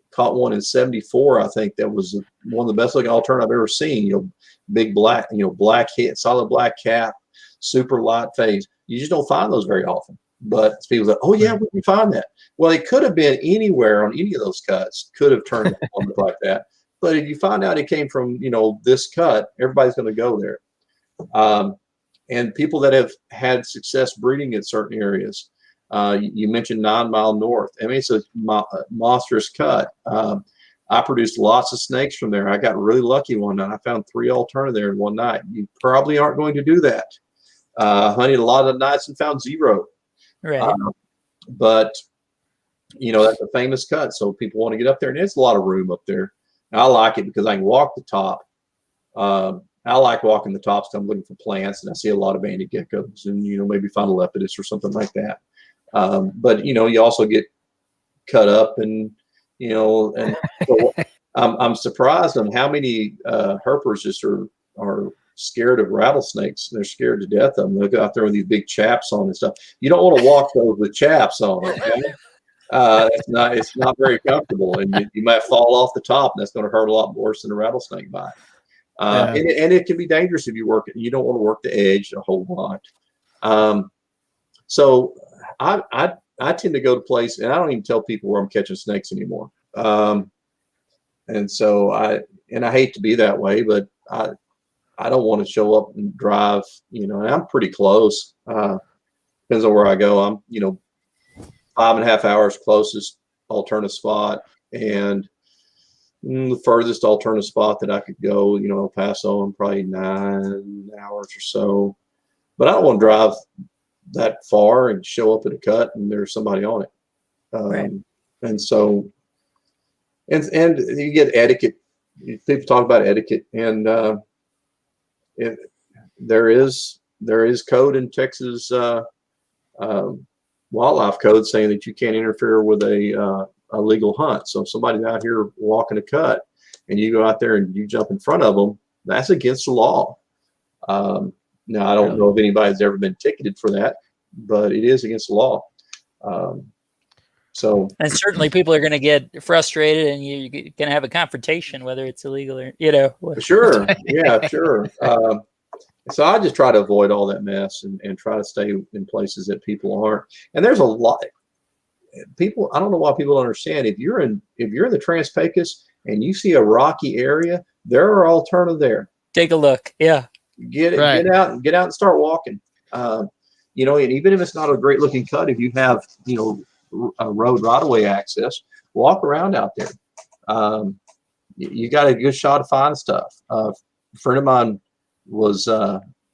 caught one in '74. I think that was one of the best looking alterna I've ever seen. Big black, black head, solid black cap, super light face. You just don't find those very often. But people say, "Oh yeah, where did you find that?" Well, it could have been anywhere on any of those cuts. Could have turned out one like that. But if you find out it came from this cut, everybody's going to go there. And people that have had success breeding in certain areas. You mentioned 9 Mile North. I mean, it's a monstrous cut. I produced lots of snakes from there. I got really lucky one night. I found 3 alterna there in one night. You probably aren't going to do that. Hunted a lot of nights and found 0. Right. But that's a famous cut, so people want to get up there, and there's a lot of room up there. And I like it because I can walk the top. I like walking the tops because I'm looking for plants, and I see a lot of banded geckos, and maybe find a lepidus or something like that. But you also get cut up, and and so I'm surprised on how many herpers just are scared of rattlesnakes. They're scared to death of them. They go out there with these big chaps on and stuff. You don't want to walk those with chaps on. Okay? It's not very comfortable, and you might fall off the top, and that's going to hurt a lot worse than a rattlesnake bite. And it can be dangerous if you work it. You don't want to work the edge a whole lot. So I tend to go to place, and I don't even tell people where I'm catching snakes anymore. And so I hate to be that way, but I don't want to show up and drive, and I'm pretty close. Depends on where I go. I'm, 5.5 hours closest alterna spot, and the furthest alterna spot that I could go, El Paso, I'm probably 9 hours or so. But I don't want to drive that far and show up at a cut and there's somebody on it. Right. And so, and you get etiquette. People talk about etiquette, and there is code in Texas wildlife code saying that you can't interfere with a legal hunt. So if somebody's out here walking a cut and you go out there and you jump in front of them, that's against the law. Now, I don't know if anybody's ever been ticketed for that, but it is against the law. And certainly people are going to get frustrated, and you're going to have a confrontation, whether it's illegal or, Sure. Yeah, sure. So I just try to avoid all that mess and try to stay in places that people aren't. And there's a lot people. I don't know why people don't understand. If you're in the Trans-Pecos and you see a rocky area, there are alterna there. Take a look. Yeah. Get out and start walking. And even if it's not a great looking cut, if you have a road right of way access, walk around out there. You got a good shot of finding stuff. A friend of mine was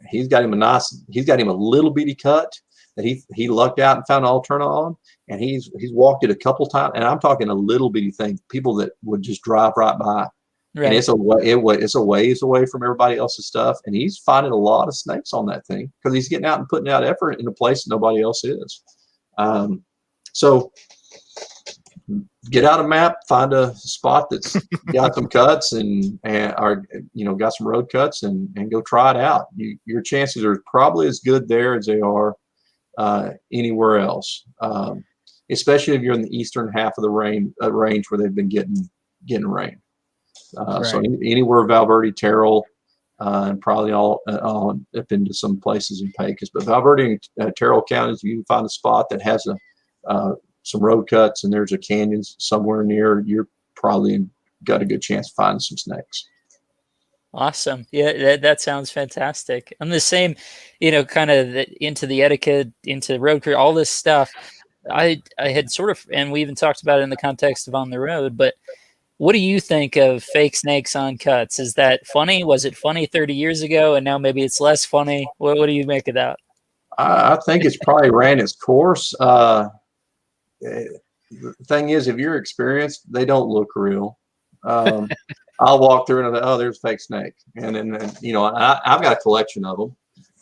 he's got him a little bitty cut that he lucked out and found an alterna on, and he's walked it a couple times, and I'm talking a little bitty thing, people that would just drive right by. Right. And it's a ways away from everybody else's stuff, and he's finding a lot of snakes on that thing because he's getting out and putting out effort in a place that nobody else is. So get out a map, find a spot that's got some cuts and got some road cuts, and go try it out. Your chances are probably as good there as they are anywhere else, especially if you're in the eastern half of the range where they've been getting rain. So anywhere Valverde, Terrell, and probably all up into some places in Pecos. But Valverde and Terrell counties, you can find a spot that has some road cuts and there's a canyon somewhere near, you're probably got a good chance of finding some snakes. Awesome. Yeah, that sounds fantastic. I'm the same, kind of into the etiquette, into road crew, all this stuff. I had sort of, and we even talked about it in the context of on the road, but what do you think of fake snakes on cuts? Is that funny? Was it funny 30 years ago and now maybe it's less funny? What do you make of that? I think it's probably ran its course. The thing is, if you're experienced, they don't look real. I'll walk through and I'll, oh, there's a fake snake. And then, I've got a collection of them.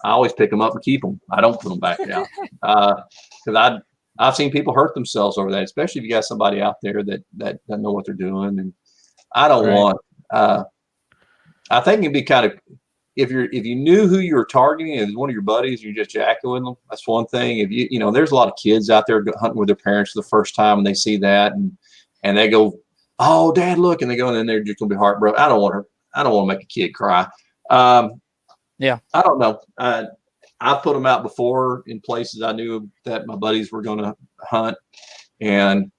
I always pick them up and keep them. I don't put them back down. Because I've seen people hurt themselves over that, especially if you got somebody out there that doesn't know what they're doing. And I don't want, I think it'd be kind of, if you knew who you were targeting and one of your buddies, you're just jacking with them. That's one thing. If there's a lot of kids out there hunting with their parents for the first time and they see that and they go, oh, Dad, look, and they go, and then they're just gonna be heartbroken. I don't want to make a kid cry. Yeah, I don't know. I put them out before in places I knew that my buddies were going to hunt, and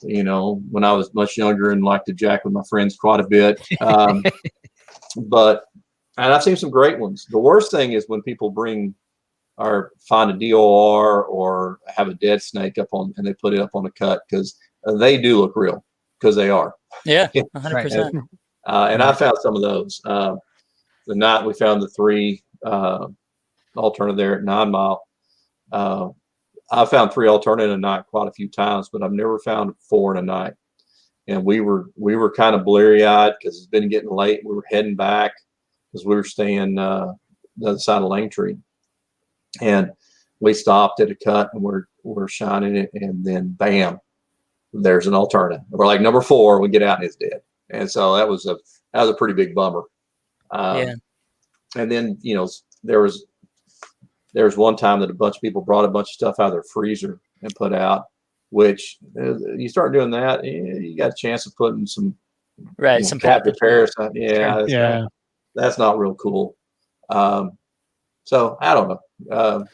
when I was much younger and liked to jack with my friends quite a bit. And I've seen some great ones. The worst thing is when people bring or find a DOR or have a dead snake and they put it up on a cut, because they do look real, because they are. Yeah, 100%. And I found some of those. The night we found the 3 alterna there at 9 Mile. I found 3 alterna in a night quite a few times, but I've never found 4 in a night. And we were kind of bleary eyed because it's been getting late. We were heading back because we were staying the other side of Langtree, and we stopped at a cut and we're shining it, and then bam, there's an alterna. We're like number 4. We get out and it's dead. And so that was a pretty big bummer. Yeah. And then there was one time that a bunch of people brought a bunch of stuff out of their freezer and put out, which you start doing that, you got a chance of putting some some captive parasite. Yeah, Yeah. That's not real cool. So I don't know.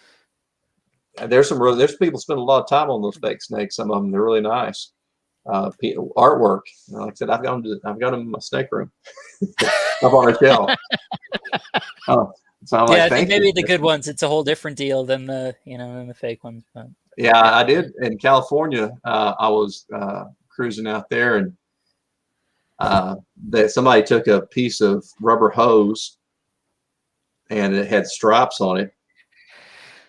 There's people spend a lot of time on those fake snakes. Some of them, they're really nice. Artwork. Like I said, I've got them in my snake room up on a shelf. So I'm I think maybe the good ones, it's a whole different deal than the fake ones. But. Yeah, I did in California. I was cruising out there, and that somebody took a piece of rubber hose and it had stripes on it,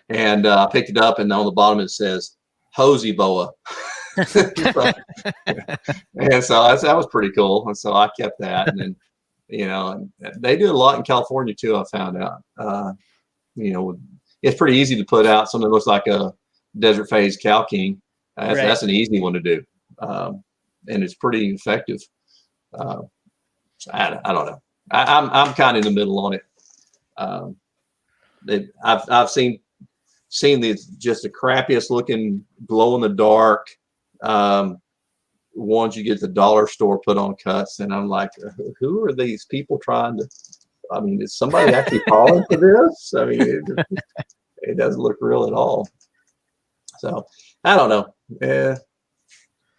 and I picked it up, and on the bottom it says "Hosey Boa." And so that was pretty cool, and so I kept that. And then they do a lot in California too, I found out. It's pretty easy to put out something that looks like a desert phase cow king. That's an easy one to do, and it's pretty effective. So I don't know. I'm kind of in the middle on it. I've seen these just the crappiest looking glow in the dark ones you get at the dollar store put on cuts, and I'm like, who are these people trying to? I mean, is somebody actually calling for this? I mean, it doesn't look real at all. So I don't know.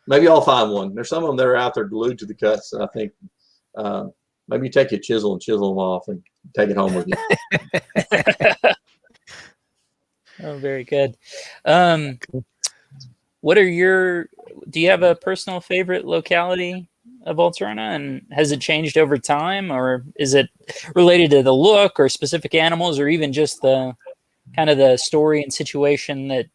Maybe I'll find one. There's some of them that are out there glued to the cuts. And I think maybe you take your chisel and chisel them off and take it home with you. Oh, very good. Do you have a personal favorite locality of alterna, and has it changed over time, or is it related to the look or specific animals, or even just the kind of the story and situation that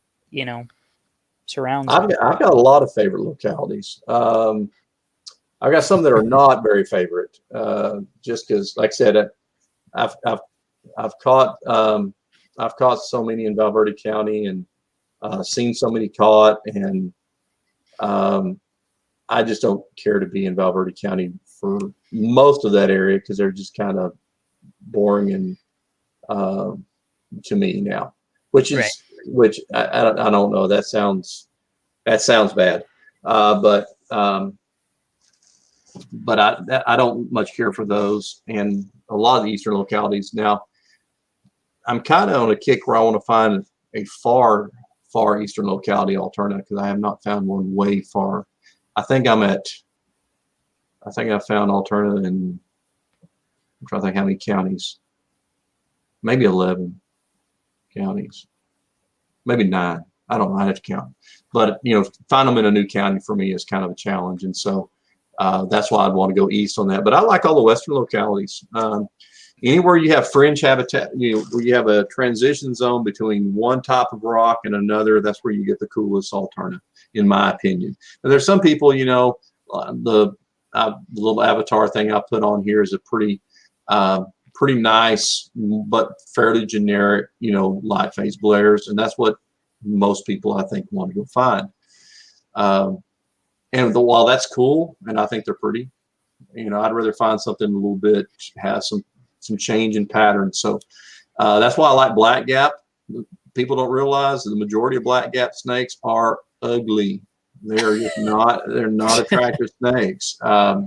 surrounds it? I've got a lot of favorite localities. I've got some that are not very favorite, just because, like I said, I've caught so many in Valverde County, and seen so many caught, and I just don't care to be in Valverde County for most of that area because they're just kind of boring and to me now, which I don't know. That sounds bad, but I don't much care for those, and a lot of the eastern localities now. I'm kind of on a kick where I want to find a far eastern locality alterna, because I have not found one way far. I think I found alterna in I'm trying to think how many counties. Maybe 11 counties. Maybe 9. I don't know. I have to count. But, find them in a new county for me is kind of a challenge. And so that's why I'd want to go east on that. But I like all the western localities. Anywhere you have fringe habitat, where you have a transition zone between one type of rock and another, that's where you get the coolest alternative, in my opinion. And there's some people, the little avatar thing I put on here is a pretty nice but fairly generic, light phase blares, and that's what most people I think want to go find. And while that's cool, and I think they're pretty, I'd rather find something a little bit has some change in pattern. So that's why I like black gap. People don't realize that the majority of black gap snakes are ugly. They're not attractive snakes. A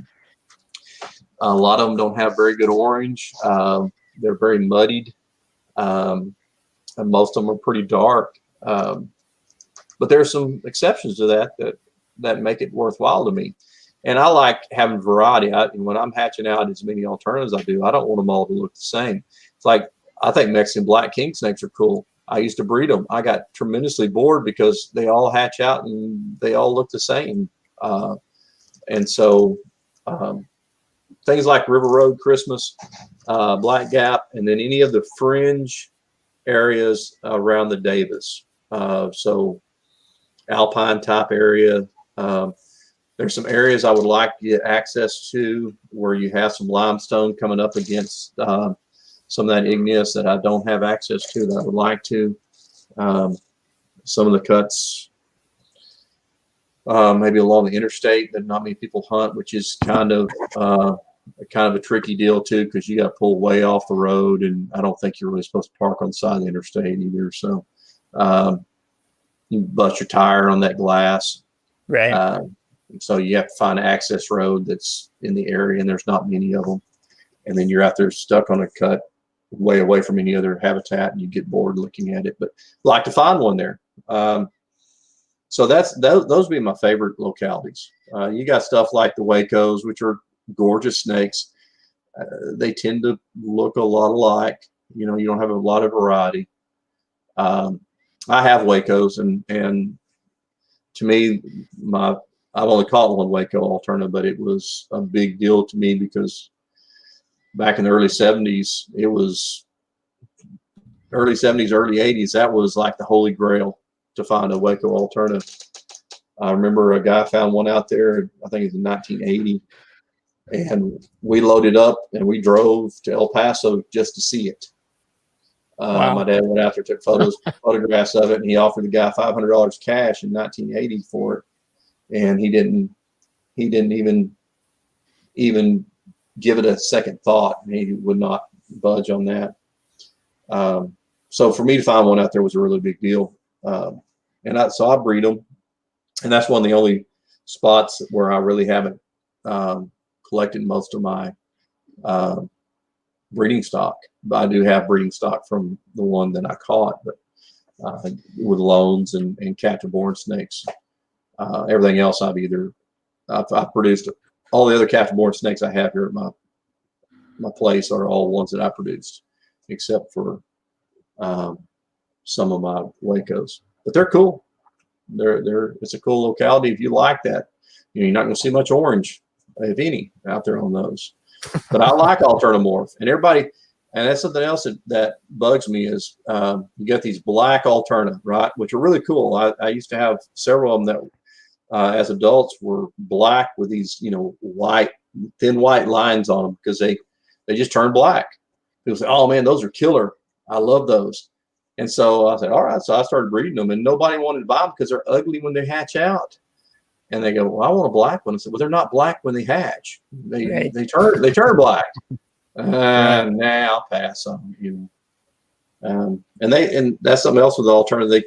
lot of them don't have very good orange. They're very muddied. And most of them are pretty dark. But there's some exceptions to that make it worthwhile to me. And I like having variety. When I'm hatching out as many alternatives I do, I don't want them all to look the same. It's like, I think Mexican black king snakes are cool. I used to breed them. I got tremendously bored because they all hatch out and they all look the same. And so things like River Road, Christmas, Black Gap, and then any of the fringe areas around the Davis. So Alpine type area. There's some areas I would like to get access to where you have some limestone coming up against some of that igneous that I don't have access to that I would like to. Some of the cuts maybe along the interstate that not many people hunt, which is kind of a tricky deal too, because you got to pull way off the road, and I don't think you're really supposed to park on the side of the interstate either. So you bust your tire on that glass. Right. So you have to find an access road that's in the area, and there's not many of them. And then you're out there stuck on a cut way away from any other habitat, and you get bored looking at it. But I'd like to find one there. So those would be my favorite localities. You got stuff like the Wacos, which are gorgeous snakes. They tend to look a lot alike. You don't have a lot of variety. I have Wacos, and to me, I've only caught one Waco alterna, but it was a big deal to me because back in the early 70s, early 80s, that was like the holy grail to find a Waco alterna. I remember a guy found one out there, I think it was in 1980, and we loaded up and we drove to El Paso just to see it. Wow. My dad went out there, took photographs of it, and he offered the guy $500 cash in 1980 for it. And he didn't even give it a second thought. He would not budge on that. So for me to find one out there was a really big deal. So I breed them, and that's one of the only spots where I really haven't collected most of my breeding stock. But I do have breeding stock from the one that I caught, but with loans and captive born snakes. Everything else I've produced. All the other captive born snakes I have here at my place are all ones that I produced, except for some of my Wacos. But they're cool. It's a cool locality if you like that. You're not going to see much orange, if any, out there on those. But I like alternamorph, and that's something else that bugs me is you get these black alterna, right, which are really cool. I used to have several of them that as adults were black with these, thin white lines on them because they just turned black. People say, "Oh man, those are killer. I love those." And so I said, "All right." So I started breeding them, and nobody wanted to buy them because they're ugly when they hatch out. And they go, "Well, I want a black one." I said, "Well, they're not black when they hatch. They turn black." Nah, I'll pass on you. And that's something else with the alternative.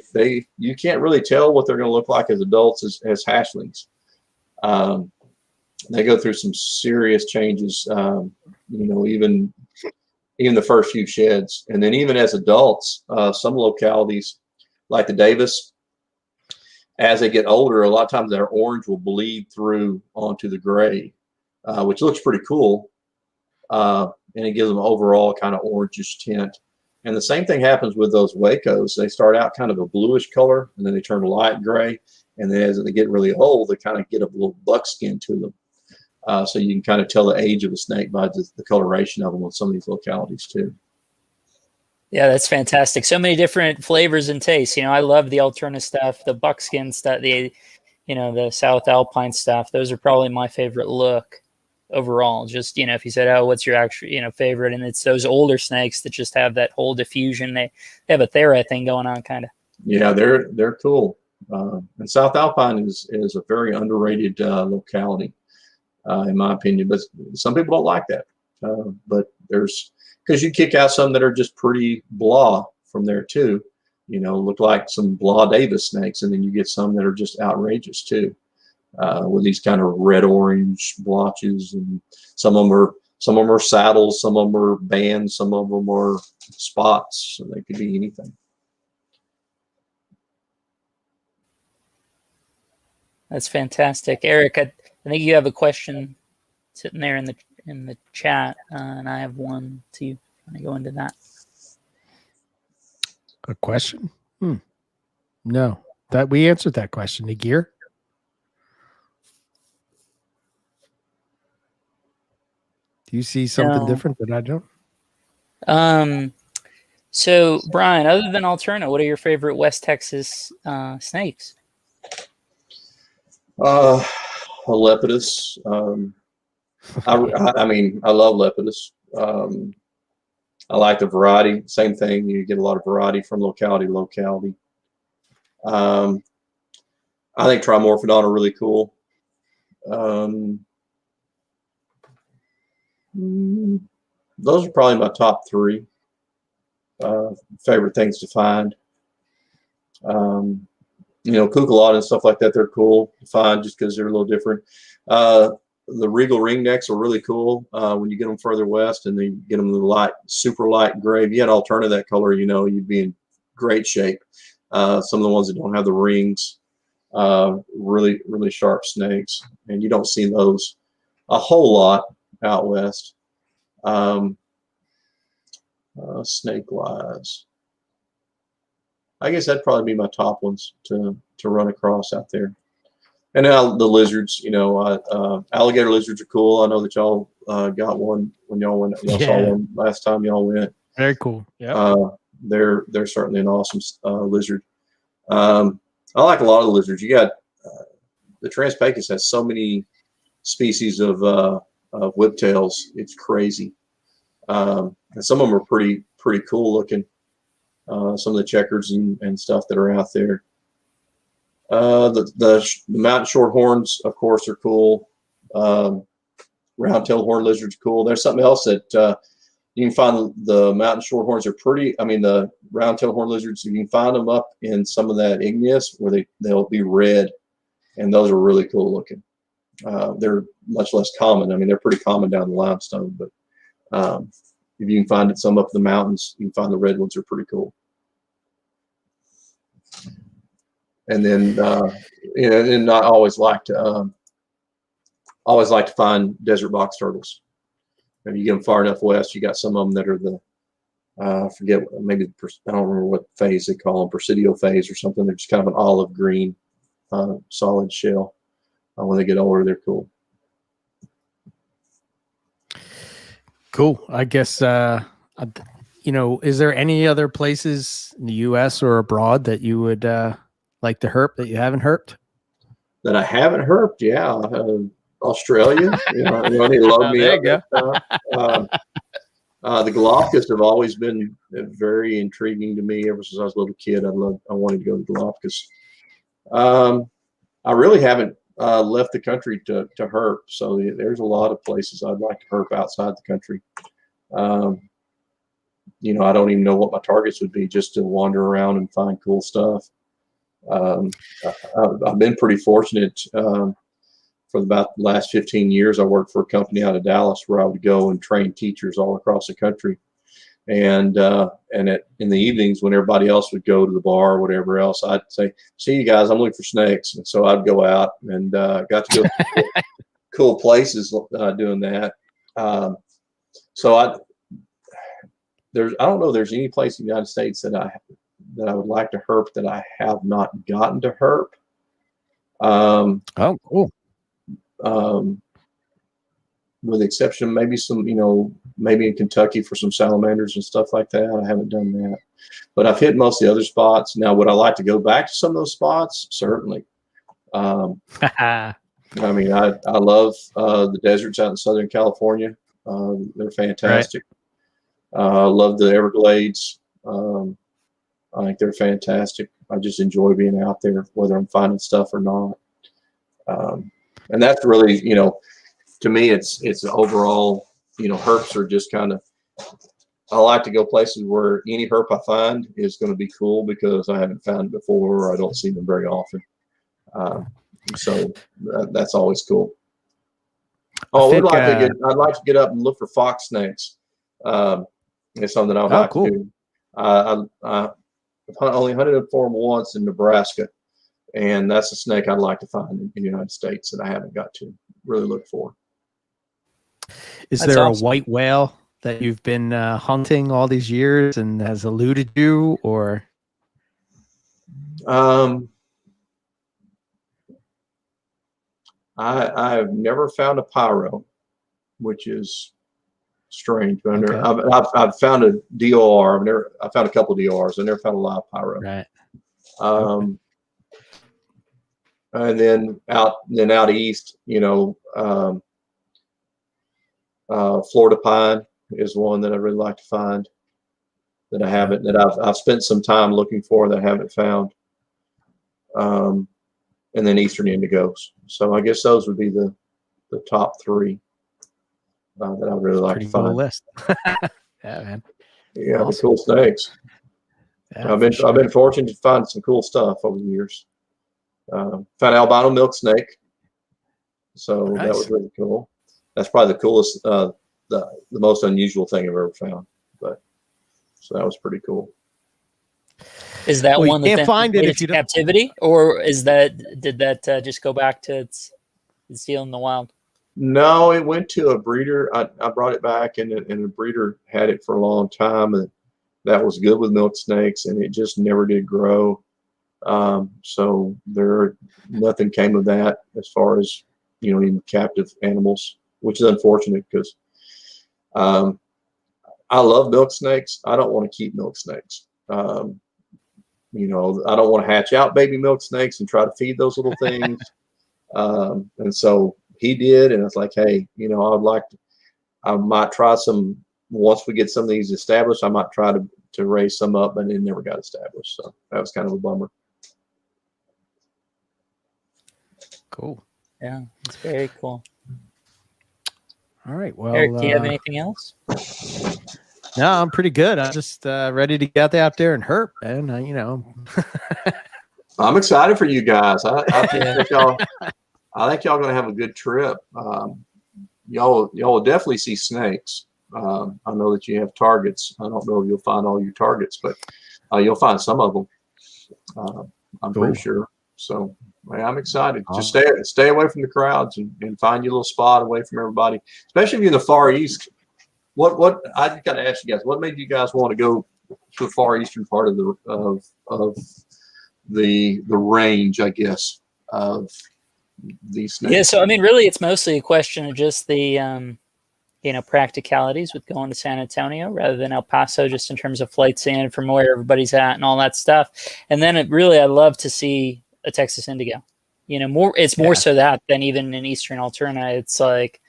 You can't really tell what they're going to look like as adults as hatchlings. They go through some serious changes. Even the first few sheds, and then even as adults, some localities like the Davis, as they get older, a lot of times their orange will bleed through onto the gray, which looks pretty cool. and it gives them overall kind of orangish tint. And the same thing happens with those Wacos. They start out kind of a bluish color, and then they turn light gray. And then as they get really old, they kind of get a little buckskin to them. So you can kind of tell the age of the snake by the coloration of them on some of these localities too. Yeah, that's fantastic. So many different flavors and tastes. I love the alterna stuff, the buckskin stuff, the South Alpine stuff. Those are probably my favorite look overall. Just, if you said, oh, what's your actual, favorite? And it's those older snakes that just have that whole diffusion. They have a thera thing going on kind of. Yeah, they're cool. And South Alpine is a very underrated locality, in my opinion. But some people don't like that. But because you kick out some that are just pretty blah from there too. Look like some blah Davis snakes, and then you get some that are just outrageous too, with these kind of red-orange blotches, and some of them are saddles, some of them are bands, some of them are spots. So they could be anything. That's fantastic, Eric. I think you have a question sitting there in the chat, and I have one too. Can I go into that? A question? No, that we answered that question. The gear. Do you see something different that I don't? So Bryan, other than alterna, what are your favorite West Texas snakes? Lepidus. I mean, I love Lepidus. I like the variety. Same thing. You get a lot of variety from locality to locality. I think Trimorphodon are really cool. Those are probably my top three favorite things to find. Cuckolod and stuff like that, they're cool to find just because they're a little different. The Regal ringnecks are really cool when you get them further west, and then get them the super light gray. If you had alterna that color, you'd be in great shape. Some of the ones that don't have the rings, really, really sharp snakes, and you don't see those a whole lot out west. Snake-wise, I guess that'd probably be my top ones to run across out there. And now the lizards, alligator lizards are cool. I know that y'all got one when y'all saw one last time y'all went. Very cool. Yeah. They're certainly an awesome lizard. I like a lot of the lizards. You got the Trans-Pecos has so many species of whiptails. It's crazy. And some of them are pretty cool looking. Some of the checkers and stuff that are out there. The mountain shorthorns, of course, are cool. Round-tailed horned lizards are cool. There's something else that you can find. The mountain shorthorns are pretty. I mean, the round-tailed horned lizards, you can find them up in some of that igneous where they'll be red, and those are really cool looking. They're much less common. I mean, they're pretty common down the limestone, but if you can find some up in the mountains, you can find the red ones are pretty cool. And then, and I always like to find desert box turtles. If you get them far enough west, you got some of them that are the, I forget, maybe I don't remember what phase they call them, Presidio phase or something. They're just kind of an olive green, solid shell. When they get older, they're cool. Cool. I guess, is there any other places in the U.S. or abroad that you would like to herp that you haven't herped? That I haven't herped? Yeah. Australia. You need to load me there up. You go. The Galapagos have always been very intriguing to me ever since I was a little kid. I wanted to go to the Galapagos. I really haven't left the country to herp, so there's a lot of places I'd like to herp outside the country. I don't even know what my targets would be, just to wander around and find cool stuff. I've been pretty fortunate. For about the last 15 years, I worked for a company out of Dallas where I would go and train teachers all across the country. And in the evenings when everybody else would go to the bar or whatever else, I'd say, "See you guys, I'm looking for snakes." And so I'd go out and got to go to cool places doing that. So I don't know if there's any place in the United States that I would like to herp that I have not gotten to herp. Oh, cool. With the exception, maybe some, maybe in Kentucky for some salamanders and stuff like that. I haven't done that, but I've hit most of the other spots. Now, would I like to go back to some of those spots? Certainly. I mean, I love the deserts out in Southern California. They're fantastic. I love the Everglades. I think they're fantastic. I just enjoy being out there, whether I'm finding stuff or not. And that's really, to me, it's overall, herps are just kind of, I like to go places where any herp I find is going to be cool because I haven't found it before or I don't see them very often. So that's always cool. Oh, I'd like to get up and look for fox snakes. It's something I'd like to do. I've only hunted them for them once in Nebraska, and that's a snake I'd like to find in the United States that I haven't got to really look for. Is there a white whale that you've been hunting all these years and has eluded you, or? I've never found a pyro, which is strange. Okay. I've found a DOR. I found a couple of DORs. I never found a live pyro. Right. And then out east, Florida pine is one that I really like to find that I haven't, that I've spent some time looking for that I haven't found. And then eastern indigos. So I guess those would be the top three that I really like to find. Cool list. Yeah, man. Yeah, awesome. The cool snakes. Yeah, I've been fortunate to find some cool stuff over the years. Found albino milk snake, so nice. That was really cool. That's probably the coolest, the most unusual thing I've ever found. But so that was pretty cool. Is that one that can't find it if you captivity, or did that just go back to its deal in the wild? No, it went to a breeder. I brought it back, and a breeder had it for a long time, and that was good with milk snakes, and it just never did grow. So nothing came of that as far as even captive animals, which is unfortunate because I love milk snakes. I don't want to keep milk snakes. I don't want to hatch out baby milk snakes and try to feed those little things. And so he did, and it's like, hey, I might try some, once we get some of these established, I might try to raise some up, but it never got established. So that was kind of a bummer. Cool. Yeah, it's very cool. All right. Well, Eric, do you have anything else? No, I'm pretty good. I'm just ready to get out there and herp, and I'm excited for you guys. I think y'all gonna have a good trip. Y'all will definitely see snakes. I know that you have targets. I don't know if you'll find all your targets, but you'll find some of them. I'm pretty sure. So I'm excited. Just stay away from the crowds and find your little spot away from everybody, especially if you're in the Far East. What I just got to ask you guys, what made you guys want to go to the far eastern part of the range, I guess, of these snakes? Yeah, so I mean, really, it's mostly a question of just the practicalities with going to San Antonio rather than El Paso, just in terms of flights in from where everybody's at and all that stuff. And then I'd love to see a Texas indigo. It's more so that than even an eastern alterna. It's like,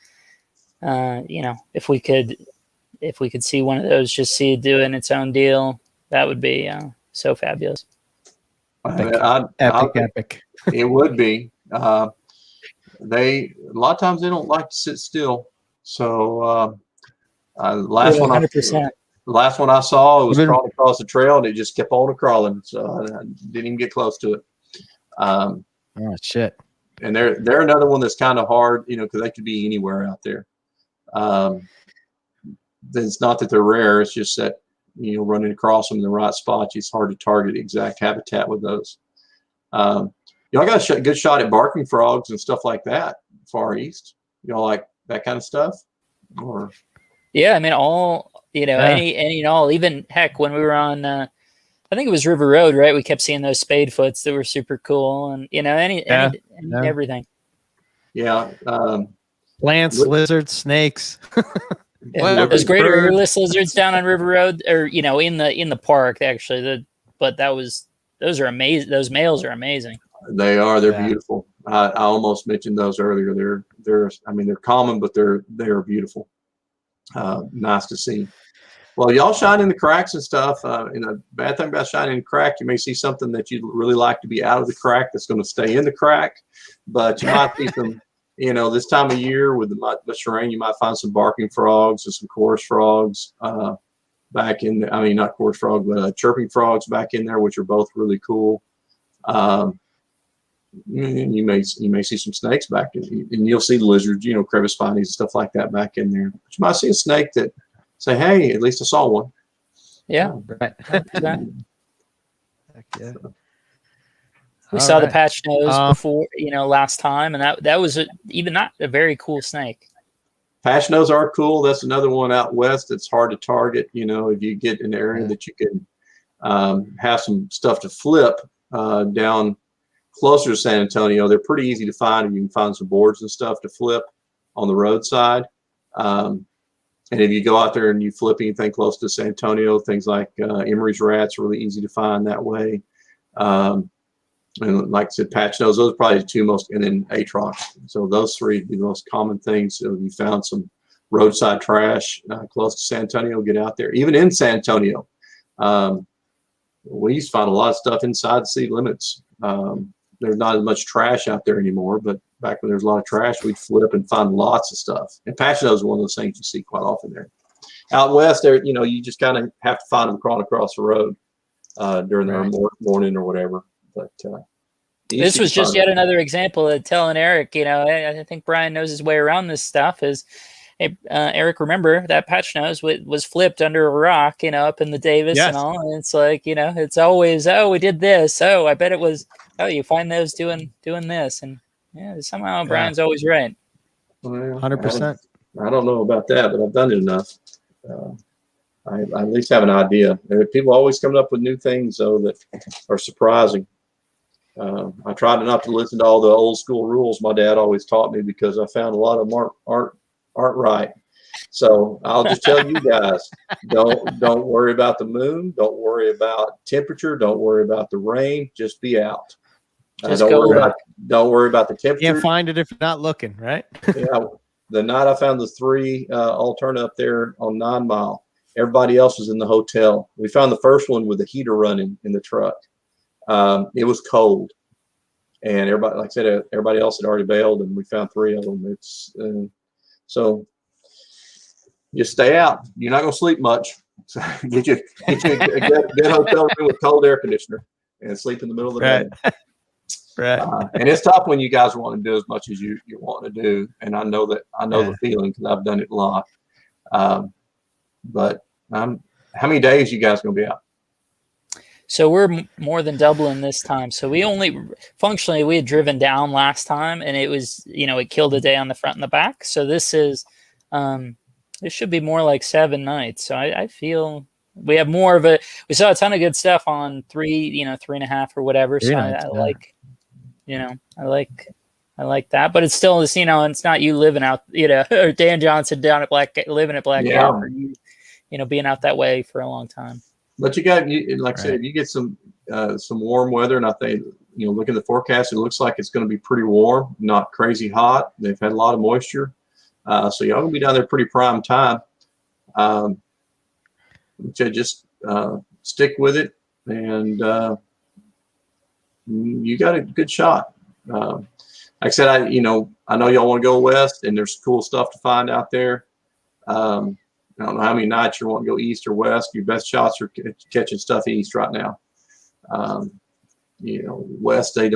if we could see one of those, just see it doing its own deal, that would be so fabulous. Epic. It would be. A lot of times they don't like to sit still. So last one I saw, it was crawling across the trail, and it just kept on crawling. So I didn't even get close to it. Oh shit! And they're another one that's kind of hard, because they could be anywhere out there. It's not that they're rare. It's just that, running across them in the right spots, it's hard to target the exact habitat with those. I got a good shot at barking frogs and stuff like that, Far East. Like that kind of stuff? Or Yeah, I mean, all, Yeah. any and all, even heck, when we were on, I think it was River Road, right? We kept seeing those spadefoots that were super cool, and any everything. Yeah. Plants, lizards, snakes. Yeah. Whatever. Those greater Bird. earless lizards down on River Road, or in the park actually. But those are amazing. Those males are amazing. They are. They're Yeah. beautiful. I almost mentioned those earlier. They're. I mean, they're common, but they're beautiful. Nice to see. Well, y'all shine in the cracks and stuff. The bad thing about shining in the crack, you may see something that you'd really like to be out of the crack that's going to stay in the crack, but you might see some. This time of year with the much rain, you might find some barking frogs and some chorus frogs back in. I mean, not chorus frog, but chirping frogs back in there, which are both really cool. You may see some snakes back in, and you'll see lizards, crevice spinies and stuff like that back in there. But you might see a snake that say, "Hey, at least I saw one." Yeah, Right. Yeah. We saw the patch nose before, last time, and that was even not a very cool snake. Patch nose are cool. That's another one out west that's hard to target. If you get an area that you can have some stuff to flip down closer to San Antonio, they're pretty easy to find. You can find some boards and stuff to flip on the roadside. And if you go out there and you flip anything close to San Antonio, things like Emery's rats are really easy to find that way. And like I said, patch nose, those are probably the two most, and then atrox. So those three would be the most common things. So if you found some roadside trash close to San Antonio, get out there. Even in San Antonio, we used to find a lot of stuff inside the city limits. There's not as much trash out there anymore, but back when there was a lot of trash, we'd flip and find lots of stuff. And patch nose is one of those things you see quite often there. Out west there, you just kind of have to find them crawling across the road during the morning or whatever. But this was just yet another example of telling Eric, I think Bryan knows his way around this stuff. Is, hey, Eric, remember that patch nose was flipped under a rock, up in the Davis and all. And it's like, it's always, we did this. I bet it was, you find those doing this. And somehow Bryan's always right. 100%. I don't know about that, but I've done it enough. I at least have an idea. People always coming up with new things, though, that are surprising. I tried not to listen to all the old school rules my dad always taught me, because I found a lot of them aren't right. So I'll just tell you guys, don't worry about the moon. Don't worry about temperature. Don't worry about the rain. Just be out. Don't worry about the temperature. Can't find it if you're not looking, right? Yeah. The night I found the 3 alterna up there on 9 Mile, everybody else was in the hotel. We found the first one with the heater running in the truck. It was cold, and everybody, like I said, everybody else had already bailed, and we found 3 of them. It's so just stay out. You're not going to sleep much. So get you a good hotel room with cold air conditioner and sleep in the middle of the day. Right. And it's tough when you guys want to do as much as you want to do, and I know the feeling, because I've done it a lot. But how many days you guys going to be out? So we're more than doubling this time. So we had driven down last time, and it was, it killed a day on the front and the back. So this is, it should be more like 7 nights. So I feel we have more of we saw a ton of good stuff on 3, 3.5 or whatever. So I like that, but it's still this, it's not you living out, or Dan Johnson down at living at Black Gap, or you, being out that way for a long time. But like I said, if you get some warm weather, and I think, look at the forecast, it looks like it's going to be pretty warm, not crazy hot. They've had a lot of moisture. So y'all gonna be down there pretty prime time. Just stick with it, and you got a good shot. Like I said, I know y'all want to go west, and there's cool stuff to find out there. I don't know how many nights you want to go east or west. Your best shots are catching stuff east right now. West, they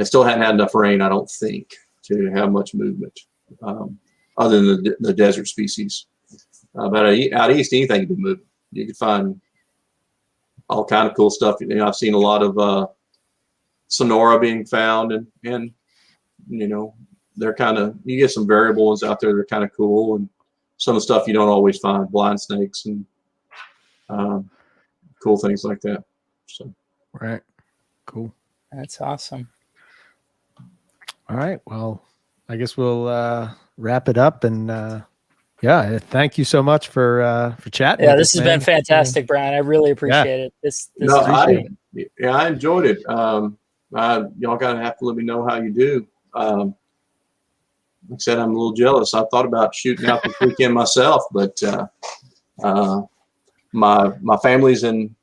still hadn't had enough rain, I don't think, to have much movement, other than the desert species. But out east, anything can be moving. You can find all kind of cool stuff. I've seen a lot of Sonora being found, and they're kind of, you get some variable ones out there that are kind of cool, and some of the stuff you don't always find, blind snakes and cool things like that. So. Right. Cool. That's awesome. All right. Well, I guess we'll wrap it up, and yeah, thank you so much for chatting. Yeah, with this us, has man. been fantastic, Brian. I really appreciate it. This No, is I enjoyed it. Y'all gotta have to let me know how you do. Like I said, I'm a little jealous. I thought about shooting out this weekend myself, but my family's in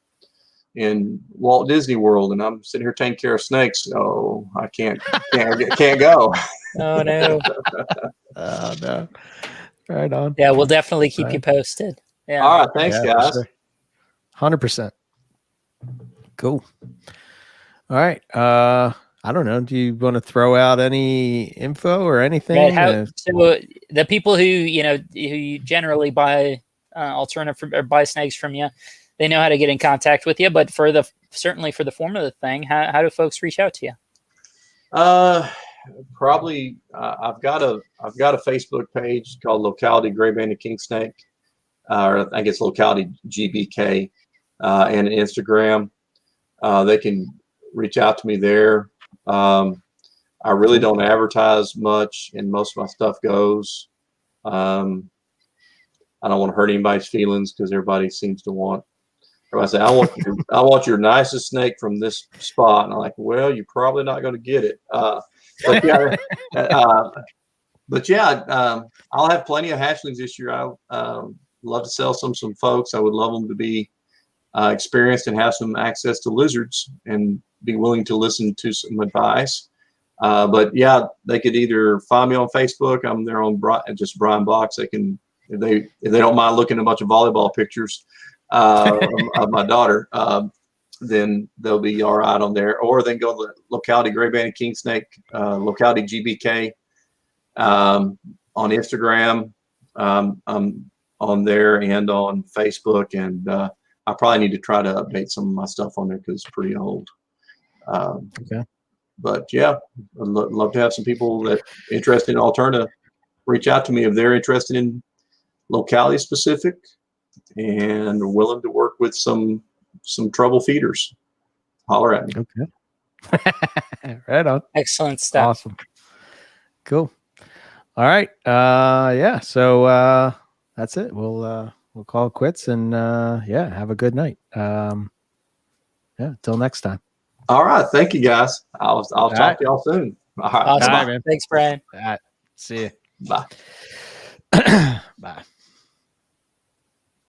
Walt Disney World, and I'm sitting here taking care of snakes, so I can't go. Oh no. Oh no. Right on. Yeah, we'll definitely keep you posted. Yeah. All right, thanks, guys. 100%. Cool. All right. I don't know. Do you want to throw out any info or anything? Right. So the people who who generally buy alterna or buy snakes from you, they know how to get in contact with you. But certainly for the form of the thing, how do folks reach out to you? Probably I've got a Facebook page called Locality Gray Banded King Snake, or I guess Locality GBK, and an Instagram. They can reach out to me there. I really don't advertise much, and most of my stuff goes. I don't want to hurt anybody's feelings because everybody seems to want. Everybody say, I want your nicest snake from this spot, and I'm like, well, you're probably not going to get it. But yeah, I'll have plenty of hatchlings this year. I love to sell some folks. I would love them to be experienced and have some access to lizards and be willing to listen to some advice. But yeah, they could either find me on Facebook. I'm there on just Bryan Box. They can, if they don't mind looking at a bunch of volleyball pictures of my daughter, then they'll be all right on there. Or they can go to the Locality Gray Banded King Snake, Locality GBK on Instagram. I'm on there and on Facebook, and I probably need to try to update some of my stuff on there because it's pretty old. Okay. But yeah, I'd love to have some people that are interested in alterna reach out to me if they're interested in locality specific and are willing to work with some trouble feeders. Holler at me. Okay. Right on. Excellent stuff. Awesome. Cool. All right. Yeah. So that's it. We'll call it quits, and yeah, have a good night. Yeah. Till next time. All right. Thank you, guys. I'll talk to y'all soon. All right. Awesome. Bye, man. Thanks, Brian. All right. See you. Bye.